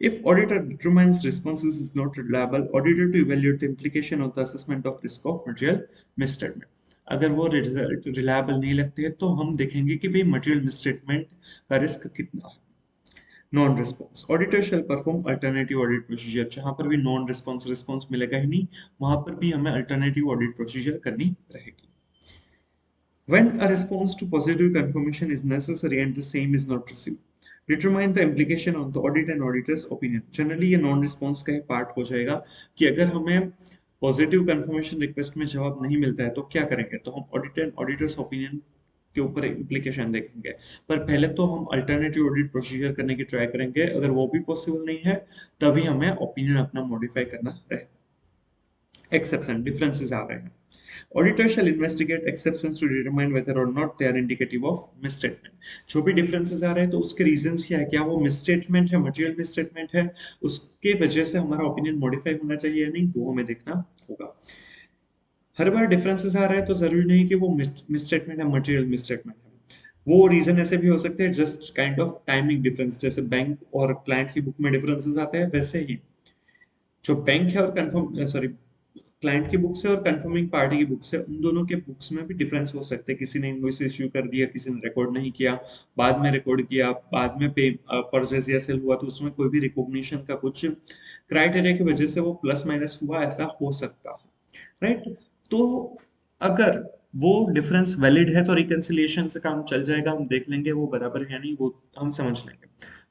If auditor determines responses is not reliable, auditor to evaluate the implication of the assessment of risk of material misstatement. अगर वो रिजल्ट रिलायबल नहीं लगते हैं तो हम देखेंगे कि भाई मटेरियल मिसस्टेटमेंट का रिस्क कितना है। Non response, auditor shall perform alternative audit procedure, जहां पर भी नॉन रिस्पॉन्स रिस्पॉन्स मिलेगा ही नहीं, वहां पर भी हमें अल्टरनेटिव ऑडिट प्रोसीजर करनी रहेगी। When a response to positive confirmation is necessary and the same is not received, determine the implication on the audit and auditor's opinion. Generally ये नॉन रिस्पॉन्स का पार्ट हो जाएगा कि अगर हमें पॉजिटिव कंफर्मेशन रिक्वेस्ट में जवाब नहीं मिलता है तो क्या करेंगे, तो हम ऑडिट एंड ऑडिटर्स ओपिनियन के ऊपर इम्प्लीकेशन देखेंगे। पर पहले तो हम अल्टरनेटिव ऑडिट प्रोसीजर करने की ट्राई करेंगे, अगर वो भी पॉसिबल नहीं है तभी हमें ओपिनियन अपना मॉडिफाई करना रहेगा। एक्सेप्शन, डिफरेंसेस आ रहे हैं। Auditor shall investigate exceptions to determine whether or not they are indicative of misstatement. जो भी differences आ रहे हैं तो उसके reasons क्या है, क्या वो misstatement है, material misstatement है, उसके वजह से हमारा opinion modify होना चाहिए या नहीं, वो हमें देखना होगा। हर बार differences आ रहे हैं तो जरूरी नहीं कि वो misstatement है, material misstatement है। वो रीजन ऐसे भी हो सकते हैं, just kind of timing difference, जैसे बैंक और क्लाइंट की बुक में डिफरेंसेस आते हैं, वैसे ही जो बैंक है और कंफर्म सॉरी क्लाइंट की बुक से और कंफर्मिंग पार्टी की बुक से, उन दोनों के बुक्स में भी डिफरेंस हो सकते हैं। किसी ने इनवॉइस इश्यू कर दिया, किसी ने रिकॉर्ड नहीं किया, बाद में रिकॉर्ड किया, बाद में पे परचेज या सेल हुआ, तो उसमें कोई भी रिकॉग्निशन का कुछ क्राइटेरिया की वजह से वो प्लस माइनस हुआ, ऐसा हो सकता है, राइट? तो अगर वो डिफरेंस वैलिड है तो रिकंसिलिएशन से काम चल जाएगा, हम देख लेंगे वो बराबर है या नहीं, वो हम समझ लेंगे।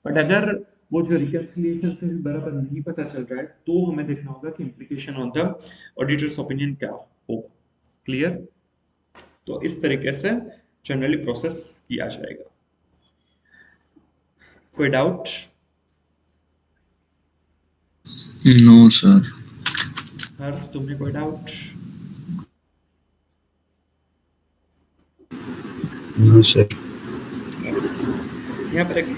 बट अगर वो जो रिकंसिलिएशन से भी बराबर नहीं पता चल रहा है तो हमें देखना होगा कि implication on the auditors opinion क्या होगा। क्लियर? तो इस तरीके से जनरली प्रोसेस किया जाएगा। कोई डाउट? No sir. हर्ष, तुम्हें कोई डाउट? No sir. यहाँ पर एक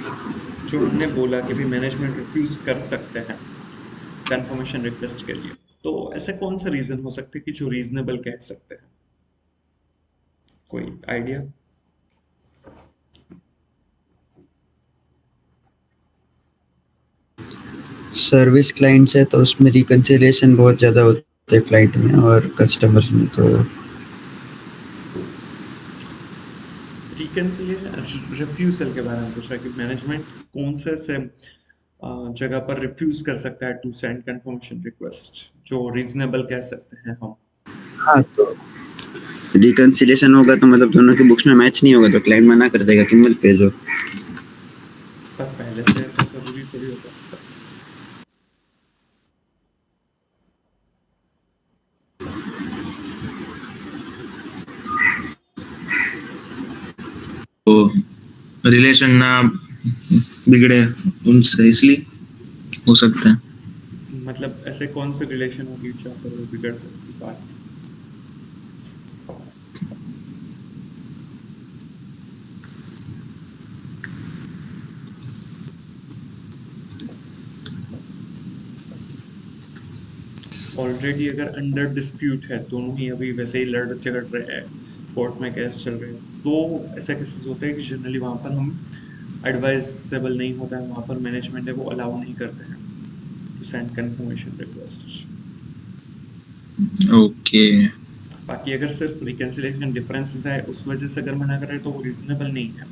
जो हमने बोला कि भी मैनेजमेंट रिफ्यूज कर सकते हैं कंफर्मेशन रिक्वेस्ट के लिए, तो ऐसे कौन सा रीजन हो सकते हैं कि जो रीजनेबल कह सकते हैं? कोई आइडिया? सर्विस क्लाइंट्स है तो उसमें रिकंसिलिएशन बहुत ज़्यादा होता है क्लाइंट में और कस्टमर्स में, तो रिकंसिलिएशन रिफ्यूजल के बारे में पूछ रहा है कि मैनेजमेंट कौन से जगह पर रिफ्यूज कर सकता है टू सेंड कंफर्मेशन रिक्वेस्ट, जो रीजनेबल कह सकते हैं हम। हाँ, तो रिकंसिलिएशन होगा तो मतलब दोनों की बुक्स में मैच नहीं होगा तो क्लाइंट मना कर देगा कि मत भेजो। पर पहले से ऐसा जरूरी थोड़ी होता है। तो रिलेशन ना बिगड़े उनसे, इसलिए हो सकता है। मतलब ऐसे कौन से रिलेशन होगी जहाँ पर वो बिगड़ सकती बात? ऑलरेडी अगर अंडर डिस्प्यूट है, दोनों ही अभी वैसे ही लड़ झगड़ रहे हैं, कोर्ट में केस चल रहे हैं, तो ऐसा केसेस होता है कि जनरली वहाँ पर हम एडवाइजेबल नहीं होता है, वहाँ पर मैनेजमेंट है वो अलाउ नहीं करते हैं to send confirmation request. Okay. बाकी अगर सिर्फ रिकैंसिलेशन डिफरेंसेस है उस वजह से अगर मना कर रहे हैं तो वो रीजनेबल नहीं है,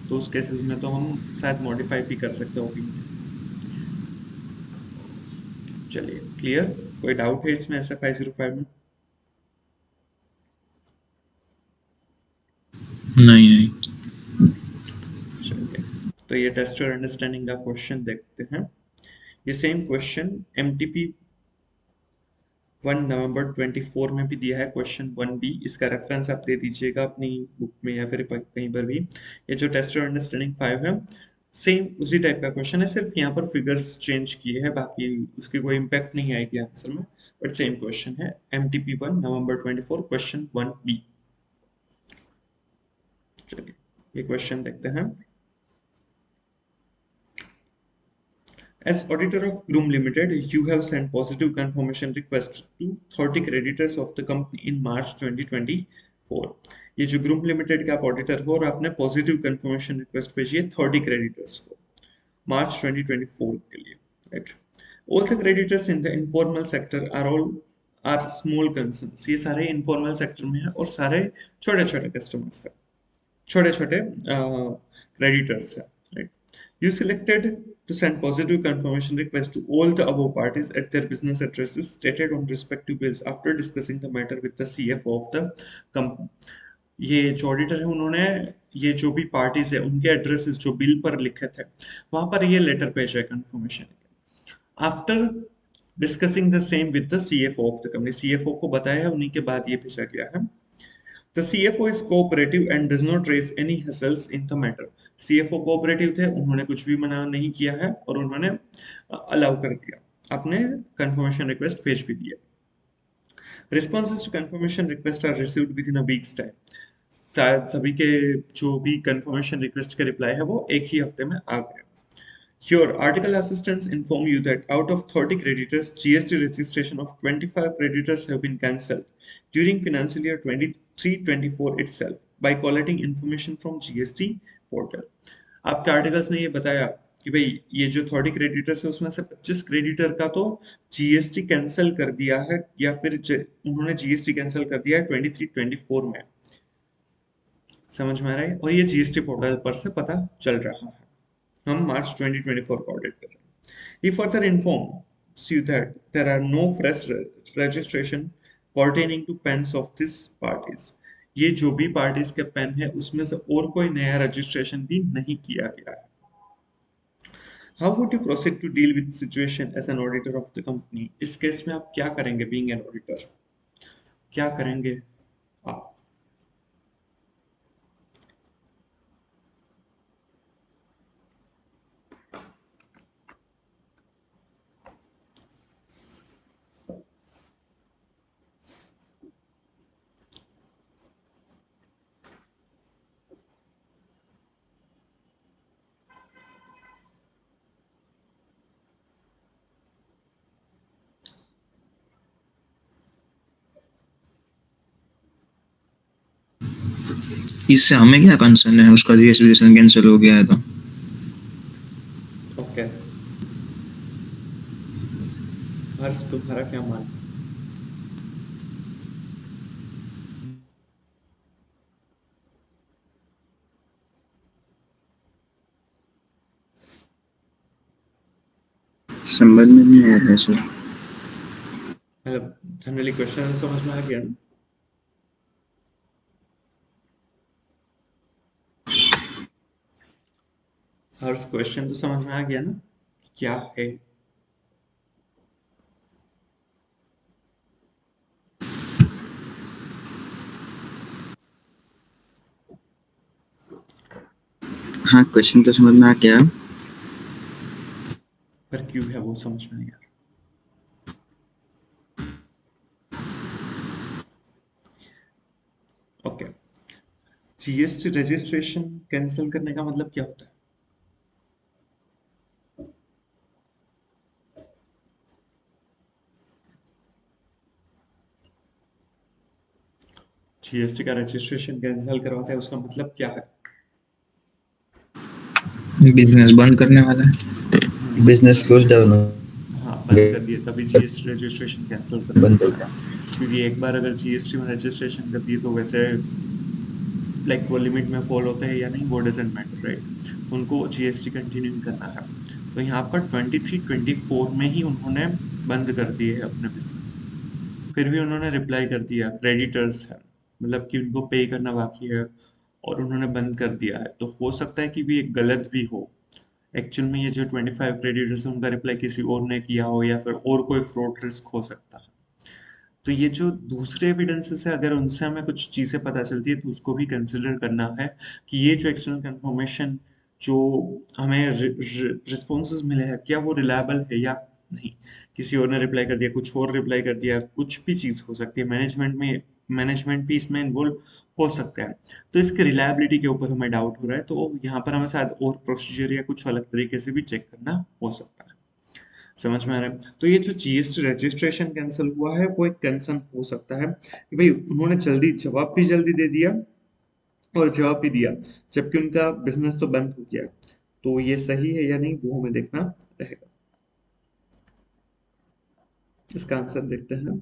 तो उस केसेस में तो हम शायद मॉडिफाई भी कर सकते हैं ओपिनियन। चलिए क्लियर, कोई डाउट है इसमें ऐसे 505 में? नहीं। चलिए तो ये टेस्ट और अंडरस्टैंडिंग का क्वेश्चन देखते हैं। ये सेम क्वेश्चन MTP 1 नवंबर 24 में भी दिया है, क्वेश्चन 1B। इसका रेफरेंस आप दे दीजिएगा अपनी बुक में या फिर कहीं पर भी। ये जो टेस्ट और अंडरस्टैंडिंग 5 है सेम उसी टाइप का क्वेश्चन है, सिर्फ यहाँ पर फिगर्स चेंज किए हैं, बाकी उसकी कोई इम्पैक्ट नहीं आएगी आंसर में, बट सेम क्वेश्चन है। MTP 1 नवंबर 24 क्वेश्चन 1B। चलिए ये क्वेश्चन देखते हैं। As auditor of Groom Limited, you have sent positive confirmation request to 30 creditors of the company in March 2024. ये जो ग्रूम लिमिटेड का आप ऑडिटर हो और आपने पॉजिटिव कंफर्मेशन रिक्वेस्ट भेजी है 30 क्रेडिटर्स को मार्च 2024 के लिए, right? All the creditors in the informal sector are small concerns. ये सारे इनफॉर्मल सेक्टर में है और सारे छोटे छोटे कस्टमर्स है, छोटे छोटे क्रेडिटर्स है, right? You selected to send positive confirmation request to all the above parties at their business addresses stated on respective bills after discussing the matter with the CFO of the company. ये जो auditor है उन्होंने ये जो भी parties है उनके addresses जो बिल पर लिखे थे वहां पर ये लेटर भेजा है confirmation after discussing the same with the CFO of the company. CFO को बताया, उन्हीं के बाद ये भेजा गया है। The CFO is cooperative and does not raise any hassles in the matter. CFO cooperative थे, उन्होंने कुछ भी मना नहीं किया है और उन्होंने अलाउ कर दिया, आपने कंफर्मेशन रिक्वेस्ट भेज भी दिया। Responses to confirmation request are received within a week's time. शायद सभी के जो भी कंफर्मेशन रिक्वेस्ट के रिप्लाई है वो एक ही हफ्ते में आ गए। Your article assistants inform you that out of 30 creditors, GST registration of 25 creditors have been cancelled during financial year 23-24 itself by collecting information from GST portal. आपके आर्टिकल्स ने ये बताया कि भाई ये जो 30 क्रेडिटर्स है उसमें से 25 क्रेडिटर का तो GST कैंसिल कर दिया है या फिर उन्होंने GST कैंसिल कर दिया है 23-24 में। समझ में आ रहा है? और ये GST पोर्टल पर से पता चल रहा है। हम मार्च 2024 का ऑडिट कर रहे हैं। He further informs you that there are no fresh registration pertaining to pens of these parties. ये जो भी पार्टीज के पेन है उसमें से और कोई नया रजिस्ट्रेशन भी नहीं किया गया है। How would you proceed to deal with situation as an auditor of the company? इस केस में आप क्या करेंगे being an auditor? क्या करेंगे आप? इससे हमें क्या कंसर्न है, उसका रजिस्ट्रेशन कैंसिल हो गया है तो। ओके, हर्ष तुम्हारा क्या मानना? समझ में नहीं आ रहा है सर। मतलब जनरली क्वेश्चन समझ में आ गया ना? हर्ष क्वेश्चन तो समझ में आ गया ना क्या है? हाँ, क्वेश्चन तो समझ में आ गया, पर क्यों है वो समझ में नहीं आ रहा। ओके, GST रजिस्ट्रेशन कैंसिल करने का मतलब क्या होता है? GST का रजिस्ट्रेशन कैंसिल करवाता है उसका मतलब क्या है? बिजनेस बंद करने वाला है। Business close down. हाँ, बंद कर दिए तभी जीएसटी रजिस्ट्रेशन कैंसिल कर बंद सकते होगा। हैं, क्योंकि एक बार अगर जीएसटी में रजिस्ट्रेशन कर दिए तो वैसे लाइक वो लिमिट में फॉल होता है या नहीं वो डजेंट मैटर, राइट। तो उनको जीएसटी कंटिन्यू करना है। तो यहाँ पर 23-24 में ही उन्होंने बंद कर दिए है अपने बिजनेस। फिर भी उन्होंने रिप्लाई कर दिया, क्रेडिटर्स है, मतलब कि उनको पे करना बाकी है और उन्होंने बंद कर दिया है। तो हो सकता है कि भी एक गलत भी हो, एक्चुअल में ये जो 25 क्रेडिटर्स है उनका रिप्लाई किसी और ने किया हो या फिर और कोई फ्रॉड रिस्क हो सकता है। तो ये जो दूसरे एविडेंसेस है, अगर उनसे हमें कुछ चीज़ें पता चलती है तो उसको भी कंसिडर करना है कि ये जो एक्सटर्नल कंफर्मेशन जो हमें रिस्पॉन्सेज मिले हैं क्या वो रिलायबल है या नहीं। किसी और ने रिप्लाई कर दिया, कुछ और रिप्लाई कर दिया, कुछ भी चीज़ हो सकती है, मैनेजमेंट भी इसमें इन्वॉल्व हो सकता है। तो इसके रिलायबिलिटी के ऊपर हमें डाउट हो रहा है, तो यहाँ पर हमें शायद और प्रोसीजर या कुछ अलग तरीके से भी चेक करना हो सकता है। समझ में आ रहा है। तो ये जो जीएसटी रजिस्ट्रेशन कैंसिल हुआ है वो एक कंसर्न हो सकता है कि भाई उन्होंने जवाब भी जल्दी दे दिया और जवाब भी दिया जबकि उनका बिजनेस तो बंद हो गया। तो ये सही है या नहीं वो हमें देखना रहेगा। इसका आंसर देखते हैं।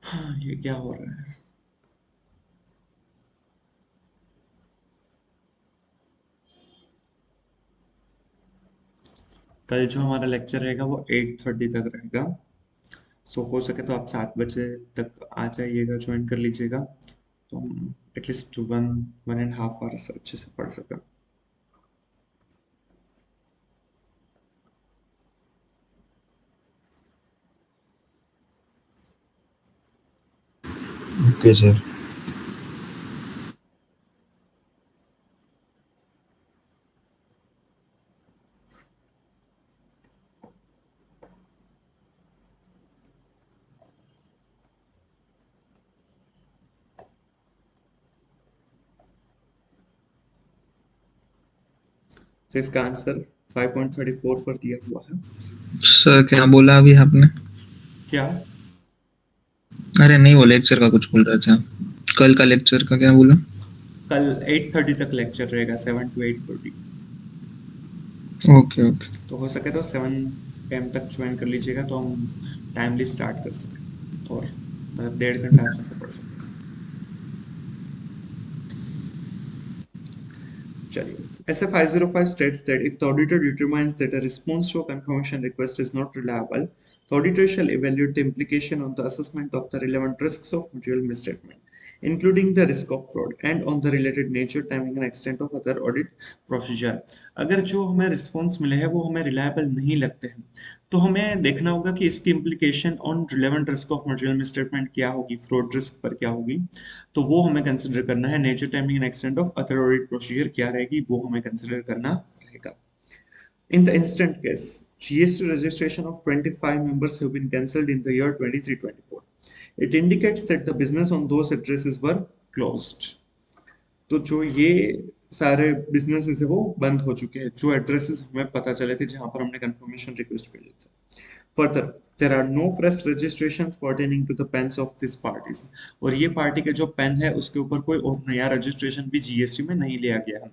हाँ, ये क्या हो रहा है। कल जो हमारा लेक्चर रहेगा वो 8:30 तक रहेगा। सो हो सके तो आप 7 बजे तक आ जाइएगा, ज्वाइन कर लीजिएगा, तो हम एटलीस्ट 1.5 आवर्स अच्छे से पढ़ सकें। Okay sir. तो इसका आंसर 5.34 पर दिया हुआ है। सर क्या बोला अभी आपने? क्या? अरे नहीं, वो लेक्चर का कुछ बोल रहे थे आप, कल का लेक्चर का क्या बोला? कल 8:30 तक लेक्चर रहेगा, 7 to 8:30। Okay okay. तो हो सके तो 7 PM तक ज्वाइन कर लीजिएगा तो हम टाइमली स्टार्ट कर सकें और मतलब 1.5 घंटा अच्छे से पढ़ सकें। चलिए, SF505 states that if the auditor determines that a response to a confirmation request is not reliable, the auditor shall evaluate the implication on the assessment of the relevant risks of material misstatement, including the risk of fraud, and on the related nature, timing, and extent of other audit procedure. अगर जो हमें response मिले हैं वो हमें reliable नहीं लगते हैं तो हमें देखना होगा कि इसकी implication on relevant risk of material misstatement क्या होगी, फ्रॉड रिस्क पर क्या होगी। तो वो हमें कंसिडर करना है। Nature, timing and extent of other audit procedure क्या रहेगी वो हमें कंसिडर करना रहेगा। In the instant case, GST registration of 25 members have been cancelled in the year 23-24. It indicates that the business on those addresses were closed. तो जो ये सारे बिजनेसेस है वो बंद हो चुके हैं, जो एड्रेसेस हमें पता चले थे जहां पर हमने कंफर्मेशन रिक्वेस्ट भेजे थे। Further, there are no fresh registrations pertaining to the pens of these parties. और ये पार्टी का जो पेन है उसके ऊपर कोई और नया रजिस्ट्रेशन भी जीएसटी में नहीं लिया गया है।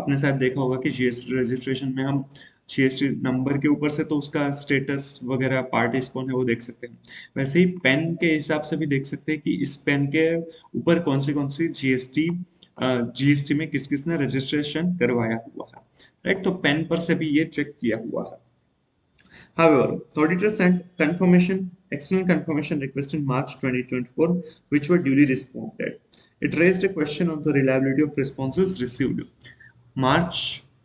आपने शायद देखा होगा कि जीएसटी रजिस्ट्रेशन में हम जीएसटी नंबर के ऊपर से तो उसका स्टेटस वगैरह पार्टीज कौन है वो देख सकते हैं, वैसे ही पेन के हिसाब से भी देख सकते हैं कि इस पेन के ऊपर कौन सी जीएसटी में किस किसने रजिस्ट्रेशन करवाया हुआ है, राइट। तो पेन पर से भी ये चेक किया हुआ है। However, the auditor sent external confirmation request in March 2024, which were duly responded. It raised a question on the reliability of responses received. मार्च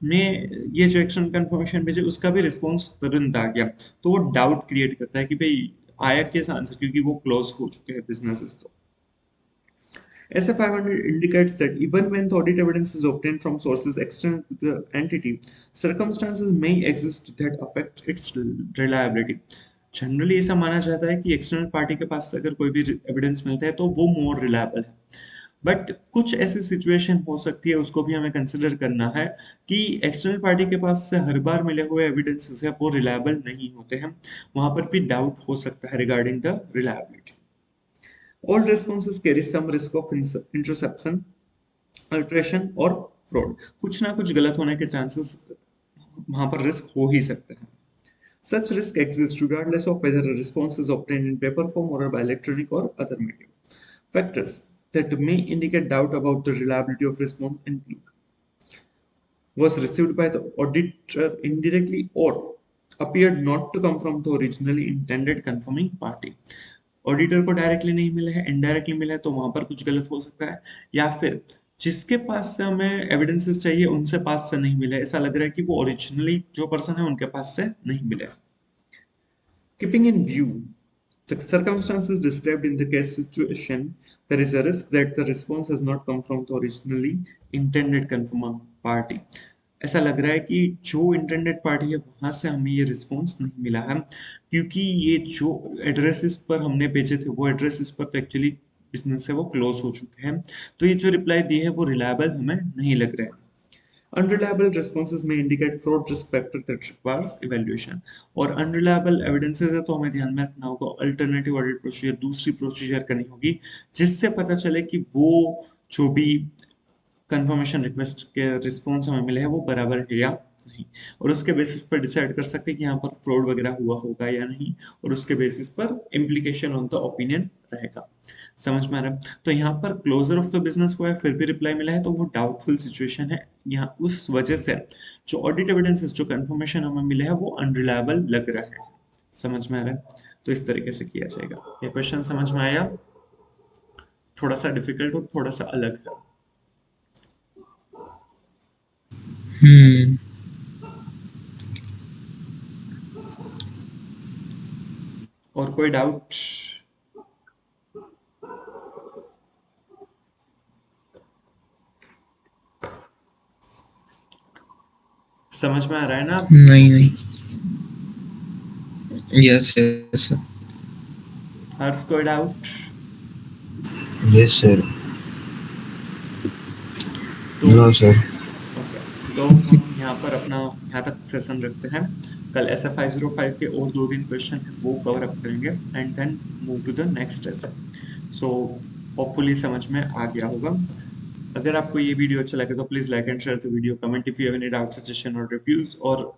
में ये जो एक्सटर्नल कंफर्मेशन भेजे उसका भी रिस्पॉन्स तुरंत आ गया, तो वो डाउट क्रिएट करता है कि भाई आया कैसा आंसर, क्योंकि वो क्लोज हो चुके हैं बिजनेसेस। तो SF500 indicates that even when the audit evidence is obtained from sources external to the entity, circumstances may exist that affect its reliability. Generally ऐसा माना जाता है कि एक्सटर्नल पार्टी के पास अगर कोई भी एविडेंस मिलता है तो वो मोर रिलायबल है, बट कुछ ऐसी सिचुएशन हो सकती है, उसको भी हमें कंसिडर करना है कि एक्सटर्नल पार्टी के पास से हर बार मिले हुए एविडेंसेस है वो रिलायबल नहीं होते हैं, वहां पर भी डाउट हो सकता है regarding the reliability. All responses carry some risk of interception, alteration और फ्रॉड। कुछ ना कुछ गलत होने के चांसेस वहां पर रिस्क हो ही सकते हैं। Such risk exists regardless of whether a response is obtained in paper form or by electronic or other medium. Factors that may indicate doubt about the reliability of response include: was received by the auditor indirectly or appeared not to come from the originally intended confirming party। Auditor को directly नहीं मिला है, indirectly मिला है, तो वहां पर कुछ गलत हो सकता है, या फिर जिसके पास से हमें एविडेंसेस चाहिए उनसे पास से नहीं मिला है, ऐसा लग रहा है कि वो ओरिजिनली जो पर्सन है उनके पास से नहीं मिला है। Keeping in view the circumstances described in the case situation, there is a risk that the response has not come from the originally intended confirming party। ऐसा लग रहा है कि जो इंटरनेट पार्टी है वहां से हमें ये रिस्पॉन्स नहीं मिला है, क्योंकि ये जो एड्रेसेस पर हमने भेजे थे वो एड्रेसेस पर तो एक्चुअली बिजनेस है वो क्लोज हो चुके हैं, तो ये जो रिप्लाई दिए है वो रिलायबल हमें नहीं लग रहा है। Unreliable responses may indicate fraud risk factor that requires evaluation। और unreliable evidences है तो हमें ध्यान में रखना होगा अल्टरनेटिव ऑडिट प्रोसीजर, दूसरी प्रोसीजर करनी होगी जिससे पता चले कि वो जो भी कंफर्मेशन रिक्वेस्ट के रिस्पॉन्स हमें मिले हैं वो बराबर है या नहीं, और उसके बेसिस पर डिसाइड कर सकते हैं कि यहाँ पर फ्रॉड वगैरह हुआ होगा या नहीं, और उसके बेसिस पर इम्प्लीकेशन ऑन द ओपिनियन रहेगा। समझ में आ रहा है? तो यहाँ पर क्लोजर ऑफ द बिजनेस हुआ है फिर भी रिप्लाई मिला है, तो वो डाउटफुल सिचुएशन है यहाँ, उस वजह से जो ऑडिट एविडेंसेस जो कंफर्मेशन हमें मिले है वो अनरिलायबल लग रहा है। समझ में आ रहा है? तो इस तरीके से किया जाएगा। ये क्वेश्चन समझ में आया? थोड़ा सा डिफिकल्ट और थोड़ा सा अलग है। और कोई डाउट? समझ में आ रहा है ना? नहीं यस यस हर्ष कोई डाउट? Yes sir. तो नो सर। ओके, तो हम यहाँ पर अपना यहाँ तक सेशन रखते हैं। कल SF505 के और 2-3 क्वेश्चन हैं वो कवर अप करेंगे and then move to the next session. So hopefully समझ में आ गया होगा। अगर आपको ये वीडियो अच्छा लगे तो please like and share the video, comment if you have any doubt, suggestion और रिव्यूज, और